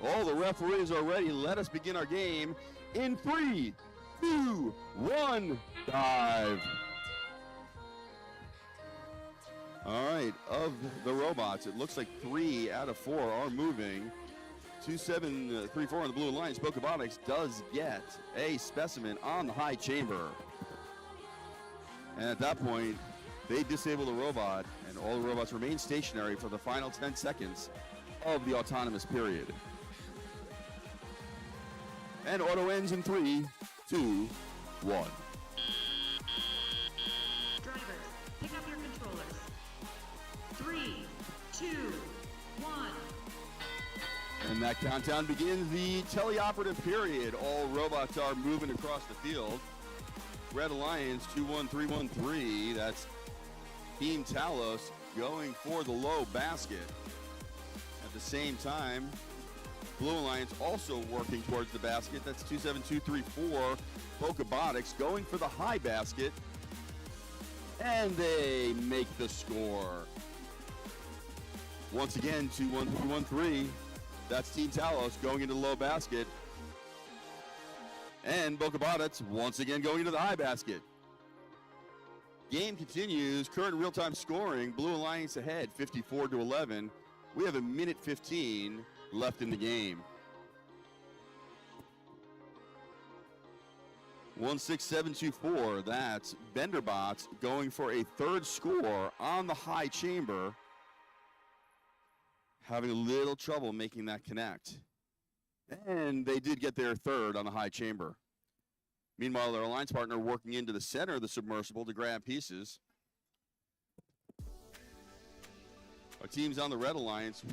All the referees are ready. Let us begin our game in 3, 2, 1, dive. All right, of the robots, it looks like 3 out of 4 are moving. 2734 on the Blue Alliance. Bocabotics does get a specimen on the high chamber. And at that point, they disable the robot, and all the robots remain stationary for the final 10 seconds of the autonomous period. And auto ends in 3, 2, 1. Drivers, pick up your controllers. 3, 2, 1. And that countdown begins the teleoperative period. All robots are moving across the field. Red Alliance 21313, that's Team Talos going for the low basket. At the same time, Blue Alliance also working towards the basket. That's 27234, Bocabotics going for the high basket. And they make the score. Once again, 2-1-3-1-3. That's Team Talos going into the low basket. And Boca Baratz once again going into the high basket. Game continues. Current real-time scoring. Blue Alliance ahead, 54-11. We have a minute 15 left in the game. 1-6-7-2-4. That's Benderbots going for a third score on the high chamber. Having a little trouble making that connect. And they did get their third on the high chamber. Meanwhile, their alliance partner working into the center of the submersible to grab pieces. Our teams on the Red Alliance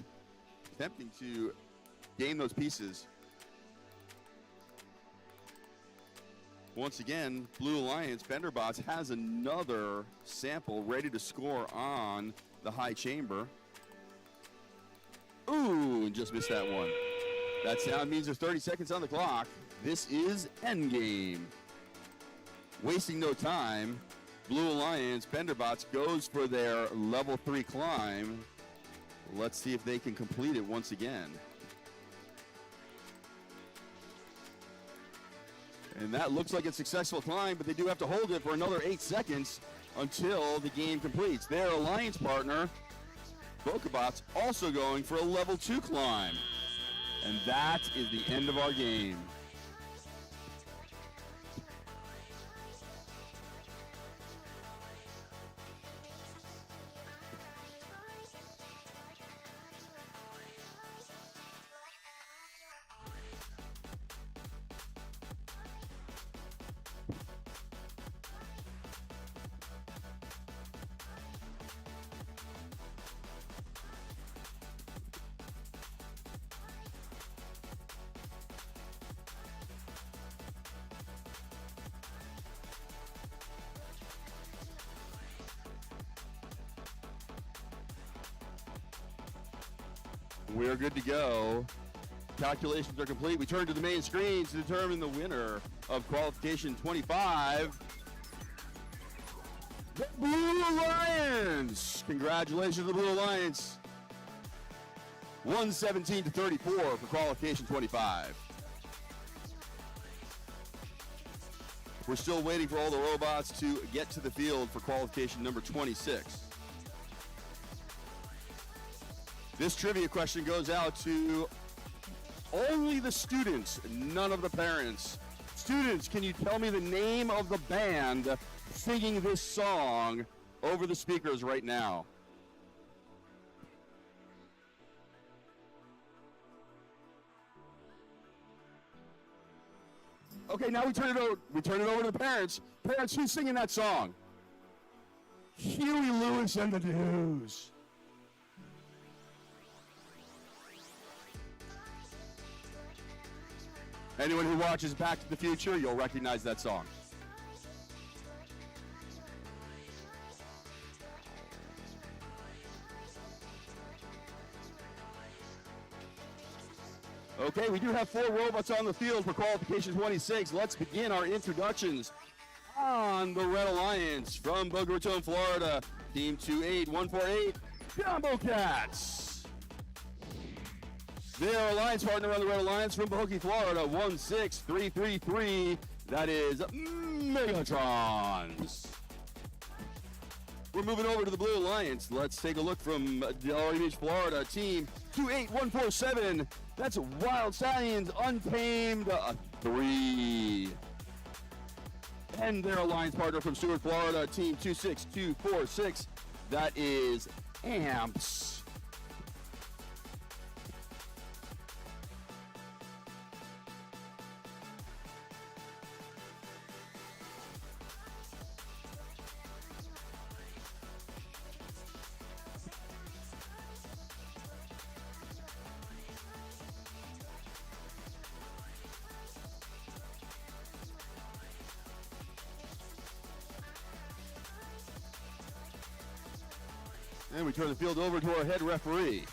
attempting to gain those pieces. Once again, Blue Alliance, Benderbots has another sample ready to score on the high chamber. Ooh, just missed that one. That sound means there's 30 seconds on the clock. This is endgame. Wasting no time, Blue Alliance, Benderbots goes for their level 3 climb. Let's see if they can complete it once again. And that looks like a successful climb, but they do have to hold it for another 8 seconds until the game completes. Their alliance partner, Bocabots, also going for a level 2 climb. And that is the end of our game. We're good to go. Calculations are complete. We turn to the main screen to determine the winner of qualification 25. The Blue Alliance! Congratulations to the Blue Alliance. 117-34 for qualification 25. We're still waiting for all the robots to get to the field for qualification number 26. This trivia question goes out to only the students, none of the parents. Students, can you tell me the name of the band singing this song over the speakers right now? Okay, now we turn it over to the parents. Parents, who's singing that song? Huey Lewis and the News. Anyone who watches Back to the Future, you'll recognize that song. Okay, we do have 4 robots on the field for qualification 26. Let's begin our introductions on the Red Alliance from Boca Raton, Florida. Team 28148, Combo Cats. Their alliance partner on the Red Alliance from Bohokie, Florida, 16333. That is Megatrons. We're moving over to the Blue Alliance. Let's take a look from Delray Beach, Florida. Team 28147. That's Wild Stallions Untamed 3. And their alliance partner from Stuart, Florida, Team 26246. That is Amps. And we turn the field over to our head referee.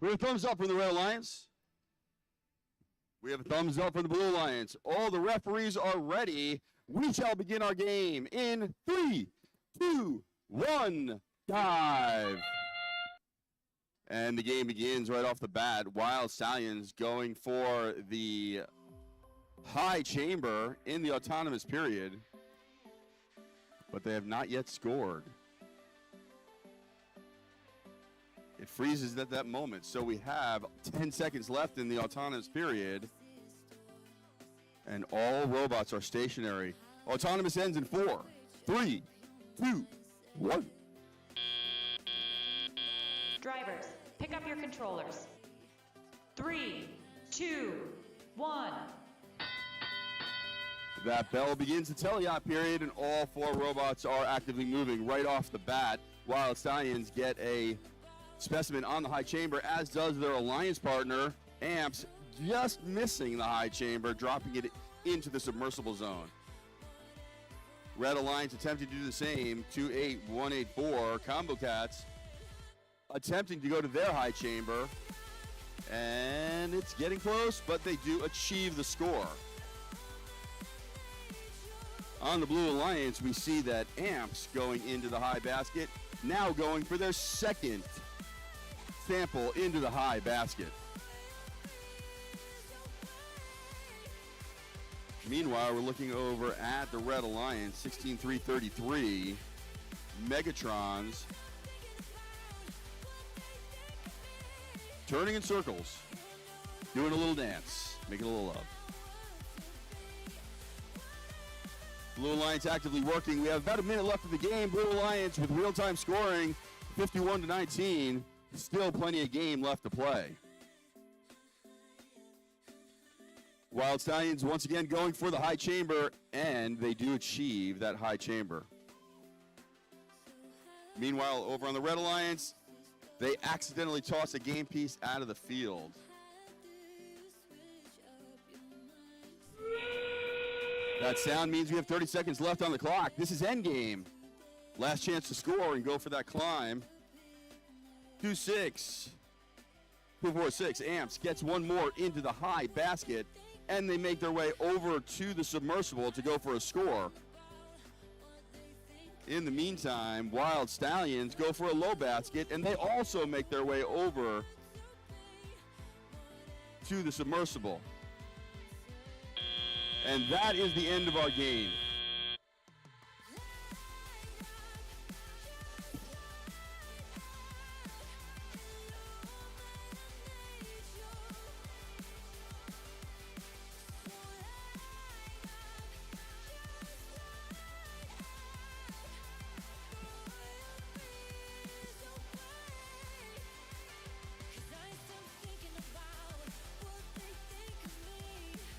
We have a thumbs up from the Red Alliance. We have a thumbs up from the Blue Alliance. All the referees are ready. We shall begin our game in 3, 2, 1, dive. And the game begins right off the bat. Wild Stallions going for the high chamber in the autonomous period, but they have not yet scored. It freezes at that moment, so we have 10 seconds left in the autonomous period, and all robots are stationary. Autonomous ends in 4, 3, 2, 1. Drivers, pick up your controllers. 3, 2, 1. That bell begins the teleop period, and all 4 robots are actively moving right off the bat. Wild Stallions get a specimen on the high chamber, as does their alliance partner, Amps, just missing the high chamber, dropping it into the submersible zone. Red Alliance attempting to do the same. 28184 Combo Cats attempting to go to their high chamber, and it's getting close, but they do achieve the score. On the Blue Alliance, we see that Amps going into the high basket, now going for their second sample into the high basket. Meanwhile, we're looking over at the Red Alliance, 16333 Megatrons turning in circles, doing a little dance, making a little love. Blue Alliance actively working. We have about a minute left of the game. Blue Alliance with real-time scoring, 51-19. Still plenty of game left to play. Wild Stallions once again going for the high chamber, and they do achieve that high chamber. Meanwhile, over on the Red Alliance, they accidentally toss a game piece out of the field. That sound means we have 30 seconds left on the clock. This is endgame. Last chance to score and go for that climb. 2-6. 2-4-6. Amps gets one more into the high basket, and they make their way over to the submersible to go for a score. In the meantime, Wild Stallions go for a low basket, and they also make their way over to the submersible. And that is the end of our game.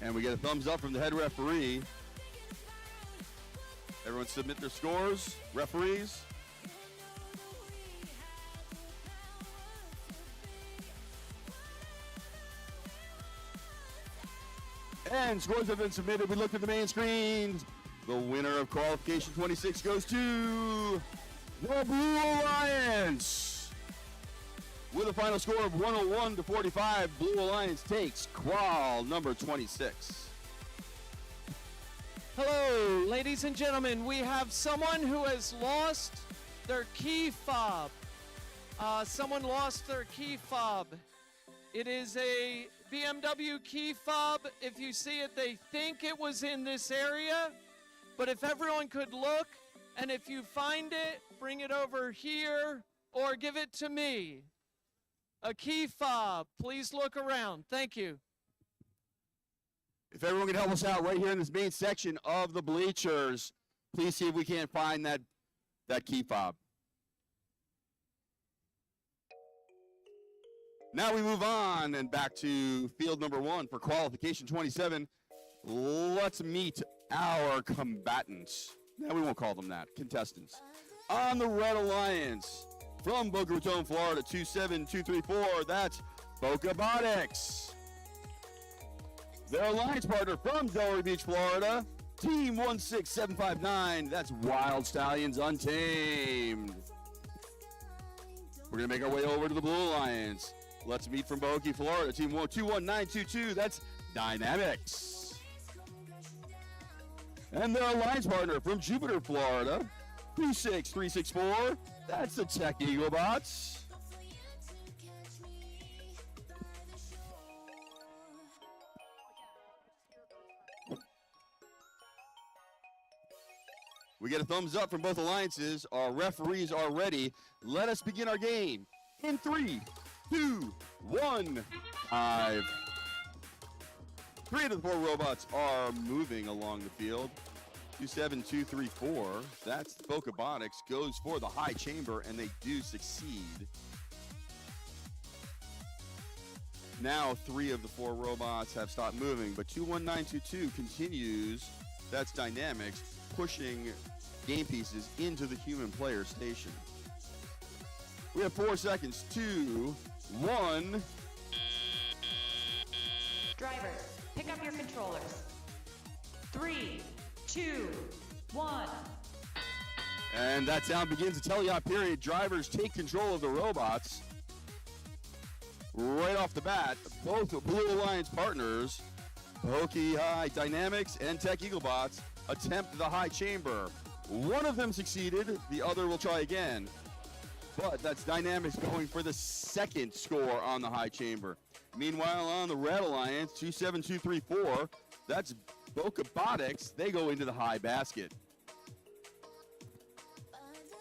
And we get a thumbs up from the head referee. Everyone submit their scores. Referees. And scores have been submitted. We look at the main screens. The winner of qualification 26 goes to the Blue Alliance. With a final score of 101-45, Blue Alliance takes qual number 26. Hello, ladies and gentlemen. We have someone who has lost their key fob. Someone lost their key fob. It is a BMW key fob. If you see it, they think it was in this area. But if everyone could look, and if you find it, bring it over here or give it to me. A key fob. Please look around. Thank you. If everyone can help us out right here in this main section of the bleachers, please see if we can't find that key fob. Now we move on and back to field number 1 for qualification 27. Let's meet our combatants. Now we won't call them that. Contestants. On the Red Alliance, from Boca Raton, Florida, 27234, that's Bocabotics. Their alliance partner from Delray Beach, Florida, Team 16759, that's Wild Stallions Untamed. We're going to make our way over to the Blue Alliance. Let's meet from Bohoke, Florida. Team 21922. That's Dynamics. And their alliance partner from Jupiter, Florida. 26364. That's the Tech Eaglebots. We get a thumbs up from both alliances. Our referees are ready. Let us begin our game in 3, 2, 1, 5. 3 of the 4 robots are moving along the field. 27234. That's Bokobotics goes for the high chamber, and they do succeed. Now 3 of the 4 robots have stopped moving, but 21922 continues. That's Dynamics pushing game pieces into the human player station. We have 4 seconds. 2, 1. Drivers, pick up your controllers. 3, 2, 1. And that sound begins the teleop period. Drivers take control of the robots. Right off the bat, both Blue Alliance partners, Bohoke High Dynamics and Tech Eaglebots, attempt the high chamber. One of them succeeded, the other will try again. But that's Dynamics going for the second score on the high chamber. Meanwhile, on the Red Alliance, 27234, that's Bokobotics. They go into the high basket.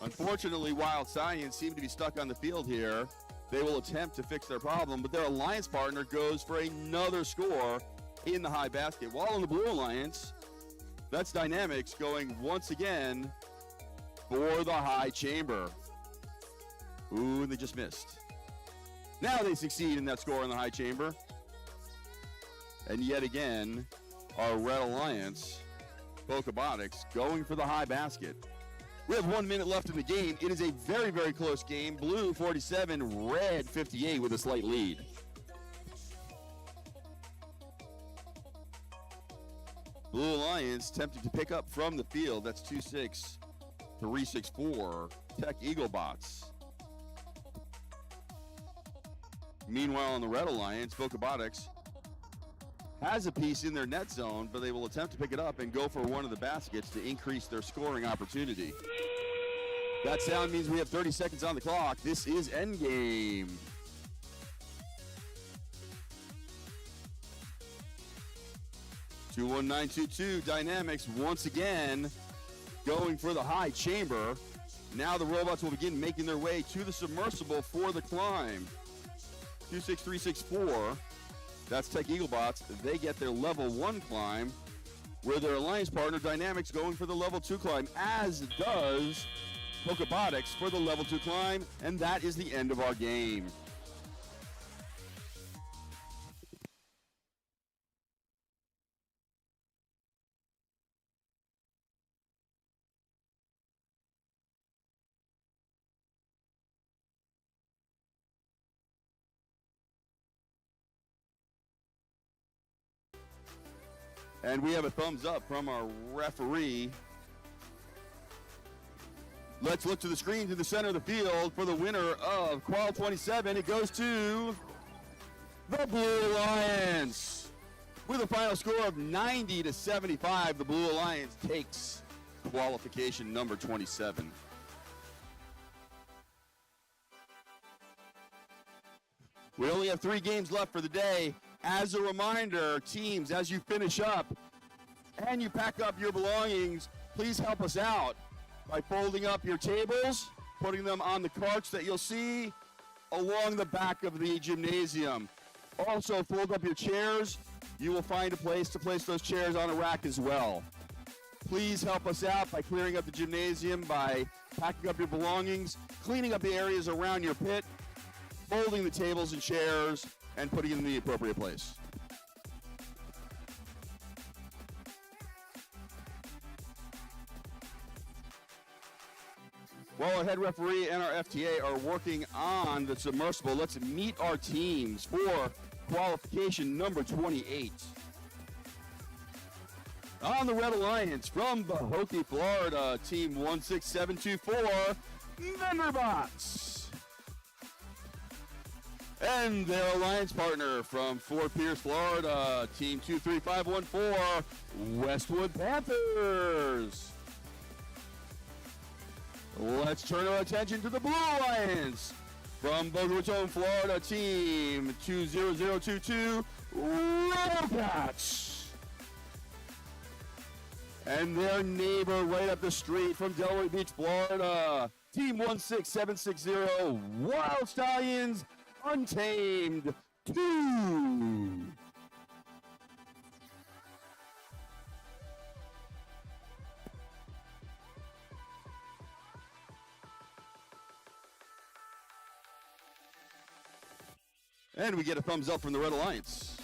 Unfortunately, Wild Science seem to be stuck on the field here. They will attempt to fix their problem, but their alliance partner goes for another score in the high basket. While on the Blue Alliance, that's Dynamics going once again for the high chamber. Ooh, they just missed. Now they succeed in that score in the high chamber. And yet again, our Red Alliance, Bokobotics, going for the high basket. We have 1 minute left in the game. It is a very, very close game. Blue 47, Red 58 with a slight lead. Blue Alliance tempted to pick up from the field. That's 26364, Tech Eaglebots. Meanwhile, on the Red Alliance, Bokobotics has a piece in their net zone, but they will attempt to pick it up and go for one of the baskets to increase their scoring opportunity. That sound means we have 30 seconds on the clock. This is endgame. (21922) Dynamics once again going for the high chamber. Now the robots will begin making their way to the submersible for the climb. 26364. That's Tech Eaglebots. They get their level 1 climb, where their alliance partner Dynamics going for the level 2 climb, as does Bokobotics for the level 2 climb, and that is the end of our game. And we have a thumbs up from our referee. Let's look to the screen to the center of the field for the winner of Qual 27. It goes to the Blue Alliance. With a final score of 90-75, the Blue Alliance takes qualification number 27. We only have 3 games left for the day. As a reminder, teams, as you finish up and you pack up your belongings, please help us out by folding up your tables, putting them on the carts that you'll see along the back of the gymnasium. Also, fold up your chairs. You will find a place to place those chairs on a rack as well. Please help us out by clearing up the gymnasium, by packing up your belongings, cleaning up the areas around your pit, folding the tables and chairs, and putting it in the appropriate place. While our head referee and our FTA are working on the submersible, let's meet our teams for qualification number 28. On the Red Alliance from Bohoke, Florida, team 16724, Vendorbots. And their alliance partner from Fort Pierce, Florida, Team 23514, Westwood Panthers. Let's turn our attention to the Blue Alliance from Boca Raton, Florida, Team 20022, RoboCats. And their neighbor right up the street from Delray Beach, Florida, Team 16760, Wild Stallions Untamed 2. And we get a thumbs up from the Red Alliance.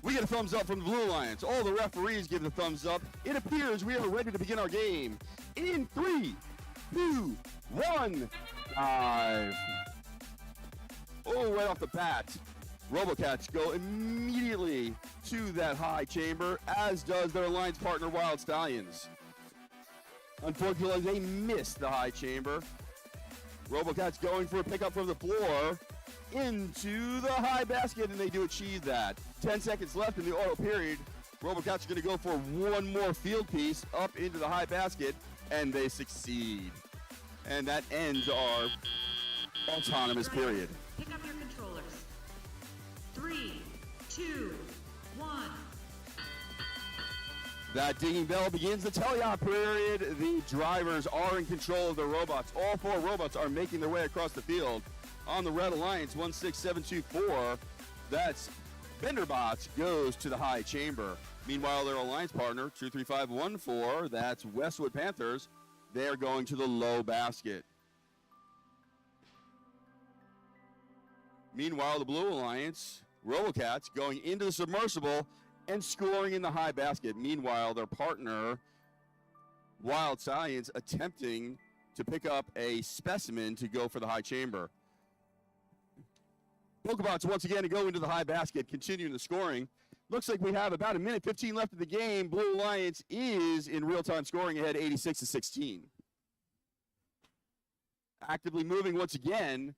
We get a thumbs up from the Blue Alliance. All the referees give the thumbs up. It appears we are ready to begin our game. In 3, 2, 1, dive. Oh, right off the bat, RoboCats go immediately to that high chamber, as does their alliance partner, Wild Stallions. Unfortunately, they missed the high chamber. RoboCats going for a pickup from the floor into the high basket, and they do achieve that. 10 seconds left in the auto period. RoboCats are going to go for one more field piece up into the high basket, and they succeed. And that ends our autonomous period. Pick up your controllers. 3, 2, 1. That dinging bell begins the teleop period. The drivers are in control of the robots. All 4 robots are making their way across the field. On the Red Alliance, 16724, that's Benderbots goes to the high chamber. Meanwhile, their alliance partner, 23514, that's Westwood Panthers, they're going to the low basket. Meanwhile, the Blue Alliance, RoboCats, going into the submersible and scoring in the high basket. Meanwhile, their partner, Wild Stallions, attempting to pick up a specimen to go for the high chamber. Pokebots once again to go into the high basket, continuing the scoring. Looks like we have about 1:15 left of the game. Blue Alliance is in real-time scoring ahead 86-16. Actively moving once again.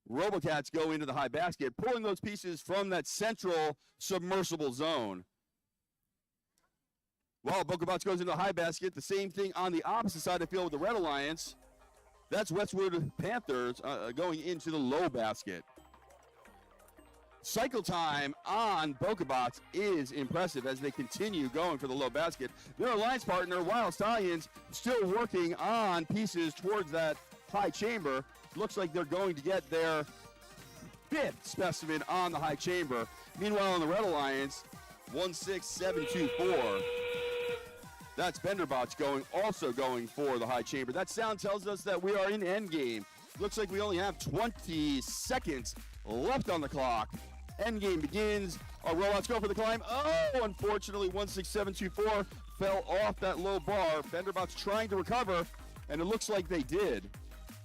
RoboCats go into the high basket, pulling those pieces from that central submersible zone. While Pokebots goes into the high basket, the same thing on the opposite side of the field with the Red Alliance. That's Westwood Panthers going into the low basket. Cycle time on Pokebots is impressive as they continue going for the low basket. Their alliance partner, Wild Stallions, still working on pieces towards that high chamber. Looks like they're going to get their 5th specimen on the high chamber. Meanwhile, on the Red Alliance, 16724. That's Benderbots also going for the high chamber. That sound tells us that we are in endgame. Looks like we only have 20 seconds left on the clock. Endgame begins. Our robots go for the climb. Oh, unfortunately, 16724 fell off that low bar. Benderbots trying to recover, and it looks like they did.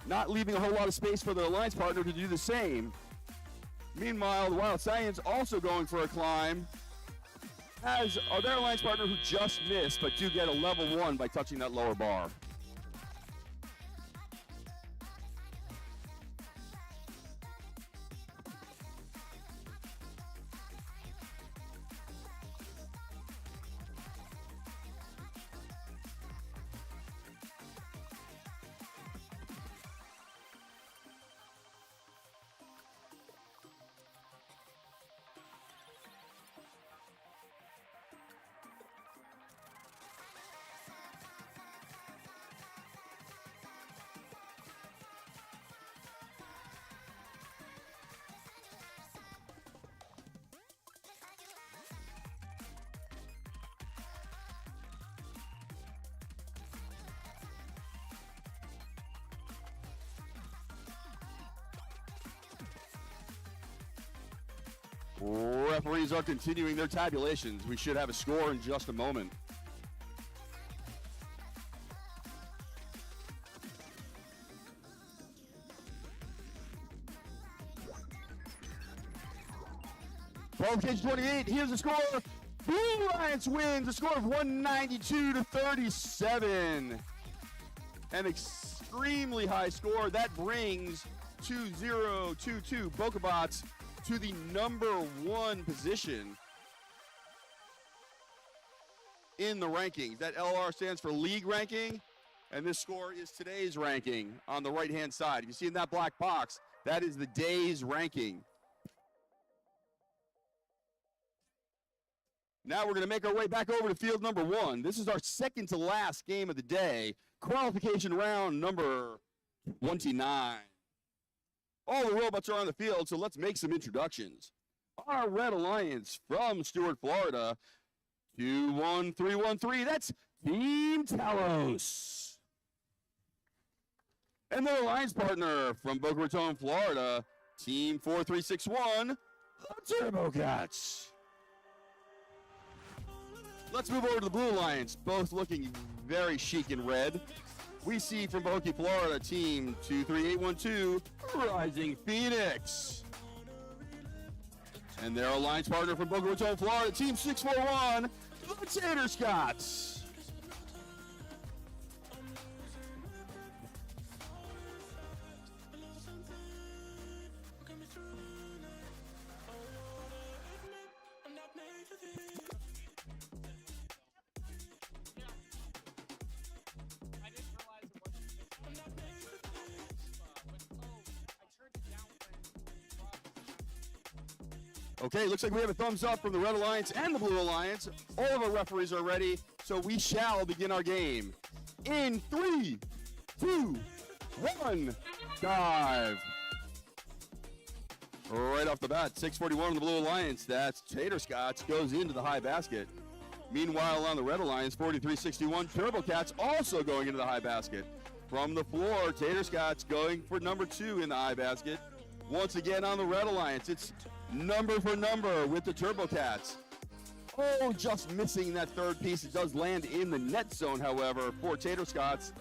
Not leaving a whole lot of space for their alliance partner to do the same. Meanwhile, the Wild Stallions also going for a climb, as are their alliance partner who just missed, but do get a level 1 by touching that lower bar. Referees are continuing their tabulations. We should have a score in just a moment. Qualification 28, here's the score. Blue Alliance wins a score of 192-37. An extremely high score. That brings 2022 BocaBots to the number 1 position in the rankings. That LR stands for league ranking, and this score is today's ranking on the right-hand side. If you see in that black box, that is the day's ranking. Now we're going to make our way back over to field number 1. This is our second to last game of the day, qualification round number 29. All the robots are on the field, so let's make some introductions. Our Red Alliance from Stuart, Florida, 21313, that's Team Talos. And their alliance partner from Boca Raton, Florida, Team 4361, the Turbo Cats. Let's move over to the Blue Alliance, both looking very chic in red. We see from Boca, Florida, Team 23812, Rising Phoenix. And their alliance partner from Boca Raton, Florida, Team 641, the Tater Scots. Okay, looks like we have a thumbs up from the Red Alliance and the Blue Alliance. All of our referees are ready, so we shall begin our game. In 3, 2, 1, dive. Right off the bat, 641 on the Blue Alliance. That's Tater Scots goes into the high basket. Meanwhile, on the Red Alliance, 4361 Turbo Cats also going into the high basket. From the floor, Tater Scots going for number 2 in the high basket. Once again on the Red Alliance, it's number for number with the Turbo Cats. Oh, just missing that third piece. It does land in the net zone, however, for Tater Scots.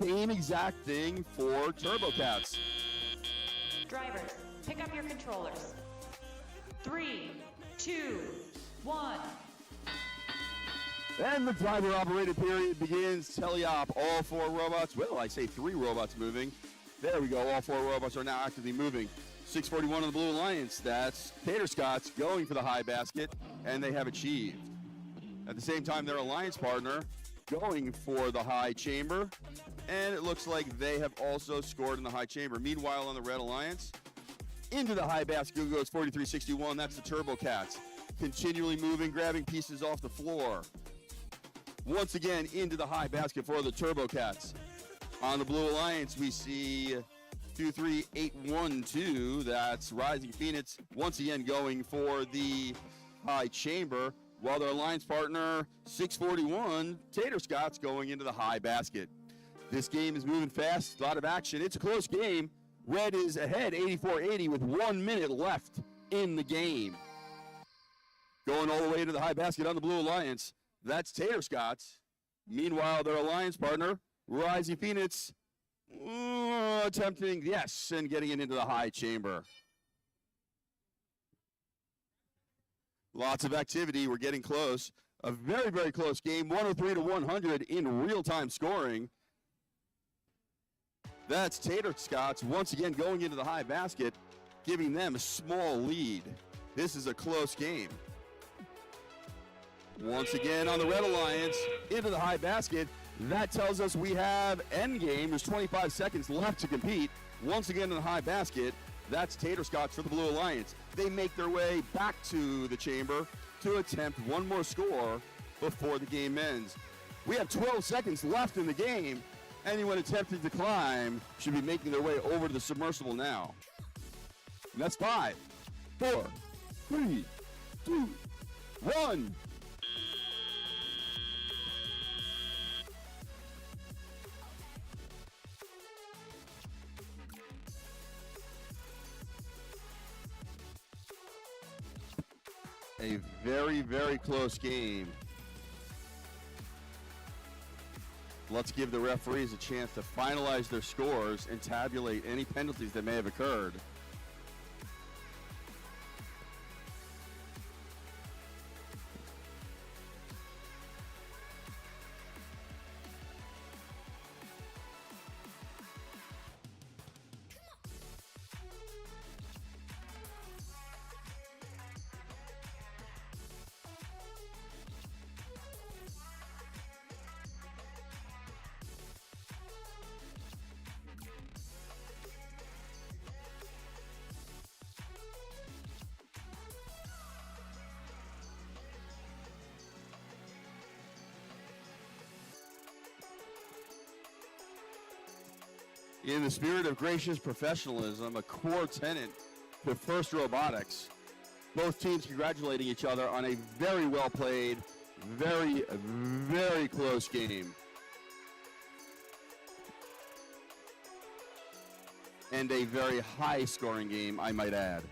Same exact thing for Turbo Cats. Drivers, pick up your controllers. 3, 2, 1. And the driver-operated period begins. Teleop, all 4 robots. Well, I say 3 robots moving. There we go. All 4 robots are now actively moving. 641 on the Blue Alliance. That's Tater Scots going for the high basket, and they have achieved. At the same time, their alliance partner going for the high chamber, and it looks like they have also scored in the high chamber. Meanwhile, on the Red Alliance, into the high basket goes 4361. That's the Turbo Cats. Continually moving, grabbing pieces off the floor. Once again, into the high basket for the Turbo Cats. On the Blue Alliance, we see 23812. That's Rising Phoenix once again going for the high chamber, while their alliance partner 641 Tater Scots going into the high basket. This game is moving fast, a lot of action. It's a close game. Red is ahead 84-80 with 1 minute left in the game. Going all the way to the high basket on the Blue Alliance, that's Tater Scots. Meanwhile, their alliance partner Rising Phoenix attempting, yes, and getting it into the high chamber. Lots of activity. We're getting close. A very, very close game. 103-100 in real-time scoring. That's Tater Scots once again going into the high basket, giving them a small lead. This is a close game. Once again on the Red Alliance, into the high basket. That tells us we have endgame. There's 25 seconds left to compete. Once again in the high basket, that's Tater Scots for the Blue Alliance. They make their way back to the chamber to attempt one more score before the game ends. We have 12 seconds left in the game. Anyone attempting to climb should be making their way over to the submersible now. And that's 5, 4, 3, 2, 1. A very, very close game. Let's give the referees a chance to finalize their scores and tabulate any penalties that may have occurred. In the spirit of gracious professionalism, a core tenet to First Robotics, both teams congratulating each other on a very well played, very, very close game. And a very high scoring game, I might add.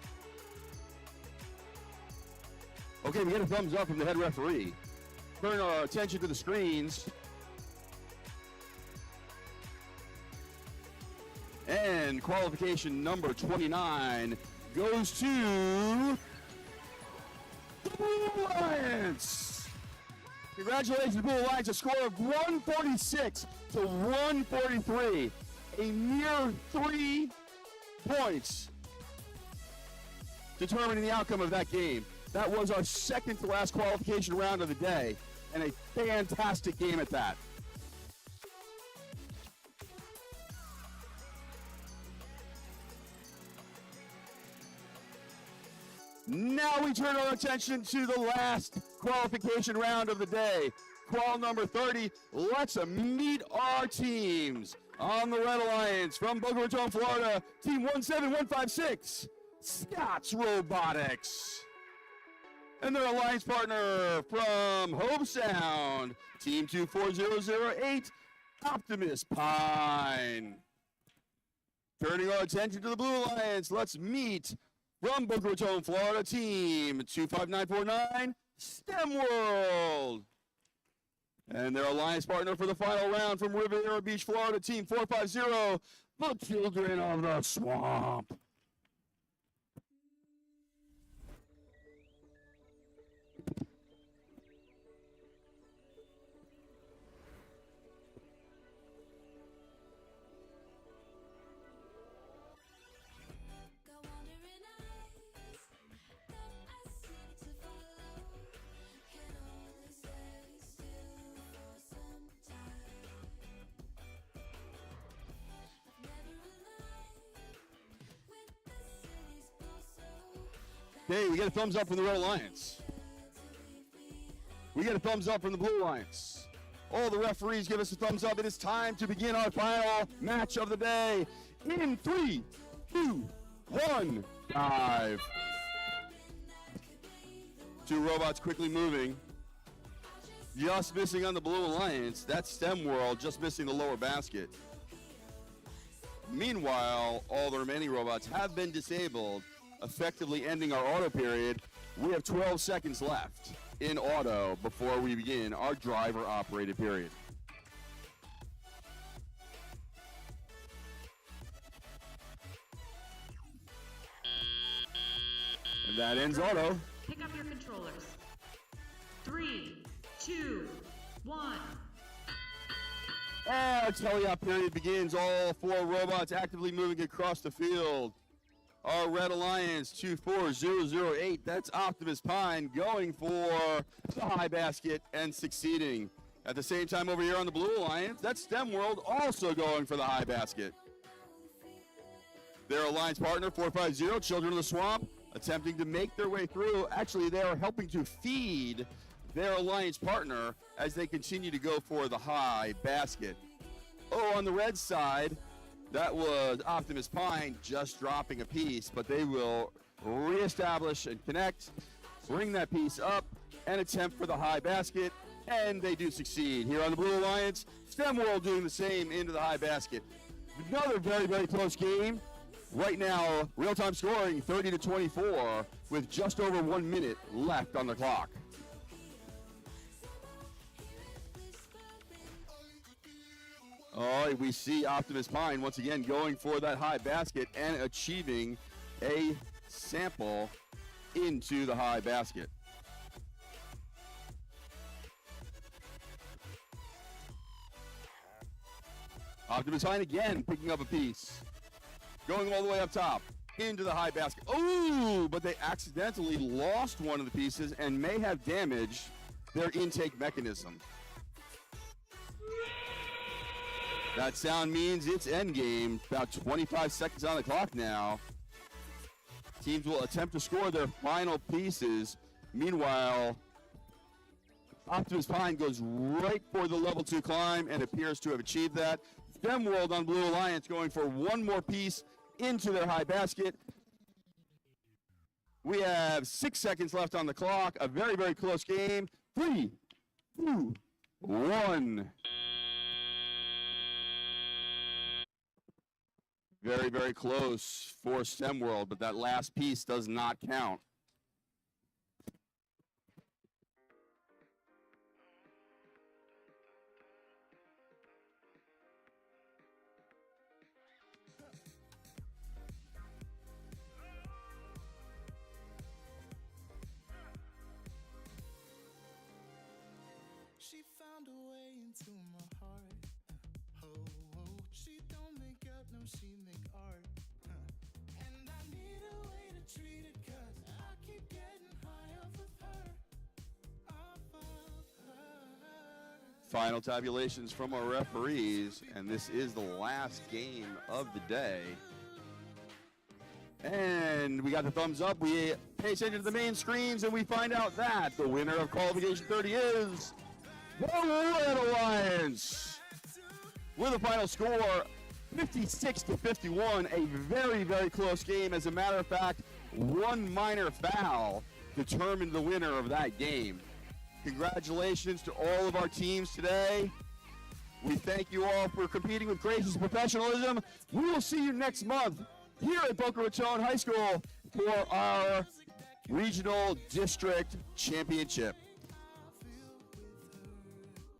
Okay, we get a thumbs up from the head referee. Turn our attention to the screens. And qualification number 29 goes to the Blue Alliance. Congratulations, Blue Alliance, a score of 146 to 143. A mere 3 points determining the outcome of that game. That was our second to last qualification round of the day, and a fantastic game at that. Now we turn our attention to the last qualification round of the day. Qual number 30, let's meet our teams. On the Red Alliance from Boca Raton, Florida, Team 17156, Scots Robotics. And their alliance partner from Hope Sound, Team 24008, Optimus Pine. Turning our attention to the Blue Alliance, let's meet from Boca Raton, Florida, Team 25949, STEM World. And their alliance partner for the final round from Riviera Beach, Florida, Team 450, the Children of the Swamp. Hey, we get a thumbs up from the Red Alliance. We get a thumbs up from the Blue Alliance. All the referees give us a thumbs up. It is time to begin our final match of the day. In 3, 2, 1, dive. Two robots quickly moving. Just missing on the Blue Alliance. That's STEM World, just missing the lower basket. Meanwhile, all the remaining robots have been disabled, effectively ending our auto period. We have 12 seconds left in auto before we begin our driver-operated period. And that ends auto. Pick up your controllers. 3, 2, 1. Our teleop period begins. All 4 robots actively moving across the field. Our Red Alliance 24008, that's Optimus Pine going for the high basket and succeeding. At the same time over here on the Blue Alliance, that's STEM World also going for the high basket. Their alliance partner 450, Children of the Swamp, attempting to make their way through. Actually, they are helping to feed their alliance partner as they continue to go for the high basket. Oh, on the red side, that was Optimus Pine just dropping a piece, but they will reestablish and connect, bring that piece up, and attempt for the high basket, and they do succeed. Here on the Blue Alliance, STEM World doing the same into the high basket. Another very, very close game. Right now, real-time scoring 30-24 with just over 1 minute left on the clock. All right, we see Optimus Pine once again going for that high basket and achieving a sample into the high basket. Optimus Pine again picking up a piece. Going all the way up top into the high basket. Oh, but they accidentally lost one of the pieces and may have damaged their intake mechanism. That sound means it's endgame. About 25 seconds on the clock now. Teams will attempt to score their final pieces. Meanwhile, Optimus Pine goes right for the level 2 climb and appears to have achieved that. STEM World on Blue Alliance going for one more piece into their high basket. We have 6 seconds left on the clock. A very, very close game. 3, 2, 1. Very, very close for STEM World, but that last piece does not count. She found a way into my heart. She don't make up, no, she make art. And I need a way to treat it, 'cause I keep getting high off of her. Off of her. Final tabulations from our referees, and this is the last game of the day. And we got the thumbs up. We pay attention to the main screens, and we find out that the winner of qualification 30 is the Red Alliance. With a final score 56-51, a very, very close game. As a matter of fact, one minor foul determined the winner of that game. Congratulations to all of our teams today. We thank you all for competing with gracious professionalism. We will see you next month here at Boca Raton High School for our regional district championship.